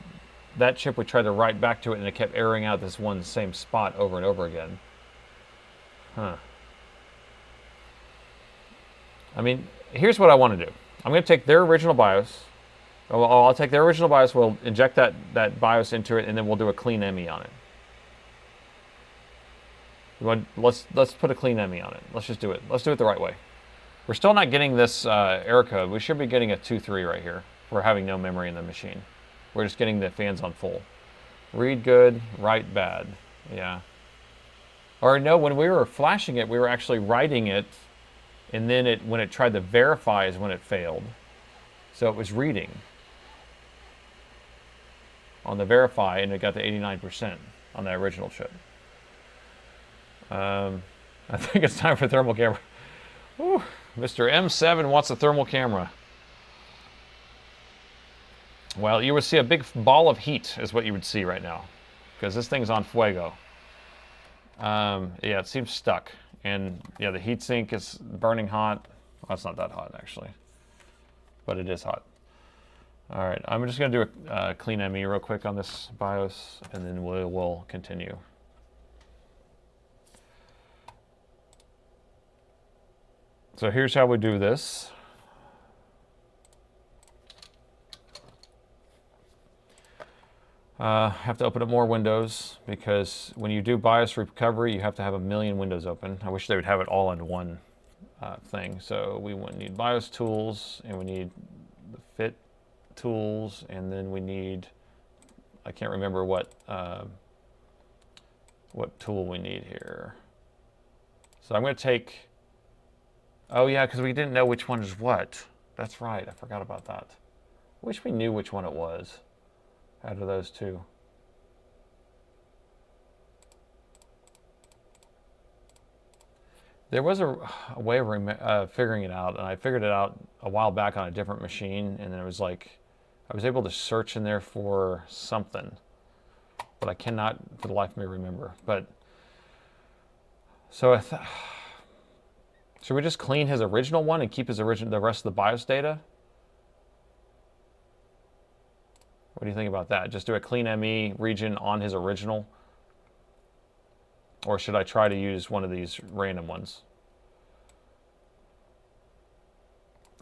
chip, we tried to write back to it, and it kept erroring out this one same spot over and over again. Huh. I mean, here's what I want to do. I'm going to take their original BIOS. I'll take their original BIOS, we'll inject that BIOS into it, and then we'll do a clean ME on it. Let's put a clean ME on it. Let's just do it. Let's do it the right way. We're still not getting this error code. We should be getting a 2.3 right here. We're having no memory in the machine. We're just getting the fans on full. Read good, write bad. Yeah. Or no, when we were flashing it, we were actually writing it, and then when it tried to verify is when it failed. So it was reading on the verify, and it got to 89% on the original chip. I think it's time for thermal camera. Ooh, Mr. M7 wants a thermal camera. Well, you would see a big ball of heat is what you would see right now, because this thing's on fuego. Yeah, it seems stuck. And yeah, the heatsink is burning hot. Well, it's not that hot actually, but it is hot. All right, I'm just gonna do a clean ME real quick on this BIOS, and then we'll continue. So here's how we do this. Have to open up more windows because when you do BIOS recovery, you have to have a million windows open. I wish they would have it all in one thing. So we need BIOS tools, and we need the fit tools, and then we need, I can't remember what tool we need here. So I'm going to take, oh yeah, because we didn't know which one is what. That's right, I forgot about that. I wish we knew which one it was out of those two. There was a way of figuring it out, and I figured it out a while back on a different machine, and then it was like, I was able to search in there for something, but I cannot for the life of me remember. But, so should we just clean his original one and keep his the rest of the BIOS data? What do you think about that? Just do a clean ME region on his original? Or should I try to use one of these random ones?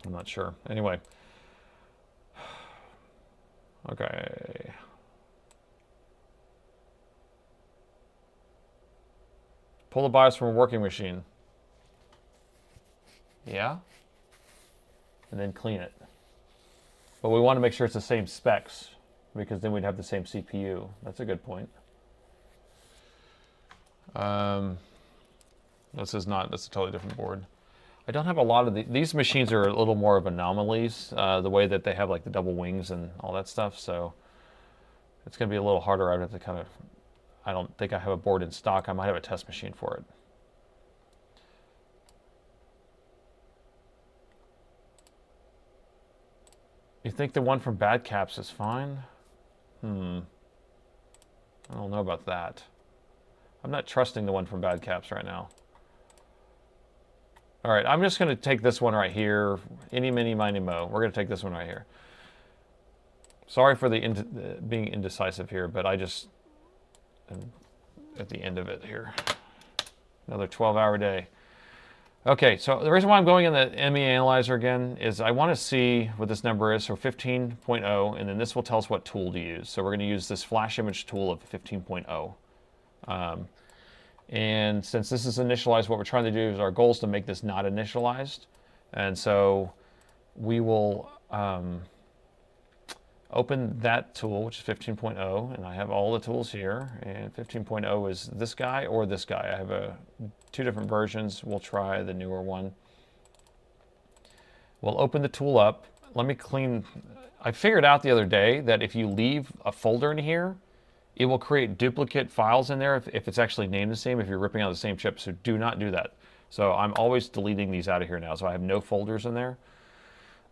I'm not sure. Anyway. Okay. Pull the BIOS from a working machine. Yeah? And then clean it. But we want to make sure it's the same specs, because then we'd have the same CPU. That's a good point. This is not, that's a totally different board. I don't have a lot of these machines are a little more of anomalies, the way that they have like the double wings and all that stuff, so it's going to be a little harder. I'd have to kind of, I don't think I have a board in stock. I might have a test machine for it. You think the one from Bad Caps is fine? I don't know about that. I'm not trusting the one from Bad Caps right now. All right, I'm just going to take this one right here. Eeny, meeny, miny, mo. We're going to take this one right here. Sorry for the being indecisive here, but I just am at the end of it here. Another 12-hour day. Okay, so the reason why I'm going in the ME analyzer again is I want to see what this number is, so 15.0, and then this will tell us what tool to use. So we're going to use this flash image tool of 15.0. And since this is initialized, what we're trying to do is our goal is to make this not initialized. And so we will open that tool, which is 15.0, and I have all the tools here. And 15.0 is this guy or this guy. I have two different versions. We'll try the newer one. We'll open the tool up. Let me clean. I figured out the other day that if you leave a folder in here, it will create duplicate files in there if it's actually named the same, if you're ripping out the same chip. So do not do that. So I'm always deleting these out of here now. So I have no folders in there.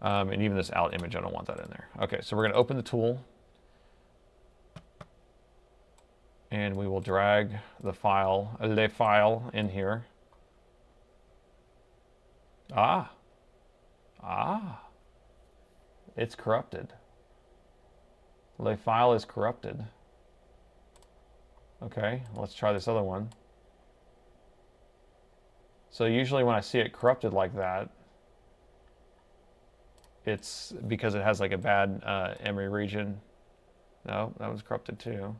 And even this out image, I don't want that in there. Okay, so we're going to open the tool. And we will drag the file, le file in here. It's corrupted. Le file is corrupted. Okay, let's try this other one. So usually when I see it corrupted like that, it's because it has like a bad ME region. No, that was corrupted too.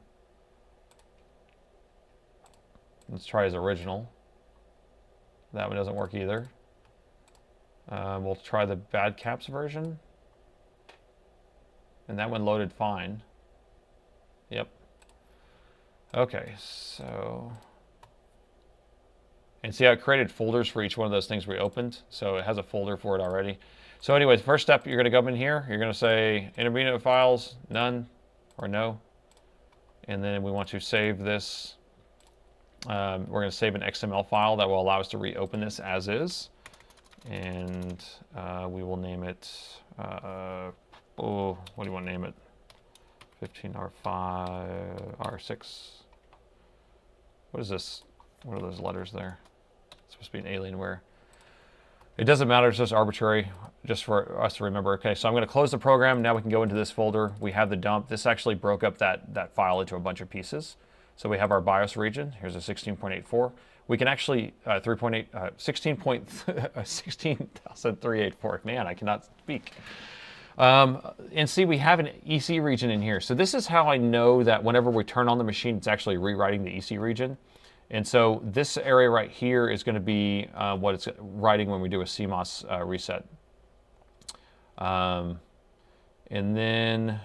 Let's try his original. That one doesn't work either. We'll try the Bad Caps version. And that one loaded fine. Yep. Okay, so... And see how it created folders for each one of those things we opened? So it has a folder for it already. So anyway, the first step, you're going to go in here. You're going to say intermediate files, none, or no. And then we want to save this. We're going to save an XML file that will allow us to reopen this as is. And we will name it, what do you want to name it? 15R5, R6. What is this? What are those letters there? It's supposed to be an Alienware. It doesn't matter, it's just arbitrary, just for us to remember. Okay, so I'm going to close the program. Now we can go into this folder. We have the dump. This actually broke up that file into a bunch of pieces. So we have our BIOS region. Here's a 16.84. We can actually, 16,384. Man, I cannot speak. And see, we have an EC region in here. So this is how I know that whenever we turn on the machine, it's actually rewriting the EC region. And so this area right here is going to be what it's writing when we do a CMOS reset. And then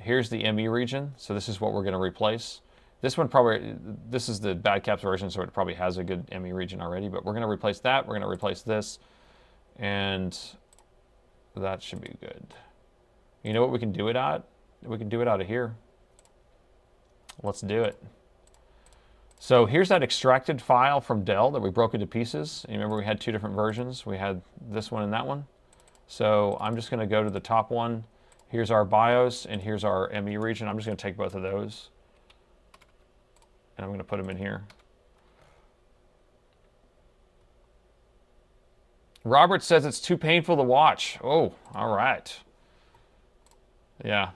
here's the ME region. So this is what we're going to replace. This one probably, this is the bad caps version, so it probably has a good ME region already, but we're going to replace that. We're going to replace this, and that should be good. You know what we can do it at? We can do it out of here. Let's do it. So here's that extracted file from Dell that we broke into pieces. You remember we had two different versions. We had this one and that one. So I'm just going to go to the top one. Here's our BIOS and here's our ME region. I'm just going to take both of those and I'm going to put them in here. Robert says it's too painful to watch. Oh, all right. Yeah,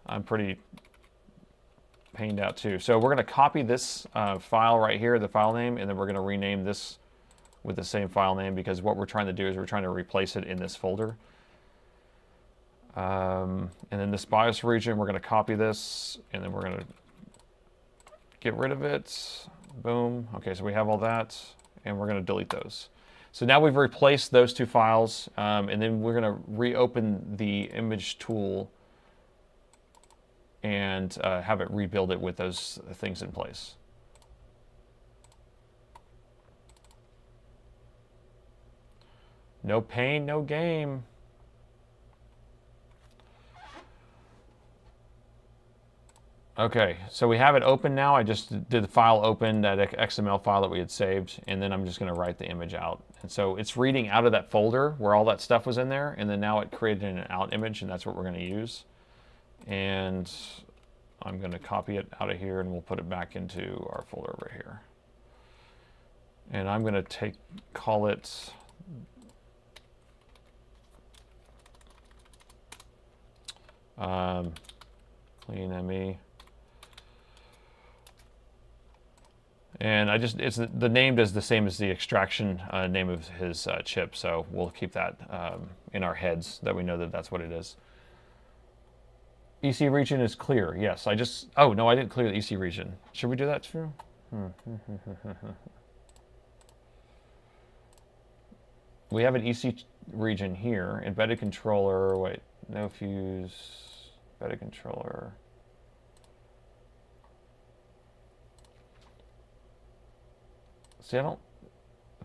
I'm pretty pained out too. So we're going to copy this file right here, the file name, and then we're going to rename this with the same file name, because what we're trying to do is we're trying to replace it in this folder. And then this BIOS region, we're going to copy this, and then we're going to get rid of it. Boom. Okay, so we have all that, and we're going to delete those. So now we've replaced those two files, and then we're going to reopen the image tool and have it rebuild it with those things in place. No pain, no game. Okay, so we have it open now. I just did the file open, that XML file that we had saved, and then I'm just going to write the image out. And so it's reading out of that folder where all that stuff was in there, and then now it created an out image, and that's what we're going to use. And I'm going to copy it out of here, and we'll put it back into our folder over here. And I'm going to call it clean ME. And the name is the same as the extraction name of his chip, so we'll keep that in our heads, that we know that that's what it is. EC region is clear. Yes, oh no, I didn't clear the EC region. Should we do that too? We have an EC region here. Embedded controller. Wait, no fuse. Embedded controller. See, I don't.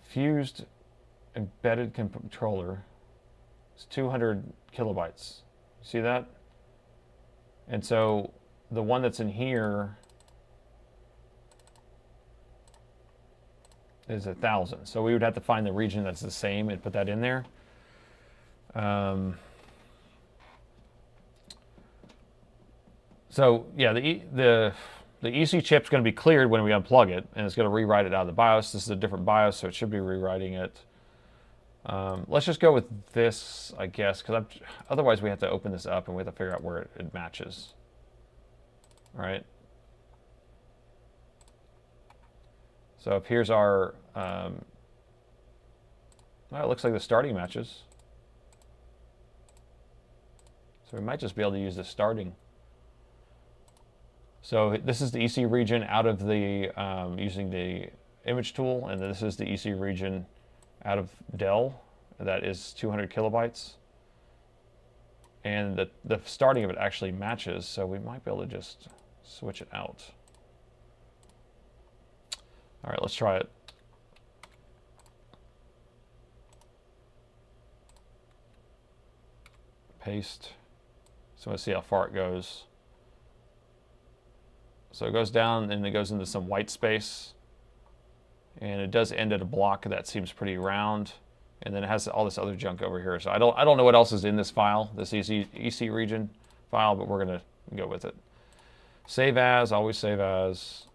Fused embedded controller. It's 200 kilobytes. See that? And so the one that's in here is 1,000. So we would have to find the region that's the same and put that in there. So yeah, the EC chip's going to be cleared when we unplug it, and it's going to rewrite it out of the BIOS. This is a different BIOS, so it should be rewriting it. Let's just go with this, I guess, because otherwise we have to open this up and we have to figure out where it matches. All right. So if here's our, well, it looks like the starting matches. So we might just be able to use the starting. So this is the EC region out of the, using the image tool, and this is the EC region out of Dell. That is 200 kilobytes. And the starting of it actually matches, so we might be able to just switch it out. All right, let's try it. Paste. So let's see how far it goes. So it goes down and it goes into some white space. And it does end at a block that seems pretty round. And then it has all this other junk over here. So I don't know what else is in this file, this EC region file, but we're gonna go with it. Save as, always save as.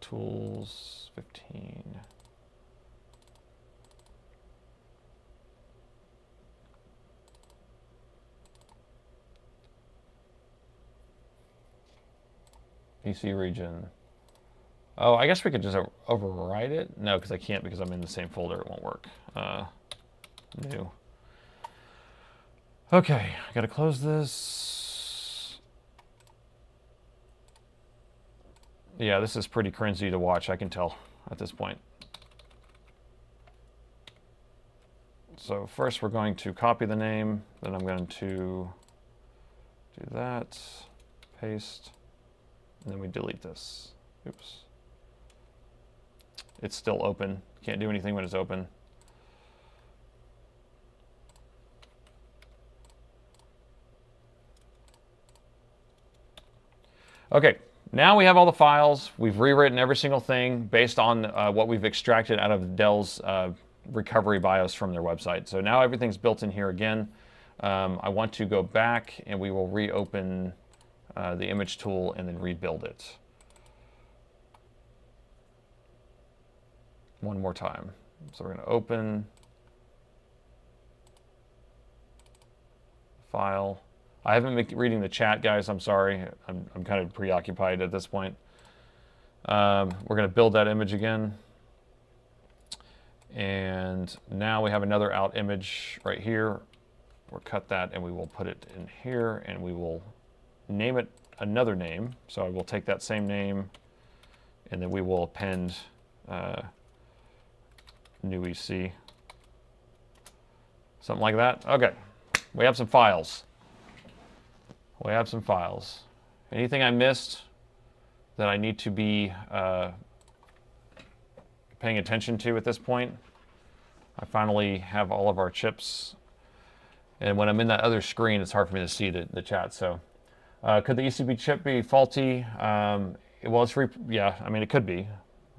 Tools 15. PC region. Oh, I guess we could just override it. No, because I can't because I'm in the same folder. It won't work. New. Okay, I gotta close this. Yeah, this is pretty cringy to watch, I can tell at this point. So first we're going to copy the name, then I'm going to do that, paste, and then we delete this. Oops. It's still open. Can't do anything when it's open. Okay, now we have all the files. We've rewritten every single thing based on what we've extracted out of Dell's recovery BIOS from their website. So now everything's built in here again. I want to go back and we will reopen the image tool and then rebuild it. One more time. So we're going to open file. I haven't been reading the chat, guys. I'm sorry. I'm kind of preoccupied at this point. We're going to build that image again. And now we have another out image right here. We'll cut that and we will put it in here and we will name it another name. So I will take that same name and then we will append new EC. Something like that. Okay. We have some files. We have some files. Anything I missed that I need to be paying attention to at this point? I finally have all of our chips. And when I'm in that other screen, it's hard for me to see the chat. So could the ECB chip be faulty? Well, yeah, I mean, it could be.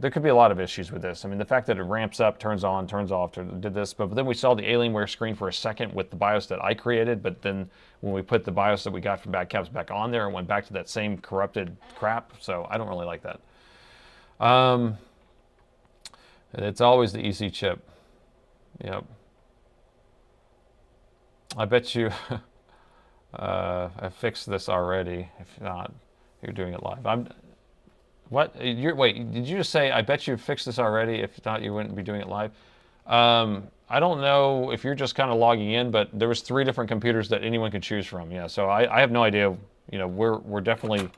There could be a lot of issues with this. I mean, the fact that it ramps up, turns on, turns off, did this, but then we saw the Alienware screen for a second with the BIOS that I created, but then when we put the BIOS that we got from Badcaps back on there, it went back to that same corrupted crap, so I don't really like that. It's always the EC chip. Yep. I bet you I fixed this already. If not, you're doing it live. What? Wait, did you just say, I bet you fixed this already? If not, you wouldn't be doing it live. I don't know if you're just kind of logging in, but there was 3 different computers that anyone could choose from. Yeah, so I have no idea. You know, we're definitely,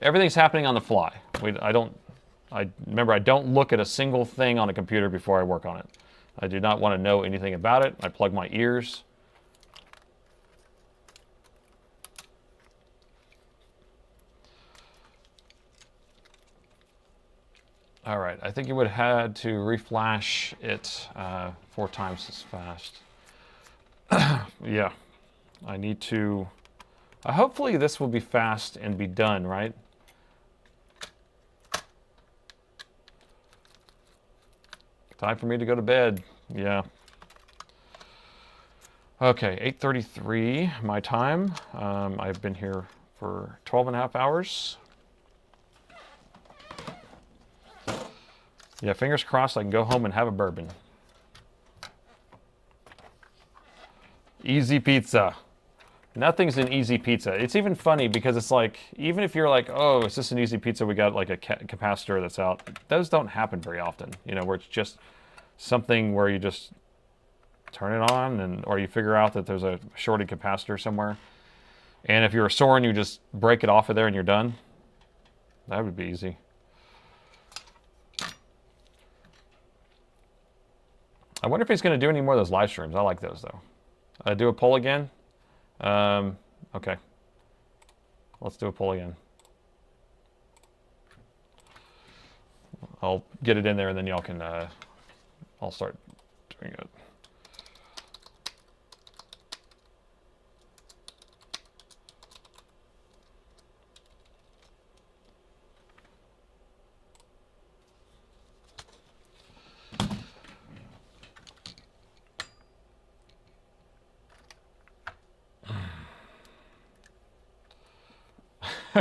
everything's happening on the fly. Remember, I don't look at a single thing on a computer before I work on it. I do not want to know anything about it. I plug my ears. All right, I think you would have had to reflash it 4 times as fast. Yeah, I need to, hopefully this will be fast and be done, right? Time for me to go to bed, yeah. Okay, 8:33 my time. I've been here for 12.5 hours. Yeah, fingers crossed I can go home and have a bourbon. Easy pizza. Nothing's an easy pizza. It's even funny because it's like, even if you're like, oh, is this an easy pizza? We got like a capacitor that's out. Those don't happen very often, you know, where it's just something where you just turn it on or you figure out that there's a shorted capacitor somewhere. And if you're a Soren, you just break it off of there and you're done. That would be easy. I wonder if he's going to do any more of those live streams. I like those, though. Do a poll again? Okay. Let's do a poll again. I'll get it in there, and then y'all can... I'll start doing it.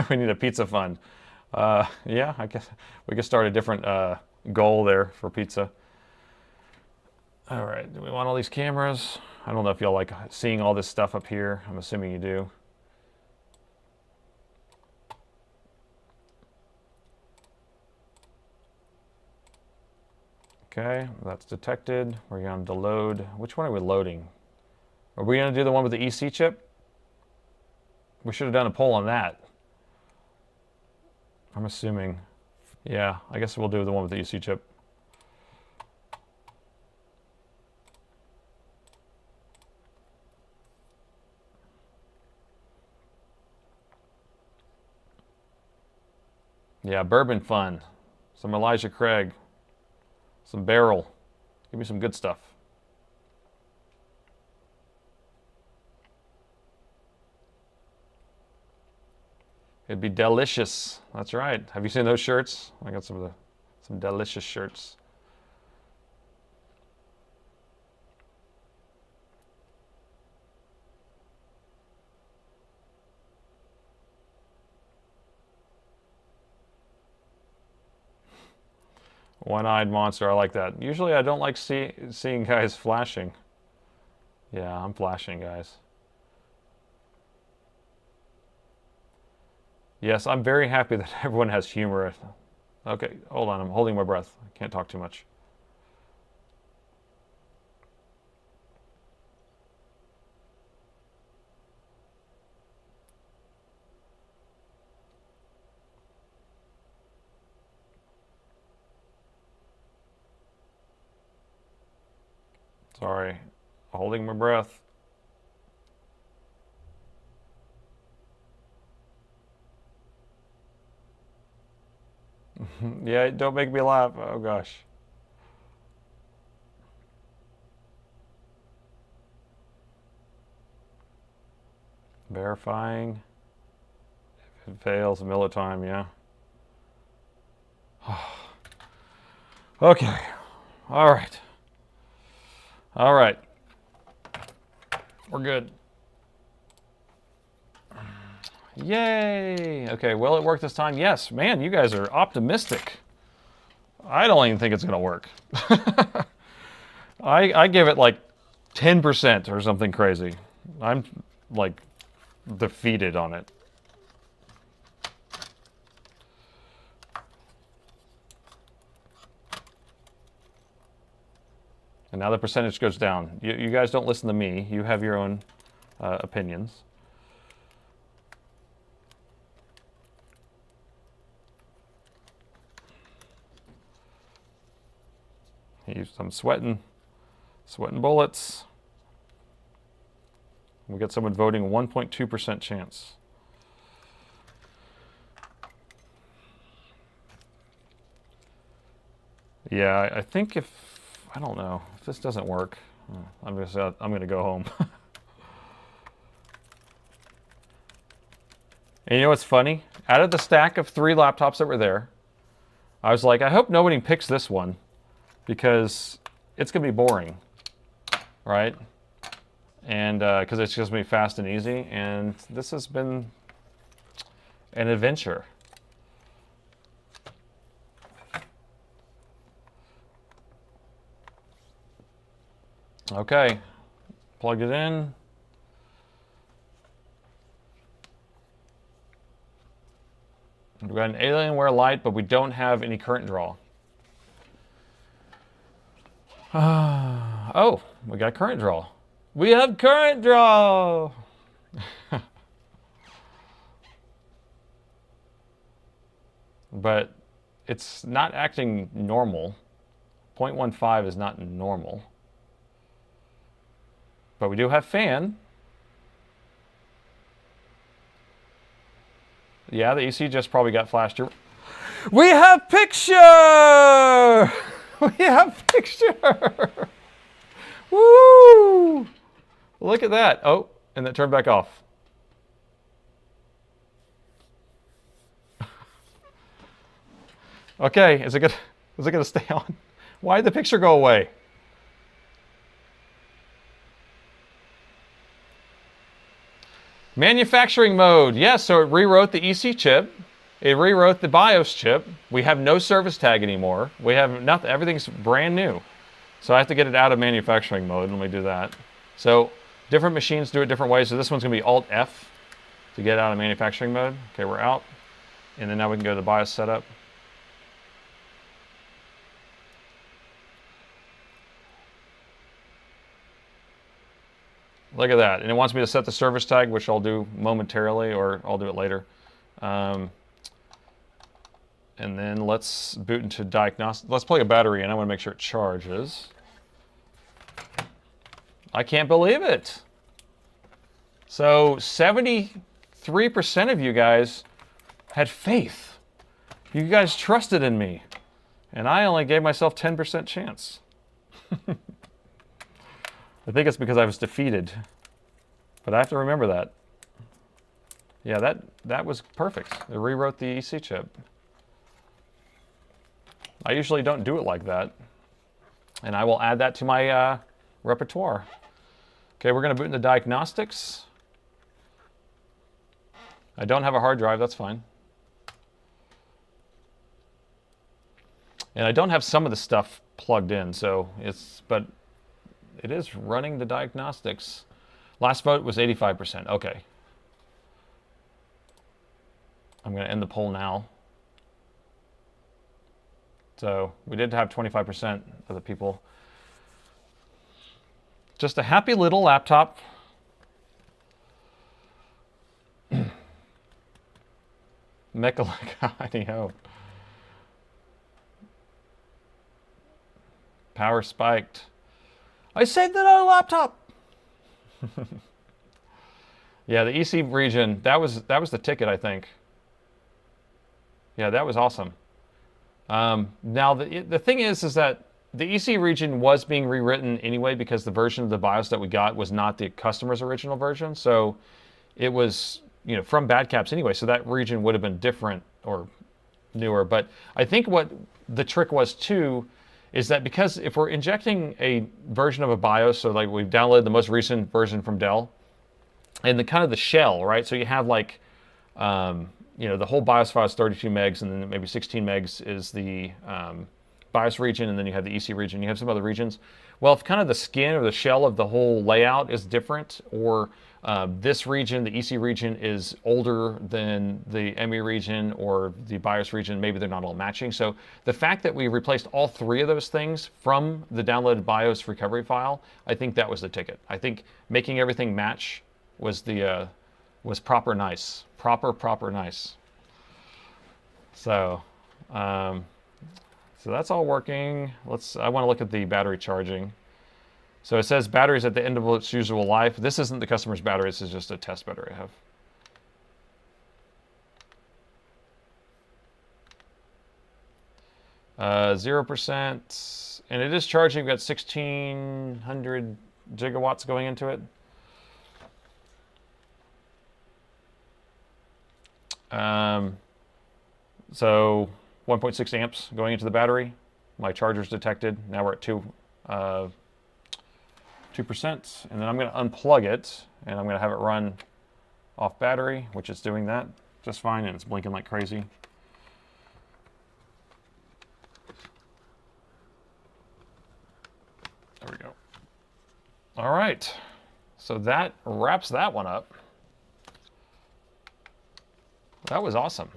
We need a pizza fund. Yeah, I guess we could start a different goal there for pizza. All right, do we want all these cameras? I don't know if y'all like seeing all this stuff up here. I'm assuming you do. Okay, that's detected. We're going to load. Which one are we loading? Are we going to do the one with the EC chip? We should have done a poll on that. I'm assuming. Yeah, I guess we'll do the one with the EC chip. Yeah, bourbon fun. Some Elijah Craig. Some barrel. Give me some good stuff. It'd be delicious. That's right. Have you seen those shirts? I got some delicious shirts. One-eyed monster. I like that. Usually I don't like seeing guys flashing. Yeah, I'm flashing, guys. Yes, I'm very happy that everyone has humor. Okay, hold on. I'm holding my breath. I can't talk too much. Sorry. Holding my breath. Yeah, don't make me laugh. Oh, gosh. Verifying. If it fails, mill of time, yeah. Okay. All right. All right. We're good. Yay! Okay, will it work this time? Yes. Man, you guys are optimistic. I don't even think it's going to work. I give it like 10% or something crazy. I'm like defeated on it. And now the percentage goes down. You guys don't listen to me. You have your own opinions. I'm sweating bullets. We got someone voting 1.2% chance. Yeah, I think I don't know, if this doesn't work, I'm gonna go home. And you know what's funny? Out of the stack of 3 laptops that were there, I was like, I hope nobody picks this one because it's gonna be boring, right? And because it's just gonna be fast and easy, and this has been an adventure. Okay, plug it in. We've got an Alienware Lite, but we don't have any current draw. Oh, we got current draw. We have current draw! But it's not acting normal. 0.15 is not normal. But we do have fan. Yeah, the EC just probably got flashed. We have picture! We have picture! Woo! Look at that. Oh, and that turned back off. Okay, is it gonna stay on? Why did the picture go away? Manufacturing mode. Yes, so it rewrote the EC chip. It rewrote the BIOS chip. We have no service tag anymore. We have nothing. Everything's brand new. So I have to get it out of manufacturing mode. Let me do that. So different machines do it different ways. So this one's going to be Alt F to get out of manufacturing mode. Okay, we're out. And then now we can go to the BIOS setup. Look at that. And it wants me to set the service tag, which I'll do momentarily, or I'll do it later. And then let's boot into diagnostic. Let's plug a battery in. I want to make sure it charges. I can't believe it. So 73% of you guys had faith. You guys trusted in me. And I only gave myself 10% chance. I think it's because I was defeated. But I have to remember that. Yeah, that was perfect. It rewrote the EC chip. I usually don't do it like that. And I will add that to my repertoire. Okay, we're going to boot into diagnostics. I don't have a hard drive, that's fine. And I don't have some of the stuff plugged in, so but it is running the diagnostics. Last vote was 85%. Okay. I'm going to end the poll now. So we did have 25% of the people. Just a happy little laptop. Mecha, Power spiked. I saved another laptop. Yeah, the EC region, that was the ticket, I think. Yeah, that was awesome. Now, the thing is that the EC region was being rewritten anyway because the version of the BIOS that we got was not the customer's original version. So it was, from bad caps anyway. So that region would have been different or newer. But I think what the trick was too is that because if we're injecting a version of a BIOS, so like we've downloaded the most recent version from Dell, and the kind of the shell, right? So you have like, the whole BIOS file is 32 megs, and then maybe 16 megs is the BIOS region, and then you have the EC region. You have some other regions. Well, if kind of the skin or the shell of the whole layout is different, or this region, the EC region, is older than the ME region or the BIOS region, maybe they're not all matching. So the fact that we replaced all three of those things from the downloaded BIOS recovery file, I think that was the ticket. I think making everything match was the was proper nice. Proper nice. So, so that's all working. I want to look at the battery charging. So it says battery's at the end of its usable life. This isn't the customer's battery. This is just a test battery I have. 0%, and it is charging. We've got 1,600 gigawatts going into it. So 1.6 amps going into the battery. My charger's detected. Now we're at 2%, and then I'm going to unplug it, and I'm going to have it run off battery, which is doing that just fine, and it's blinking like crazy. There we go. All right, so that wraps that one up. That was awesome.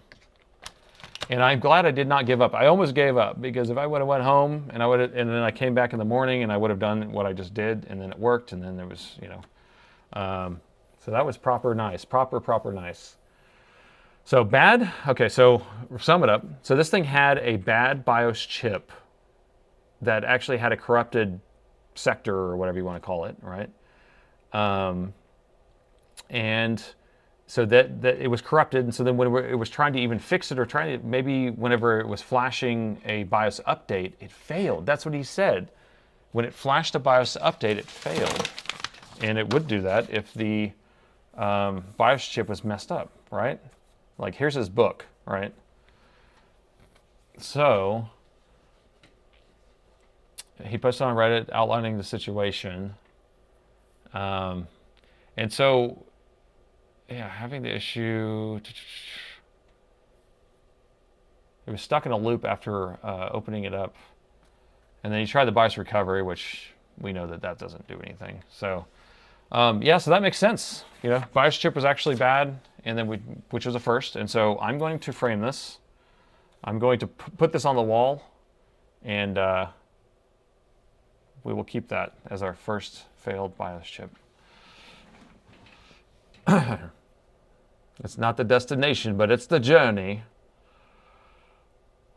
And I'm glad I did not give up. I almost gave up, because if I would have went home and and then I came back in the morning and I would have done what I just did, and then it worked, and then there was, so that was proper nice. Proper nice. So bad, okay, so sum it up. So this thing had a bad BIOS chip that actually had a corrupted sector, or whatever you want to call it, right? And so that it was corrupted, and so then when it was trying to even fix it, or maybe whenever it was flashing a BIOS update, it failed. That's what he said. When it flashed a BIOS update, it failed. And it would do that if the BIOS chip was messed up, right? Like, here's his book, right? So he posted on Reddit outlining the situation. And so, yeah, having the issue. it was stuck in a loop after opening it up. And then you try the BIOS recovery, which we know that that doesn't do anything. So yeah, so that makes sense. You know, BIOS chip was actually bad, and then which was a first. And so I'm going to frame this. I'm going to put this on the wall, and we will keep that as our first failed BIOS chip. It's not the destination, but it's the journey.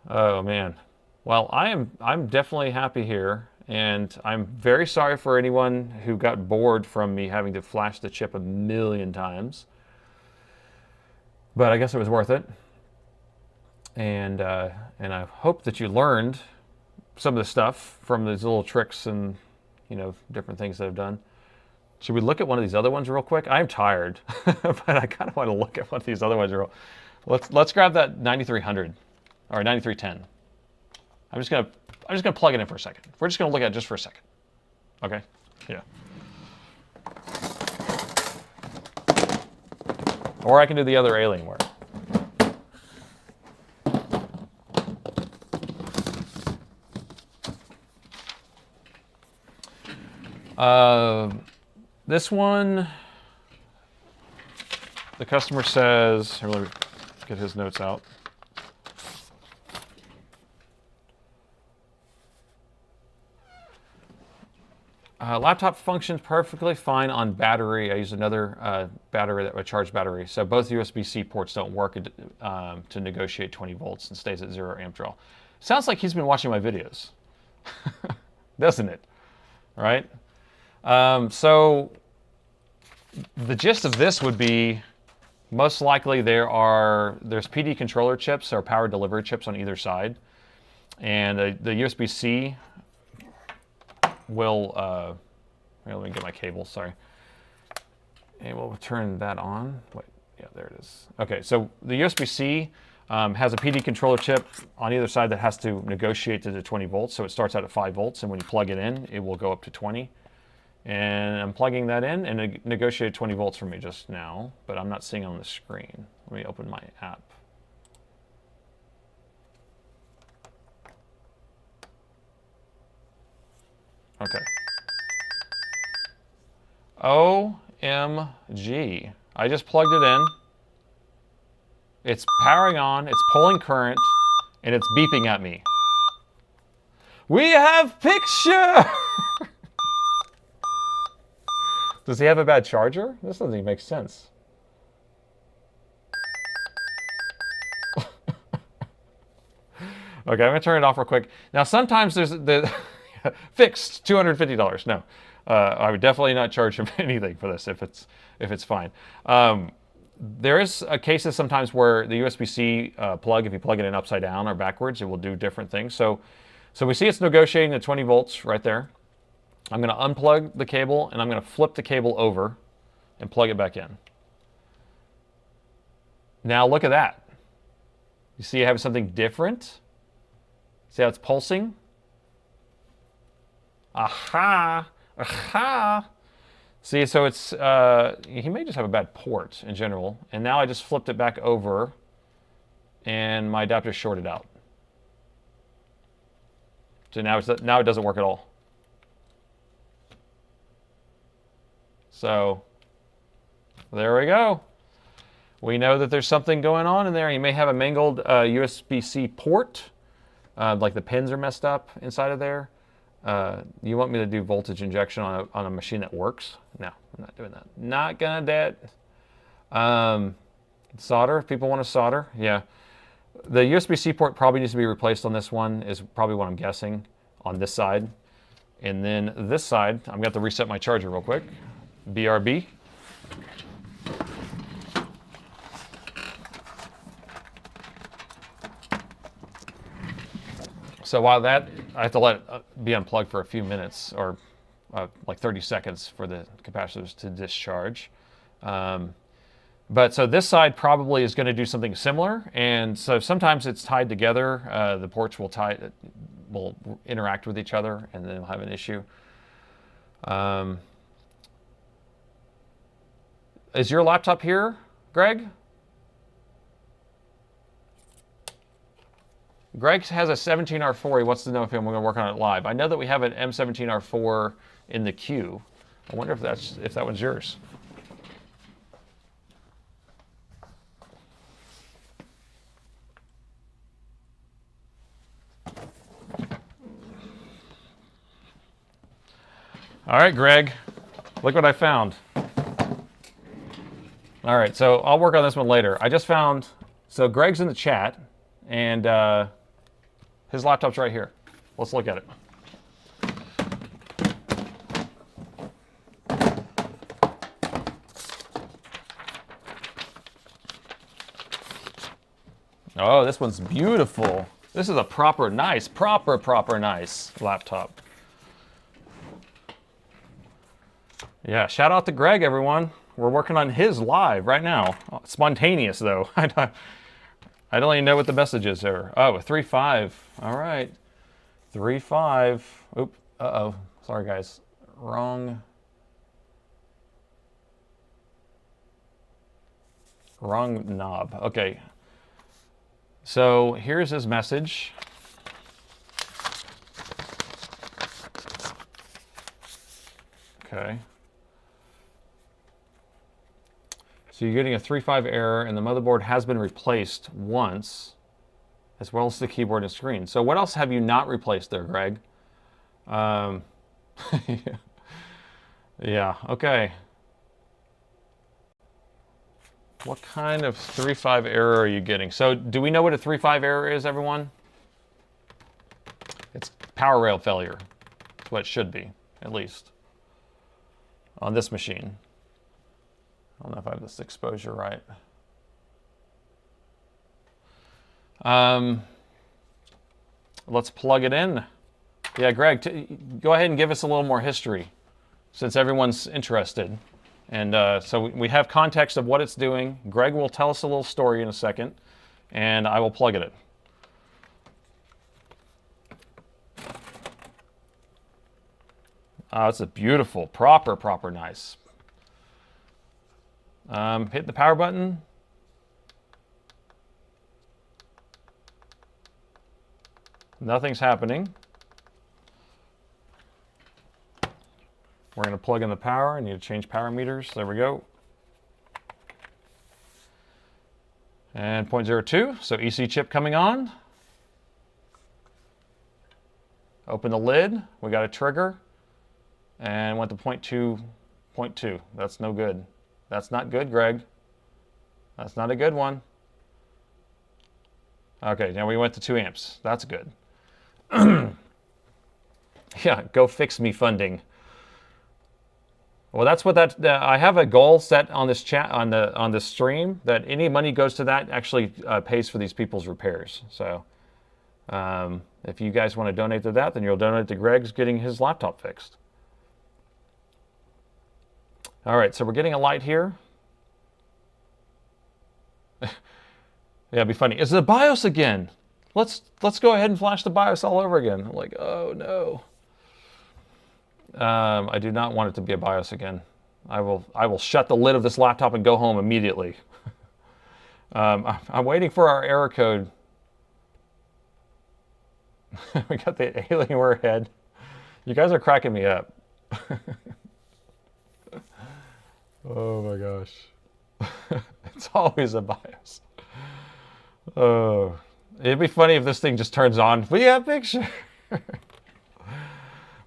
Oh man. Well, I'm definitely happy here, and I'm very sorry for anyone who got bored from me having to flash the chip a million times. But I guess it was worth it. And I hope that you learned some of the stuff from these little tricks and, you know, different things that I've done. Should we look at one of these other ones real quick? I'm tired, but I kind of want to look at one of these other ones real. Let's grab that 9300 or 9310. I'm just gonna plug it in for a second. We're just gonna look at it just for a second. Okay? Yeah. Or I can do the other Alienware. This one, the customer says, here, let me get his notes out. Laptop functions perfectly fine on battery. I use another battery, that would charge battery. So both USB-C ports don't work to negotiate 20 volts and stays at 0 amp draw. Sounds like he's been watching my videos, doesn't it? Right? So the gist of this would be, most likely there's PD controller chips or power delivery chips on either side, and the USB-C will, here, let me get my cable, sorry. And we'll turn that on. Wait, yeah, there it is. Okay, so the USB-C has a PD controller chip on either side that has to negotiate to the 20 volts. So it starts out at 5 volts, and when you plug it in, it will go up to 20. And I'm plugging that in, and it negotiated 20 volts for me just now, but I'm not seeing it on the screen. Let me open my app. Okay. OMG. I just plugged it in. It's powering on, it's pulling current, and it's beeping at me. We have picture! Does he have a bad charger? This doesn't even make sense. Okay, I'm gonna turn it off real quick. Now sometimes there's the fixed $250. No, I would definitely not charge him anything for this if it's fine. There is cases sometimes where the USB-C plug, if you plug it in upside down or backwards, it will do different things. So we see it's negotiating the 20 volts right there. I'm going to unplug the cable, and I'm going to flip the cable over and plug it back in. Now look at that. You see I have something different? See how it's pulsing? Aha! Aha! See, so it's, he may just have a bad port in general, and now I just flipped it back over, and my adapter's shorted out. So now it doesn't work at all. So there we go. We know that there's something going on in there. You may have a mangled USB-C port, like the pins are messed up inside of there. You want me to do voltage injection on a machine that works? No, I'm not doing that. Not gonna do it. Solder, if people want to solder, yeah. The USB-C port probably needs to be replaced on this one, is probably what I'm guessing, on this side. And then this side, I'm gonna have to reset my charger real quick. BRB. So while that, I have to let it be unplugged for a few minutes, or like 30 seconds for the capacitors to discharge. But so this side probably is going to do something similar, and so sometimes it's tied together. The ports will interact with each other, and then we'll have an issue. Is your laptop here, Greg? Is your laptop here, Greg? Greg has a 17R4. He wants to know if we're going to work on it live. I know that we have an M17R4 in the queue. I wonder if that one's yours. All right, Greg, look what I found. All right, so I'll work on this one later. I just found, so Greg's in the chat, and his laptop's right here. Let's look at it. Oh, this one's beautiful. This is a proper nice laptop. Yeah, shout out to Greg, everyone. We're working on his live right now. Spontaneous, though. I don't even know what the message is there. Oh, a 3.5. All right. 3.5. Oop. Uh-oh. Sorry, guys. Wrong knob. Okay. So here's his message. Okay. So you're getting a 3.5 error, and the motherboard has been replaced once, as well as the keyboard and screen. So what else have you not replaced there, Greg? Yeah, okay. What kind of 3.5 error are you getting? So do we know what a 3.5 error is, everyone? It's power rail failure. That's what it should be, at least, on this machine. I don't know if I have this exposure right. Let's plug it in. Yeah, Greg, go ahead and give us a little more history, since everyone's interested. And so we have context of what it's doing. Greg will tell us a little story in a second, and I will plug it in. It's a beautiful, proper nice. Hit the power button. Nothing's happening. We're going to plug in the power. I need to change power meters. There we go. And 0.02, so EC chip coming on. Open the lid. We got a trigger. And went to 0.2. That's no good. That's not good, Greg. That's not a good one. Okay, now we went to 2 amps. That's good. Yeah, go fix me funding. Well, that's what I have a goal set on this chat on this stream that any money goes to that actually pays for these people's repairs. So if you guys want to donate to that, then you'll donate to Greg's getting his laptop fixed. All right, so we're getting a light here. Yeah, it'd be funny. Is it the BIOS again? Let's go ahead and flash the BIOS all over again. I'm like, oh no. I do not want it to be a BIOS again. I will shut the lid of this laptop and go home immediately. I'm waiting for our error code. We got the Alienware head. You guys are cracking me up. Oh my gosh. It's always a BIOS. Oh, it'd be funny if this thing just turns on. We have a picture.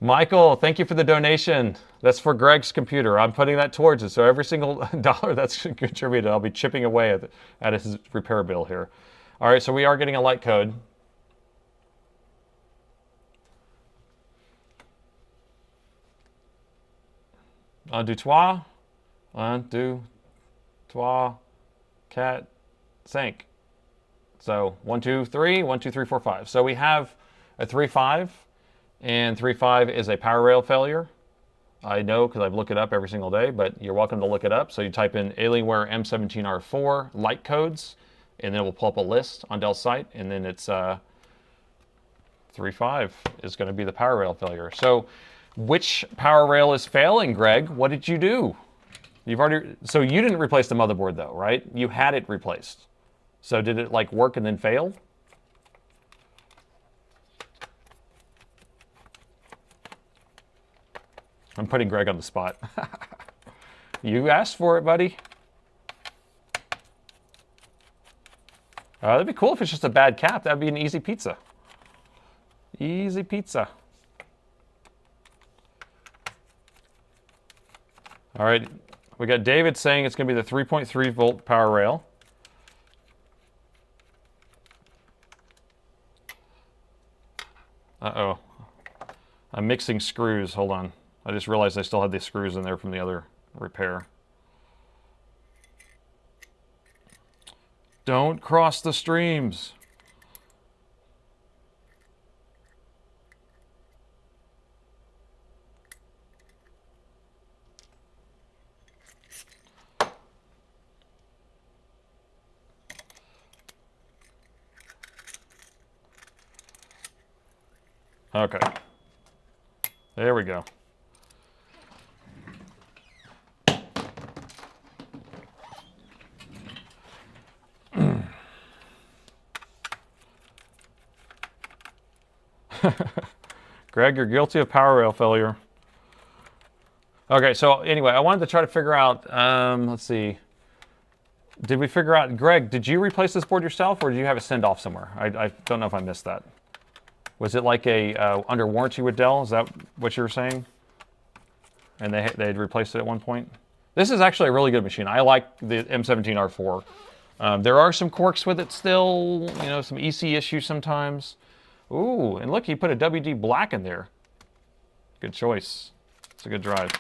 Michael, thank you for the donation. That's for Greg's computer. I'm putting that towards it. So every single dollar that's contributed, I'll be chipping away at his repair bill here. All right, so we are getting a light code. Un, deux, trois. Un, deux, trois, quatre, cinq. So 1, 2, 3, 1, 2, 3, 4, 5. So we have a 3.5, and 3.5 is a power rail failure. I know because I've looked it up every single day, but you're welcome to look it up. So you type in Alienware M17R4 light codes, and then it will pull up a list on Dell's site, and then it's 3.5 is going to be the power rail failure. So which power rail is failing, Greg? What did you do? So you didn't replace the motherboard though, right? You had it replaced. So did it like work and then fail? I'm putting Greg on the spot. You asked for it, buddy. That'd be cool if it's just a bad cap. That'd be an easy pizza. Easy pizza. All right, we got David saying it's going to be the 3.3 volt power rail. Uh-oh. I'm mixing screws. Hold on. I just realized I still had the screws in there from the other repair. Don't cross the streams. Okay. There we go. Greg, you're guilty of power rail failure. Okay, so anyway, I wanted to try to figure out, let's see. Did we figure out, Greg, did you replace this board yourself or did you have it send off somewhere? I don't know if I missed that. Was it like a under warranty with Dell? Is that what you were saying? And they had replaced it at one point? This is actually a really good machine. I like the M15R4. There are some quirks with it still, you know, some EC issues sometimes. Ooh, and look, he put a WD black in there. Good choice. It's a good drive.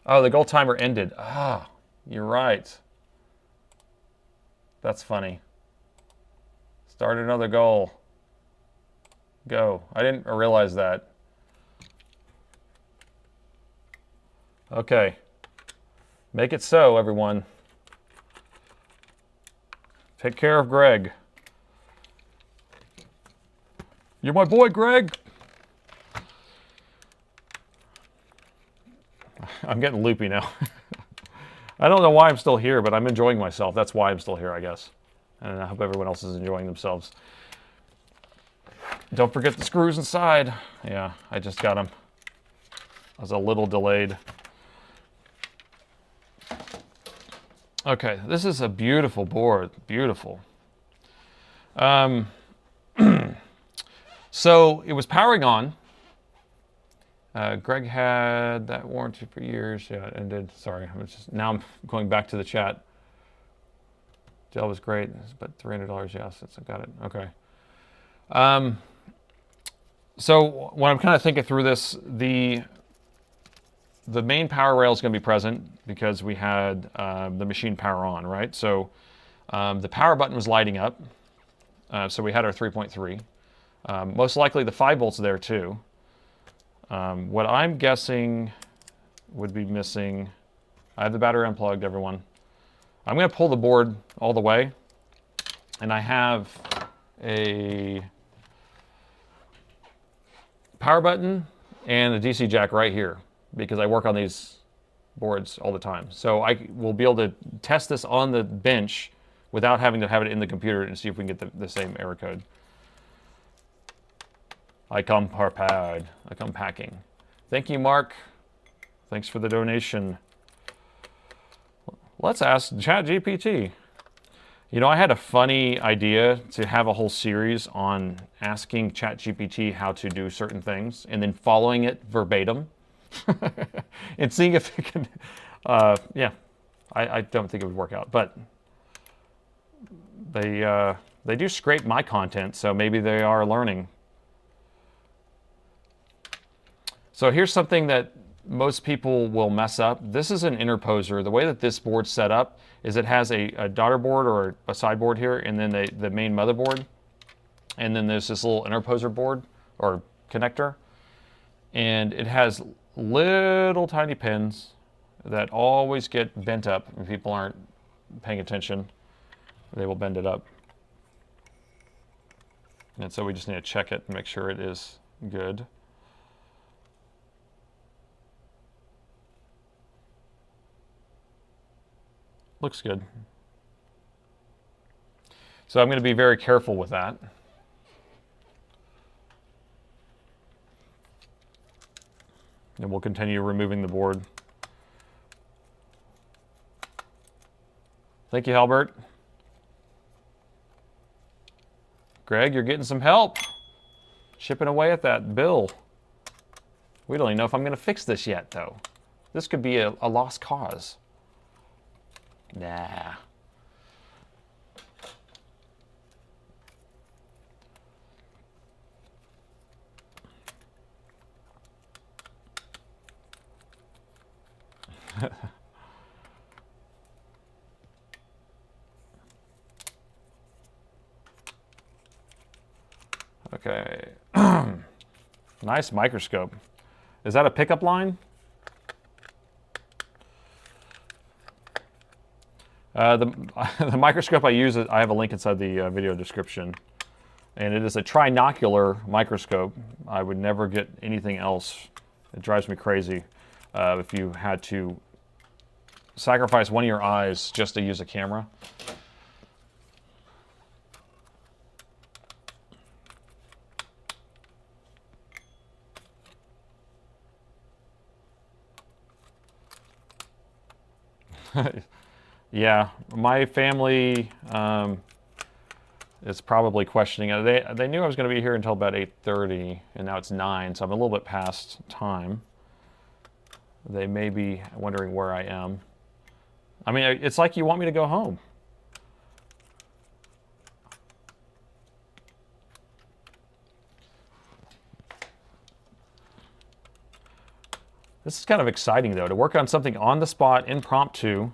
Oh, the gold timer ended. Ah, you're right. That's funny. Start another goal. Go. I didn't realize that. Okay. Make it so, everyone. Take care of Greg. You're my boy, Greg. I'm getting loopy now. I don't know why I'm still here, but I'm enjoying myself. That's why I'm still here, I guess. And I hope everyone else is enjoying themselves. Don't forget the screws inside. Yeah, I just got them. I was a little delayed. Okay, this is a beautiful board. Beautiful. So it was powering on. Greg had that warranty for years. Yeah, it ended. Sorry, now I'm going back to the chat. Dell was great, but $300. Yes, I got it. Okay. So when I'm kind of thinking through this, the main power rail is going to be present because we had the machine power on, right? So the power button was lighting up. So we had our 3.3. Most likely the 5 volts there too. What I'm guessing would be missing, I have the battery unplugged, everyone. I'm going to pull the board all the way, and I have a power button and a DC jack right here because I work on these boards all the time. So I will be able to test this on the bench without having to have it in the computer and see if we can get the same error code. I come prepared. I come packing. Thank you, Mark. Thanks for the donation. Let's ask ChatGPT. You know, I had a funny idea to have a whole series on asking ChatGPT how to do certain things and then following it verbatim and seeing if it can, yeah, I don't think it would work out, but they do scrape my content, so maybe they are learning. So here's something that most people will mess up. This is an interposer. The way that this board's set up is it has a daughter board or a sideboard here, and then the main motherboard. And then there's this little interposer board or connector. And it has little tiny pins that always get bent up when people aren't paying attention. They will bend it up. And so we just need to check it and make sure it is good. Looks good. So I'm going to be very careful with that. And we'll continue removing the board. Thank you, Halbert. Greg, you're getting some help. Chipping away at that bill. We don't even know if I'm going to fix this yet, though. This could be a lost cause. Nah. Okay. Nice microscope. Is that a pickup line? The microscope I use, I have a link inside the video description. And it is a trinocular microscope. I would never get anything else. It drives me crazy if you had to sacrifice one of your eyes just to use a camera. Yeah, my family is probably questioning it. They knew I was going to be here until about 8:30, and now it's 9, so I'm a little bit past time. They may be wondering where I am. I mean, it's like you want me to go home. This is kind of exciting, though, to work on something on the spot, impromptu,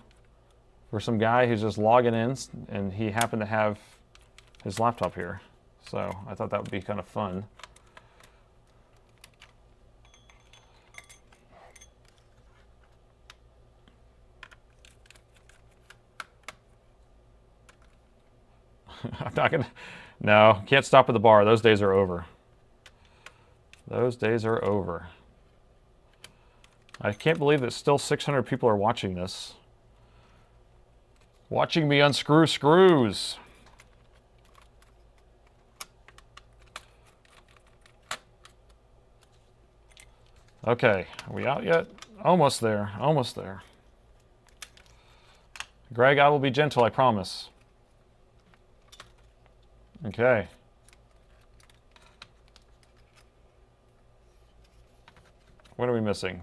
for some guy who's just logging in, and he happened to have his laptop here. So I thought that would be kind of fun. I'm not gonna, no, can't stop at the bar. Those days are over. Those days are over. I can't believe that still 600 people are watching this. Watching me unscrew screws. Okay, are we out yet? Almost there, almost there. Greg, I will be gentle, I promise. Okay. What are we missing?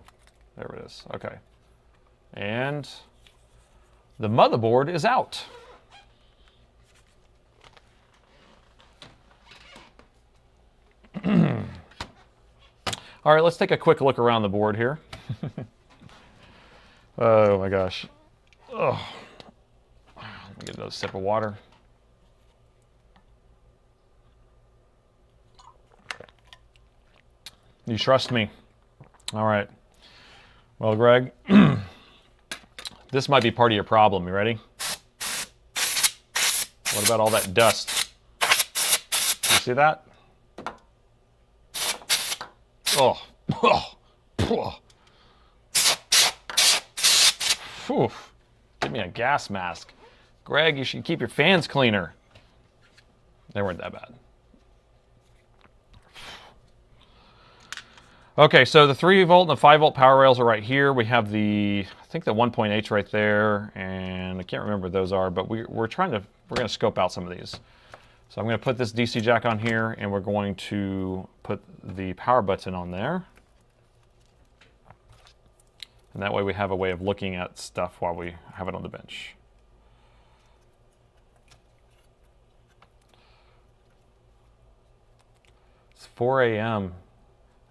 There it is, okay. And the motherboard is out. All right, let's take a quick look around the board here. Oh my gosh. Oh. Let me get another sip of water. You trust me. All right. Well, Greg, this might be part of your problem. You ready? What about all that dust? You see that? Oh. Oh. Oh. Whew. Give me a gas mask. Greg, you should keep your fans cleaner. They weren't that bad. Okay, so the 3-volt and the 5-volt power rails are right here. We have the, I think the 1.8's right there, and I can't remember what those are, but we're going to scope out some of these. So I'm going to put this DC jack on here, and we're going to put the power button on there. And that way we have a way of looking at stuff while we have it on the bench. It's 4 a.m.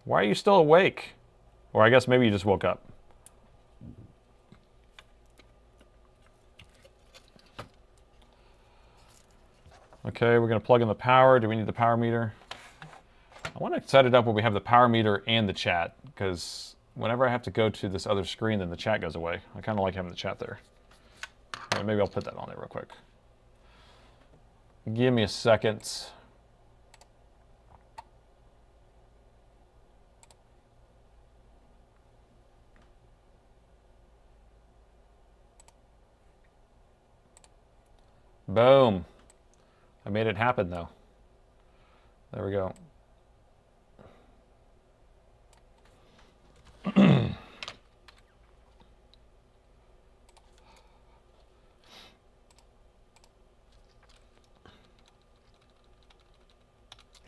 Why are you still awake? Or I guess maybe you just woke up. Okay, we're going to plug in the power. Do we need the power meter? I want to set it up where we have the power meter and the chat, because whenever I have to go to this other screen, then the chat goes away. I kind of like having the chat there. All right, maybe I'll put that on there real quick. Give me a second. Boom. I made it happen though. There we go.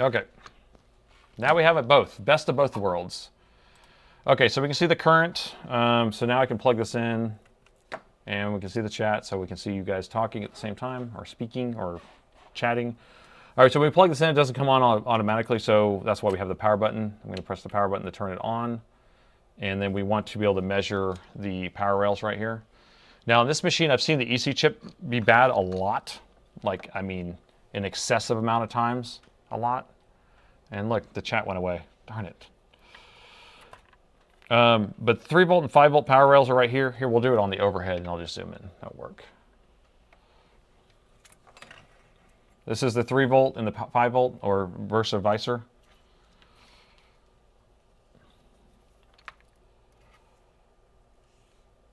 Okay. Now we have it both. Best of both worlds. Okay, so we can see the current. So now I can plug this in and we can see the chat, so we can see you guys talking at the same time, or speaking, or chatting. All right, so when we plug this in, it doesn't come on automatically, so that's why we have the power button. I'm going to press the power button to turn it on. And then we want to be able to measure the power rails right here. Now, on this machine, I've seen the EC chip be bad a lot. Like, I mean, an excessive amount of times, a lot. And look, the chat went away. Darn it. But 3 volt and 5 volt power rails are right here. Here, we'll do it on the overhead, and I'll just zoom in. That'll work. This is the 3 volt and the 5 volt, or versa vicer.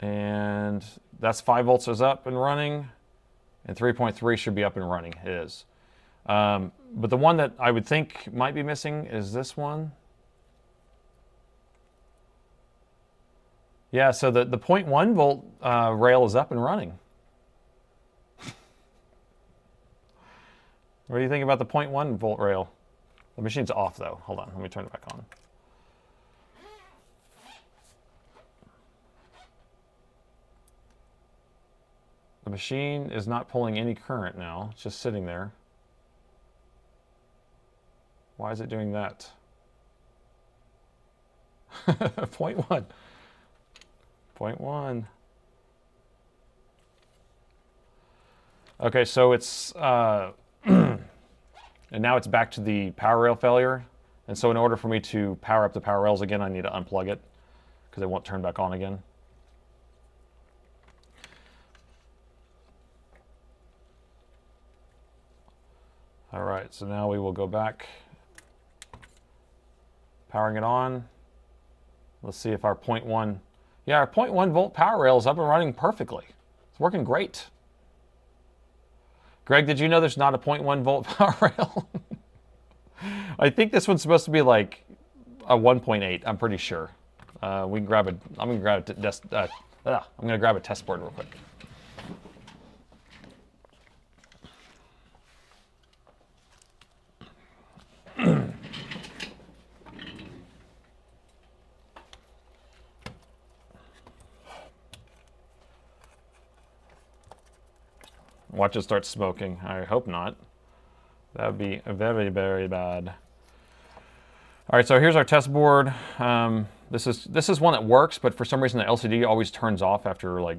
And that's 5 volts is up and running, and 3.3 should be up and running. It is. But the one that I would think might be missing is this one. Yeah, so the 0.1 volt rail is up and running. What do you think about the 0.1 volt rail? The machine's off though. Hold on, let me turn it back on. The machine is not pulling any current now. It's just sitting there. Why is it doing that? 0.1. 0.1. Okay, so it's, and now it's back to the power rail failure. And so in order for me to power up the power rails again, I need to unplug it because it won't turn back on again. All right, so now we will go back, powering it on. Let's see if our 0.1, yeah, our 0.1 volt power rail is up and running perfectly. It's working great. Greg, did you know there's not a 0.1 volt power rail? I think this one's supposed to be like a 1.8. I'm pretty sure. We can grab a. I'm gonna grab a test board real quick. Watch it start smoking. I hope not. That would be very, very bad. All right, so here's our test board. This is one that works, but for some reason the LCD always turns off after like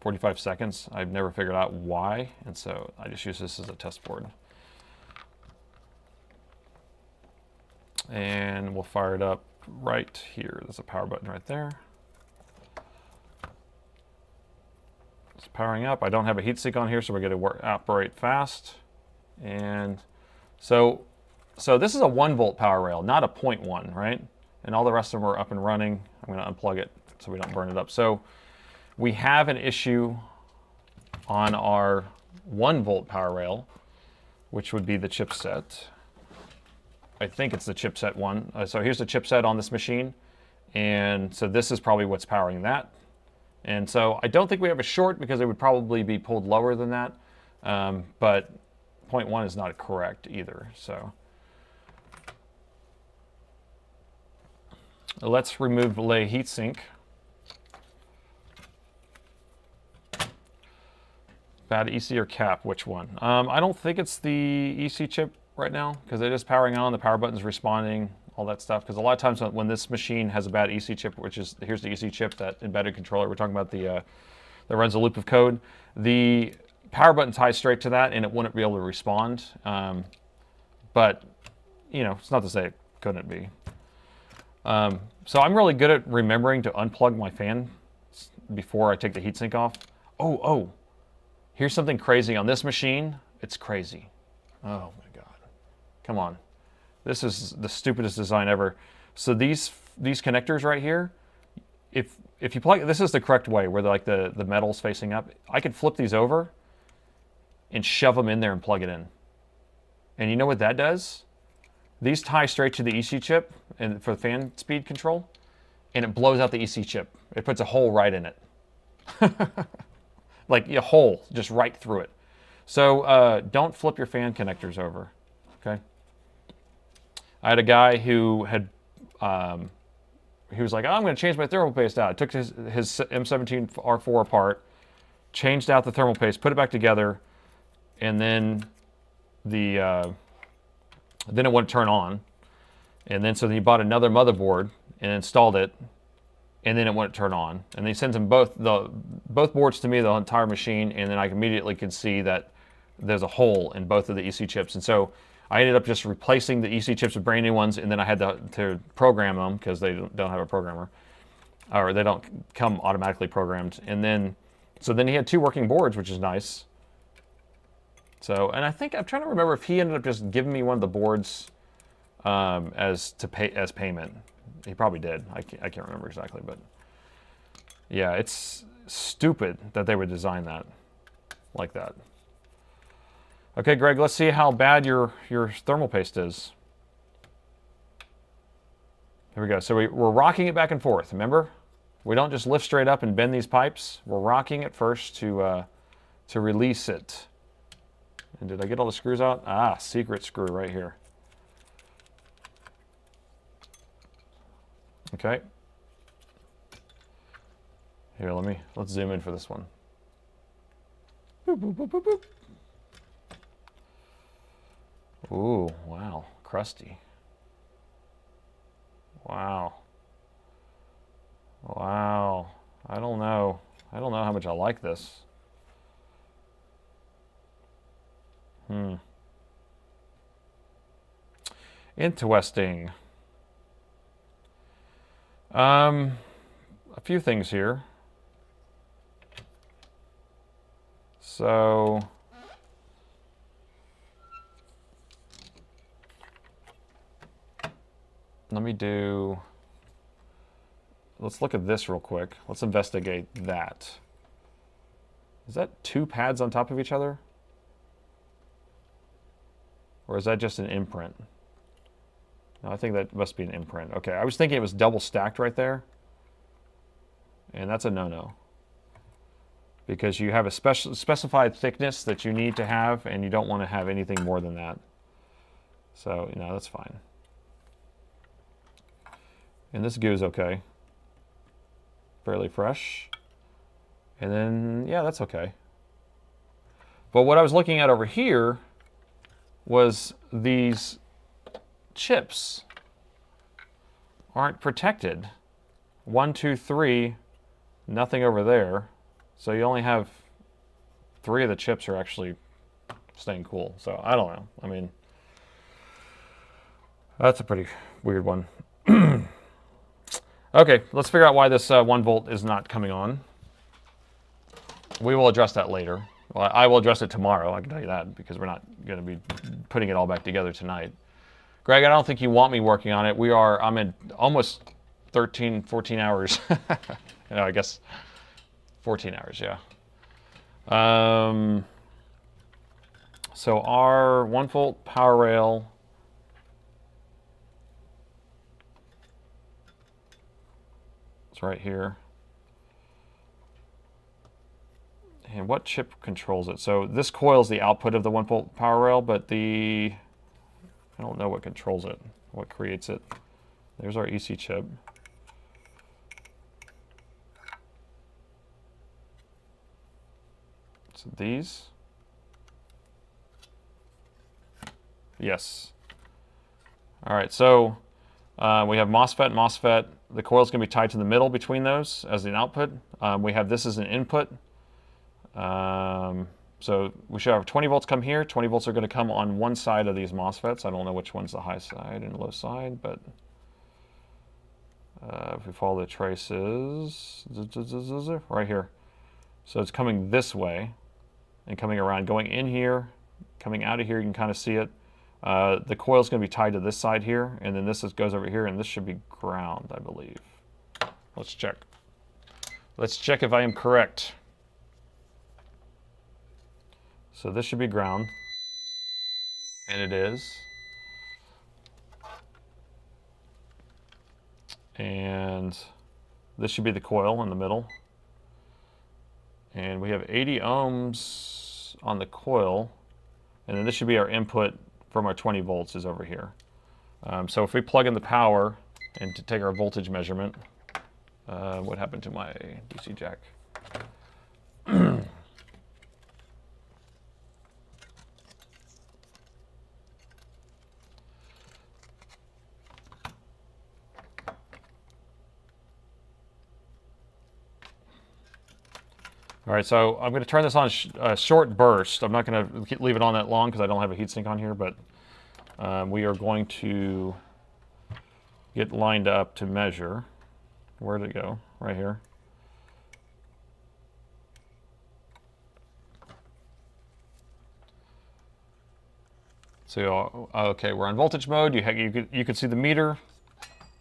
45 seconds. I've never figured out why, and so I just use this as a test board. And we'll fire it up right here. There's a power button right there. It's powering up. I don't have a heatsink on here, so we're going to operate fast. And so this is a 1 volt power rail, not a 0.1, right? And all the rest of them are up and running. I'm going to unplug it so we don't burn it up. So we have an issue on our 1 volt power rail, which would be the chipset. I think it's the chipset one. So here's the chipset on this machine. And so this is probably what's powering that. And so I don't think we have a short because it would probably be pulled lower than that. But 0.1 is not correct either. So let's remove the heatsink. Bad EC or cap, which one? I don't think it's the EC chip right now because it is powering on, the power button's responding, all that stuff. Because a lot of times when this machine has a bad EC chip, which is, here's the EC chip, that embedded controller we're talking about, that runs a loop of code, the power button ties straight to that and it wouldn't be able to respond. But, you know, it's not to say it couldn't be. So I'm really good at remembering to unplug my fan before I take the heatsink off. Oh, here's something crazy on this machine. It's crazy. Oh my God. Come on. This is the stupidest design ever. So these connectors right here, if you plug, this is the correct way where the metal's facing up. I could flip these over and shove them in there and plug it in. And you know what that does? These tie straight to the EC chip and for the fan speed control, and it blows out the EC chip. It puts a hole right in it. Like a hole just right through it. So don't flip your fan connectors over, okay? I had a guy who had, he was like, oh, I'm going to change my thermal paste out. I took his M17 R4 apart, changed out the thermal paste, put it back together, and then then it wouldn't turn on. And then so he bought another motherboard and installed it, and then it wouldn't turn on. And he sends them both boards to me, the entire machine, and then I immediately could see that there's a hole in both of the EC chips. And so I ended up just replacing the EC chips with brand new ones, and then I had to program them because they don't have a programmer, or they don't come automatically programmed. And then, so then he had 2 working boards, which is nice. So, and I think, I'm trying to remember if he ended up just giving me one of the boards as payment. He probably did. I can't remember exactly, but yeah, it's stupid that they would design that like that. Okay, Greg, let's see how bad your thermal paste is. Here we go. So we're rocking it back and forth, remember? We don't just lift straight up and bend these pipes. We're rocking it first to release it. And did I get all the screws out? Ah, secret screw right here. Okay. Here, let's zoom in for this one. Boop, boop, boop, boop, boop. Ooh, wow, crusty. Wow. Wow. I don't know how much I like this. Interesting. A few things here. So let's look at this real quick. Let's investigate that. Is that 2 pads on top of each other? Or is that just an imprint? No, I think that must be an imprint. Okay, I was thinking it was double stacked right there. And that's a no-no. Because you have a specified thickness that you need to have, and you don't want to have anything more than that. So, you know, that's fine. And this goo is okay. Fairly fresh. And then, yeah, that's okay. But what I was looking at over here was these chips aren't protected. 1, 2, 3, nothing over there. So you only have 3 of the chips are actually staying cool. So I don't know. I mean, that's a pretty weird one. Okay, let's figure out why this 1 volt is not coming on. We will address that later. Well, I will address it tomorrow, I can tell you that, because we're not going to be putting it all back together tonight. Greg, I don't think you want me working on it. I'm in almost 13, 14 hours. You know, I guess 14 hours, yeah. So our 1 volt power rail is right here. And what chip controls it? So this coil is the output of the 1 volt power rail, but I don't know what controls it, what creates it. There's our EC chip. So these. Yes. All right, so we have MOSFET. The coil is going to be tied to the middle between those as an output. We have this as an input. So we should have 20 volts come here. 20 volts are going to come on one side of these MOSFETs. I don't know which one's the high side and low side, but if we follow the traces, right here. So it's coming this way and coming around, going in here, coming out of here. You can kind of see it. The coil is going to be tied to this side here, and then this goes over here, and this should be ground, I believe. Let's check. Let's check if I am correct. So this should be ground, and it is. And this should be the coil in the middle. And we have 80 ohms on the coil. And then this should be our input from our 20 volts is over here. So if we plug in the power and to take our voltage measurement, what happened to my DC jack? All right, so I'm going to turn this on a short burst. I'm not going to leave it on that long because I don't have a heatsink on here, but we are going to get lined up to measure. Where did it go? Right here. So, okay, we're on voltage mode. You could see the meter.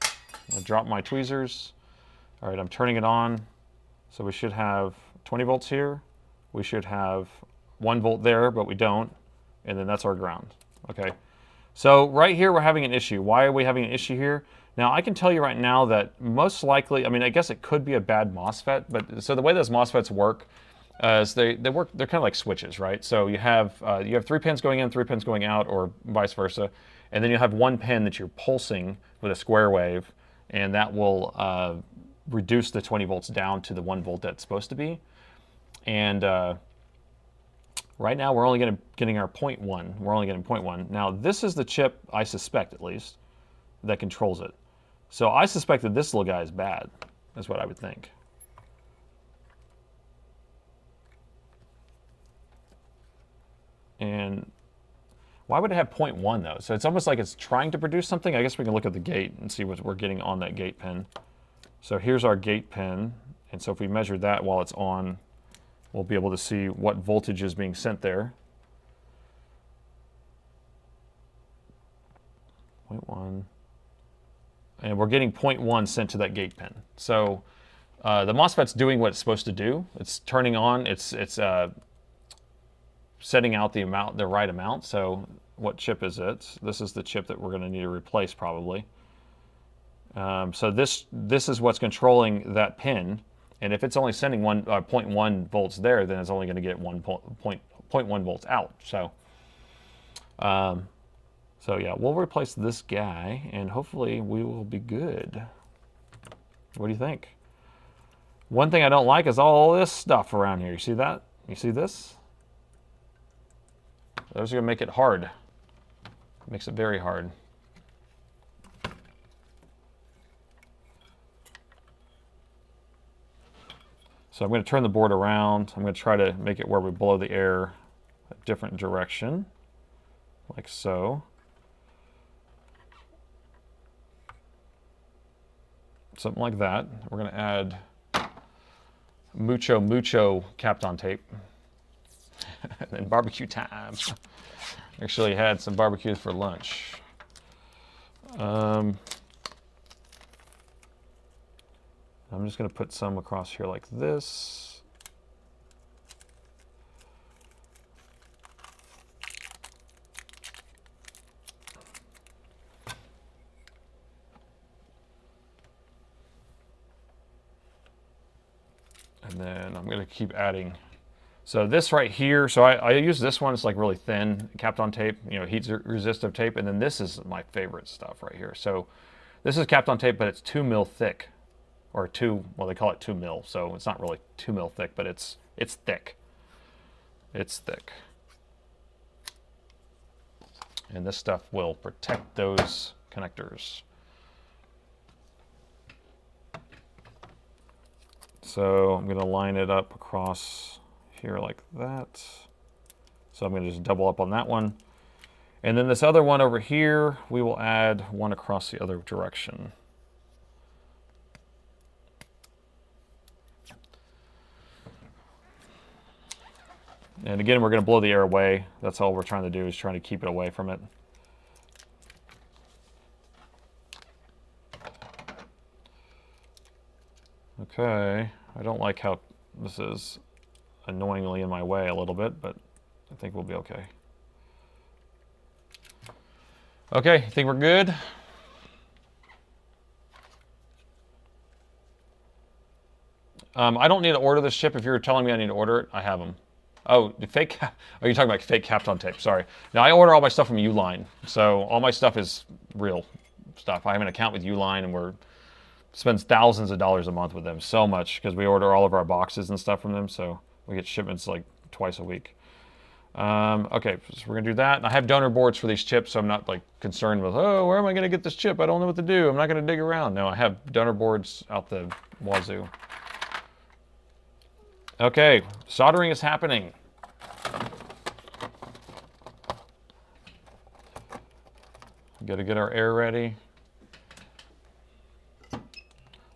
I drop my tweezers. All right, I'm turning it on. So we should have 20 volts here. We should have 1 volt there, but we don't. And then that's our ground. Okay. So right here, we're having an issue. Why are we having an issue here? Now, I can tell you right now that most likely, I mean, I guess it could be a bad MOSFET, but so the way those MOSFETs work is they're kind of like switches, right? So you have 3 pins going in, 3 pins going out, or vice versa. And then you have 1 pin that you're pulsing with a square wave, and that will reduce the 20 volts down to the 1 volt that's supposed to be. And right now we're only getting our 0.1. We're only getting 0.1. Now this is the chip, I suspect at least, that controls it. So I suspect that this little guy is bad. That's what I would think. And why would it have 0.1 though? So it's almost like it's trying to produce something. I guess we can look at the gate and see what we're getting on that gate pin. So here's our gate pin. And so if we measure that while it's on, we'll be able to see what voltage is being sent there. 0.1. And we're getting 0.1 sent to that gate pin. So the MOSFET's doing what it's supposed to do. It's turning on, it's setting out the right amount. So what chip is it? This is the chip that we're going to need to replace probably. So this is what's controlling that pin. And if it's only sending 0.1 volts there, then it's only going to get 0.1 volts out. So, so yeah, we'll replace this guy, and hopefully we will be good. What do you think? One thing I don't like is all this stuff around here. You see that? You see this? Those are going to make it hard. Makes it very hard. So I'm going to turn the board around. I'm going to try to make it where we blow the air a different direction, like so. Something like that. We're going to add mucho Kapton tape. And then barbecue time. Actually had some barbecues for lunch. I'm just going to put some across here like this. And then I'm going to keep adding. So this right here, so I use this one. It's like really thin Kapton tape, you know, heat resistive tape. And then this is my favorite stuff right here. So this is Kapton tape, but it's 2 mil thick. Or well, they call it 2 mil, so it's not really 2 mil thick, but it's thick. It's thick. And this stuff will protect those connectors. So I'm going to line it up across here like that. So I'm going to just double up on that one. And then this other one over here, we will add one across the other direction. And again, we're going to blow the air away. That's all we're trying to do, is trying to keep it away from it. Okay, I don't like how this is annoyingly in my way a little bit, but I think we'll be okay. Okay, I think we're good. I don't need to order this chip. If you're telling me I need to order it, I have them. Oh, the fake. Oh, you're talking about fake Kapton tape. Sorry. Now I order all my stuff from Uline, so all my stuff is real stuff. I have an account with Uline, and spends thousands of dollars a month with them. So much because we order all of our boxes and stuff from them. So we get shipments like twice a week. Okay, so we're gonna do that. And I have donor boards for these chips, so I'm not like concerned with, oh, where am I gonna get this chip? I don't know what to do. I'm not gonna dig around. No, I have donor boards out the wazoo. Okay, soldering is happening. Got to get our air ready.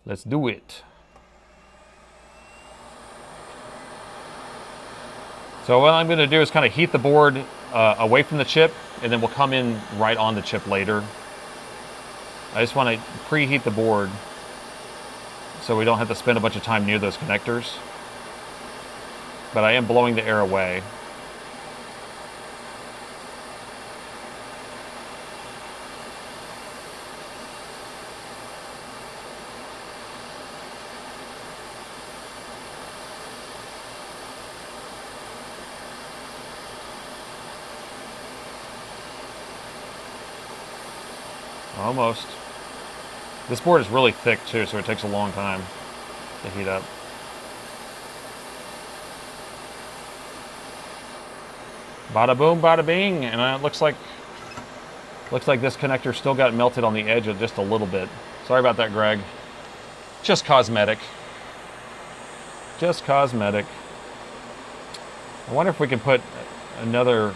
Let's do it. So what I'm going to do is kind of heat the board away from the chip, and then we'll come in right on the chip later. I just want to preheat the board so we don't have to spend a bunch of time near those connectors. But I am blowing the air away. Almost. This board is really thick too, so it takes a long time to heat up. Bada boom, bada bing, and it looks like this connector still got melted on the edge of just a little bit. Sorry about that, Greg. Just cosmetic. Just cosmetic. I wonder if we can put another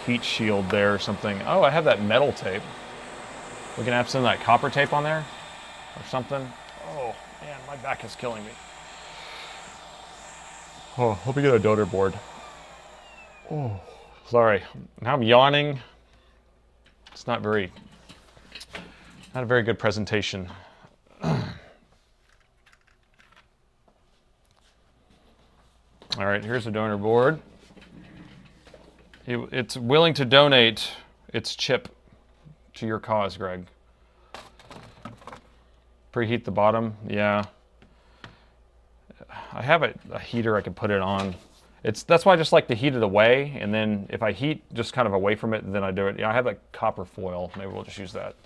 heat shield there or something. Oh, I have that metal tape. We can have some of that copper tape on there or something. Oh, man, my back is killing me. Oh, hope we get a donor board. Oh, sorry. Now I'm yawning. It's not a very good presentation. All right, here's the donor board. It's willing to donate its chip to your cause, Greg. Preheat the bottom, yeah. I have a heater I can put it on. That's why I just like to heat it away, and then if I heat just kind of away from it, then I do it. Yeah, I have a copper foil. Maybe we'll just use that.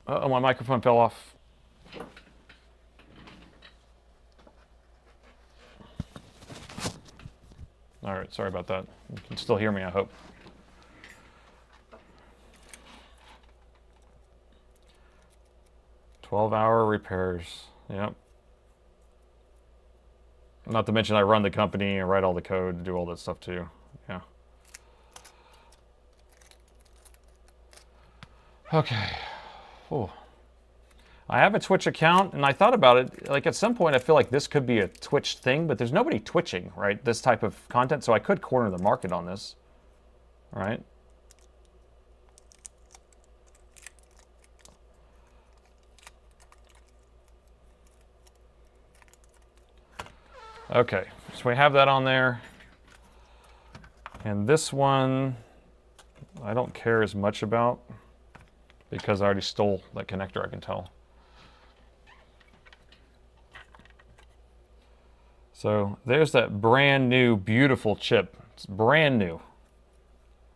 Uh-oh, my microphone fell off. All right, sorry about that. You can still hear me, I hope. "12-hour repairs." Yep. Not to mention I run the company and write all the code, do all that stuff too. Yeah. Okay. Oh. I have a Twitch account, and I thought about it. Like, at some point, I feel like this could be a Twitch thing, but there's nobody twitching, right? This type of content, so I could corner the market on this, right? Okay, so we have that on there. And this one, I don't care as much about because I already stole that connector, I can tell. So there's that brand new, beautiful chip. It's brand new.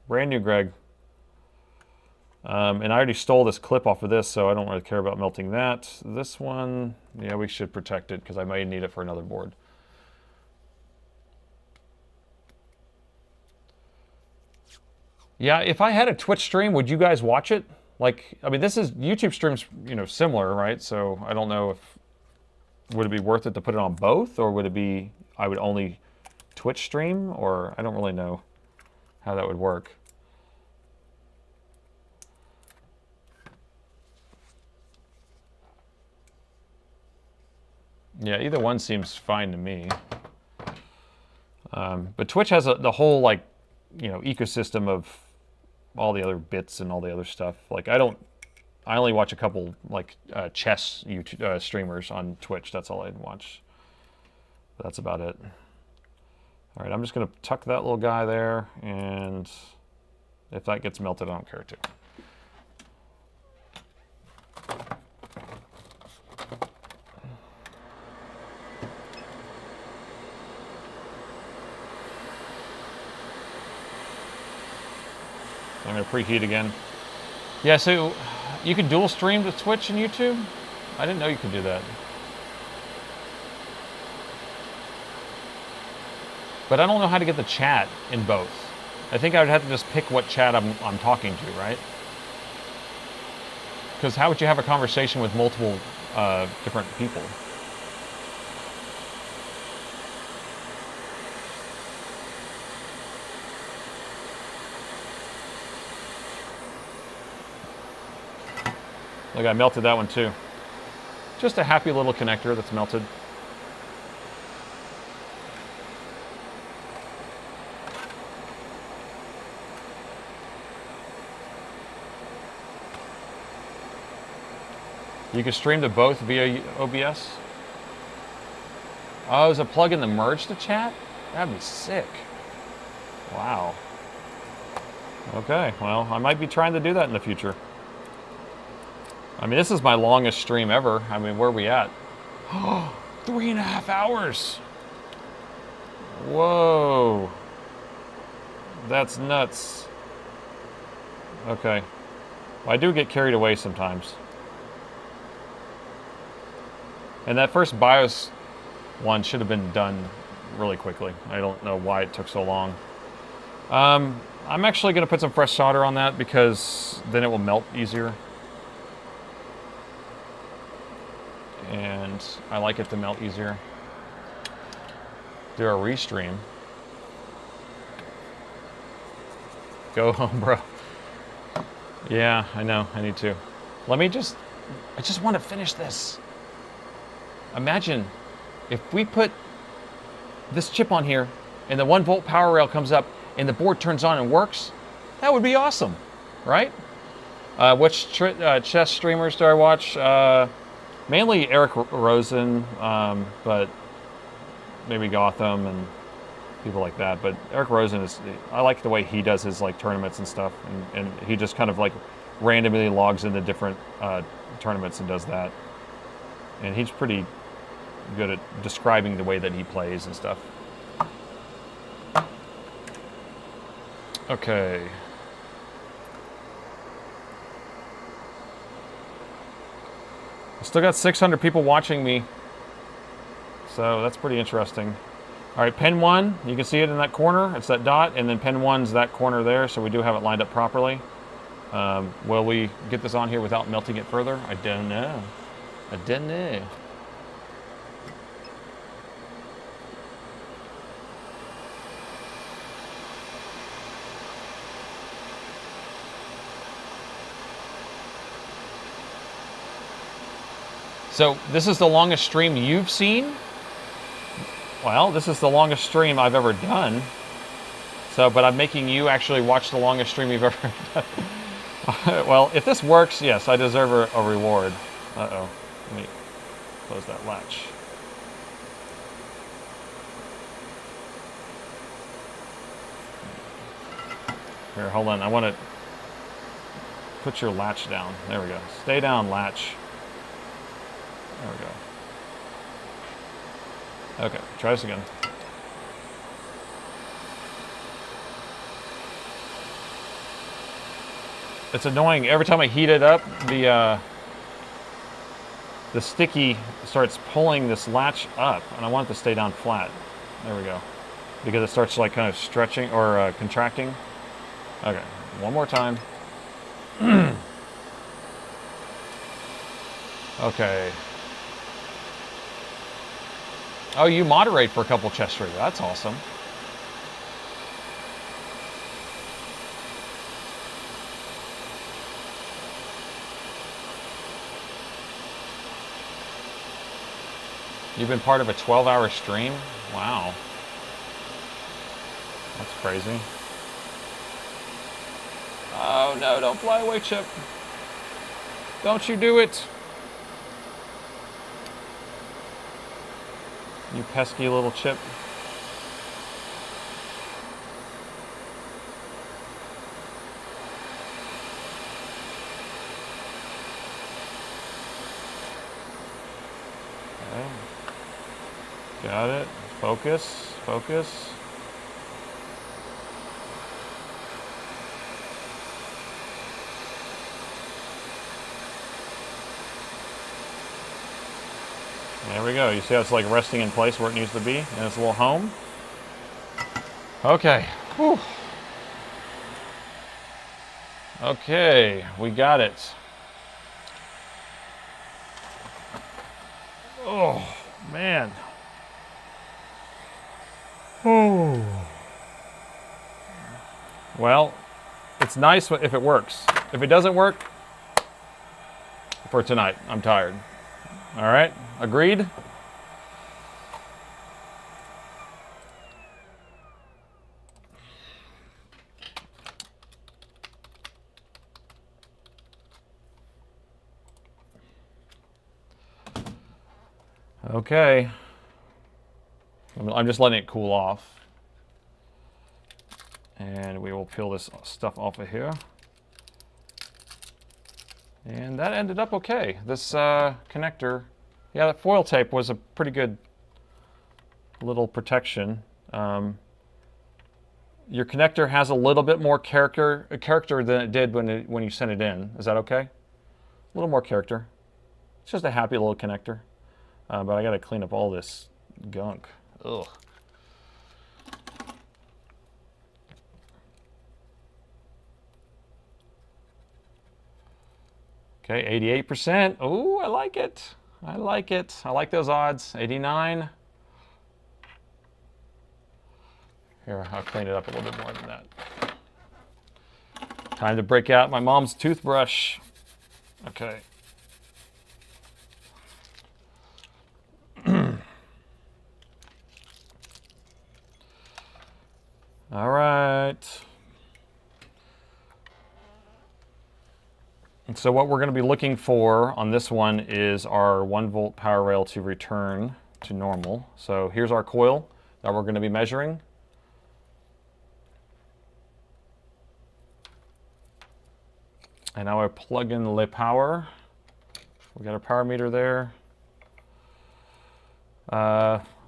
Brand new, Greg. And I already stole this clip off of this, so I don't really care about melting that. This one, yeah, we should protect it because I might need it for another board. Yeah, if I had a Twitch stream, would you guys watch it? Like, I mean, this is YouTube streams, you know, similar, right? So I don't know if would it be worth it to put it on both, or would it be I would only Twitch stream, or I don't really know how that would work. Yeah, either one seems fine to me. But Twitch has the whole like you know, ecosystem of all the other bits and all the other stuff. Like I only watch a couple like chess YouTube streamers on Twitch. That's all I watch. That's about it. All right, I'm just gonna tuck that little guy there, and if that gets melted, I don't care too. I'm gonna preheat again. Yeah, so you can dual stream to Twitch and YouTube? I didn't know you could do that. But I don't know how to get the chat in both. I think I would have to just pick what chat I'm talking to, right? Because how would you have a conversation with multiple different people? Look, I melted that one too. Just a happy little connector that's melted. You can stream to both via OBS. Oh, is a plug-in to merge the chat? That'd be sick. Wow. Okay, well, I might be trying to do that in the future. I mean, this is my longest stream ever. I mean, where are we at? 3.5 hours. Whoa. That's nuts. Okay. Well, I do get carried away sometimes. And that first BIOS one should have been done really quickly. I don't know why it took so long. I'm actually going to put some fresh solder on that because then it will melt easier. And I like it to melt easier. Do a restream. Go home, bro. Yeah, I know. I need to. I just want to finish this. Imagine if we put this chip on here and the 1-volt power rail comes up and the board turns on and works. That would be awesome, right? Which chess streamers do I watch? Mainly Eric Rosen, but maybe Gotham and people like that. But Eric Rosen I like the way he does his like tournaments and stuff, and he just kind of like randomly logs into different tournaments and does that. And he's pretty good at describing the way that he plays and stuff. Okay. I still got 600 people watching me, so that's pretty interesting. All right, pin 1, you can see it in that corner. It's that dot, and then pin 1's that corner there, so we do have it lined up properly. Will we get this on here without melting it further? I don't know. I don't know. So this is the longest stream you've seen? Well, this is the longest stream I've ever done. So, but I'm making you actually watch the longest stream you've ever done. Well, if this works, yes, I deserve a reward. Uh-oh. Let me close that latch. Here, hold on. I want to put your latch down. There we go. Stay down, latch. There we go. Okay, try this again. It's annoying. Every time I heat it up, the sticky starts pulling this latch up, and I want it to stay down flat. There we go. Because it starts like kind of stretching or contracting. Okay, one more time. Okay. Oh, you moderate for a couple chess streamers. That's awesome. You've been part of a 12-hour stream? Wow. That's crazy. Oh no, don't fly away, chip. Don't you do it. You pesky little chip. Okay. Got it. Focus, focus. There we go. You see how it's like resting in place where it needs to be in its little home? Okay. Whew. Okay, we got it. Oh, man. Oh. Well, it's nice if it works. If it doesn't work, for tonight, I'm tired. All right, agreed? Okay. I'm just letting it cool off. And we will peel this stuff off of here. And that ended up okay. This connector, yeah, that foil tape was a pretty good little protection. Your connector has a little bit more character than it did when you sent it in. Is that okay? A little more character. It's just a happy little connector. But I got to clean up all this gunk. Ugh. Okay, 88%. Oh, I like it. I like it. I like those odds. 89. Here, I'll clean it up a little bit more than that. Time to break out my mom's toothbrush. Okay. All right. And so what we're going to be looking for on this one is our 1-volt power rail to return to normal. So here's our coil that we're going to be measuring. And now I plug in the power. We got our power meter there.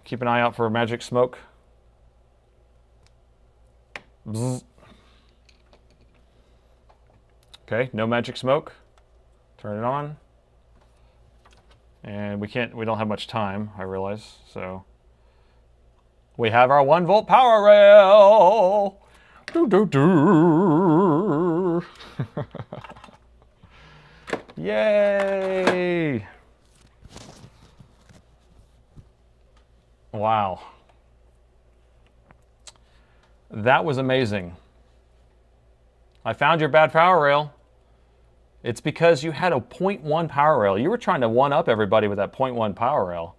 Keep an eye out for magic smoke. Bzz. Okay, no magic smoke. Turn it on. And we don't have much time, I realize, so. We have our 1-volt power rail. Doo doo doo. Yay! Wow. That was amazing. I found your bad power rail. It's because you had a 0.1 power rail. You were trying to one-up everybody with that 0.1 power rail.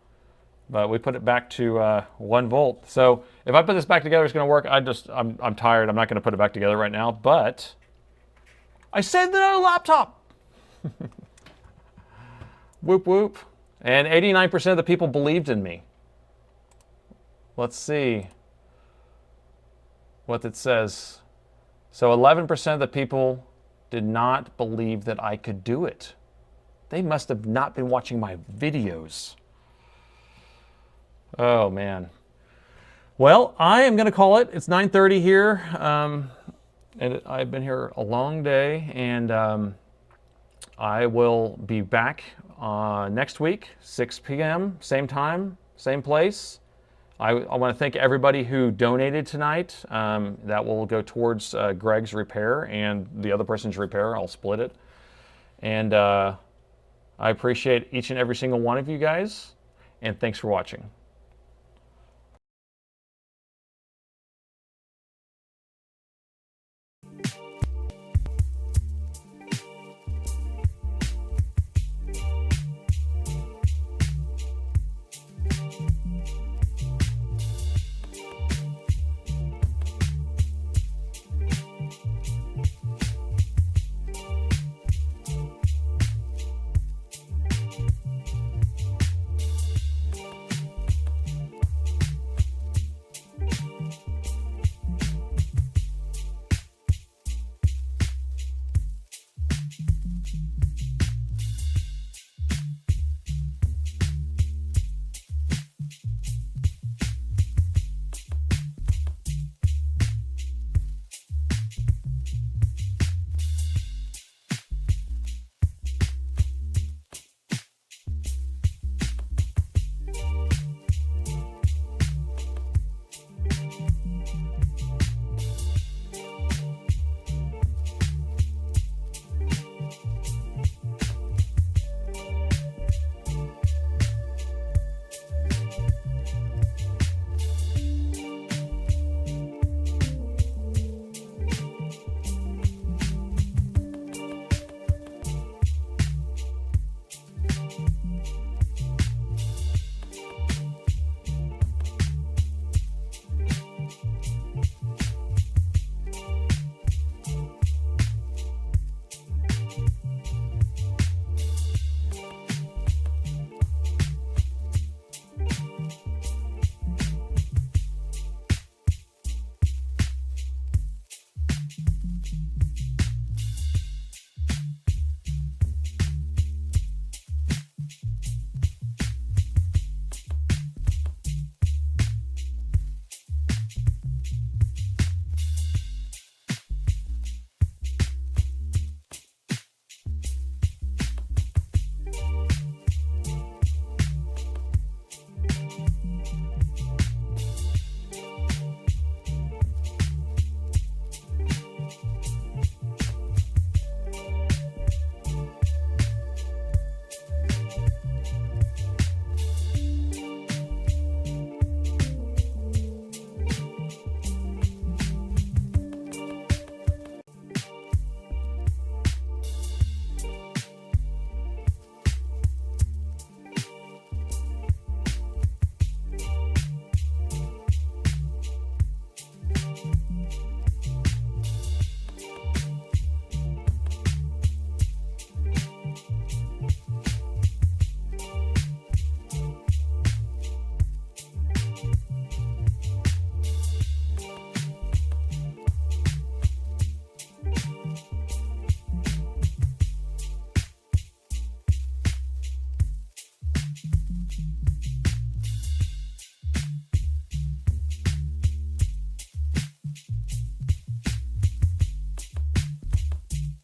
But we put it back to 1 volt. So if I put this back together, it's going to work. I'm tired. I'm not going to put it back together right now. But I saved it on a laptop. Whoop, whoop. And 89% of the people believed in me. Let's see what it says. So 11% of the people did not believe that I could do it. They must have not been watching my videos. Oh, man. Well, I am going to call it. It's 9:30 here. And I've been here a long day. And I will be back next week, 6 p.m., same time, same place. I want to thank everybody who donated tonight. That will go towards Greg's repair and the other person's repair. I'll split it. And I appreciate each and every single one of you guys. And thanks for watching.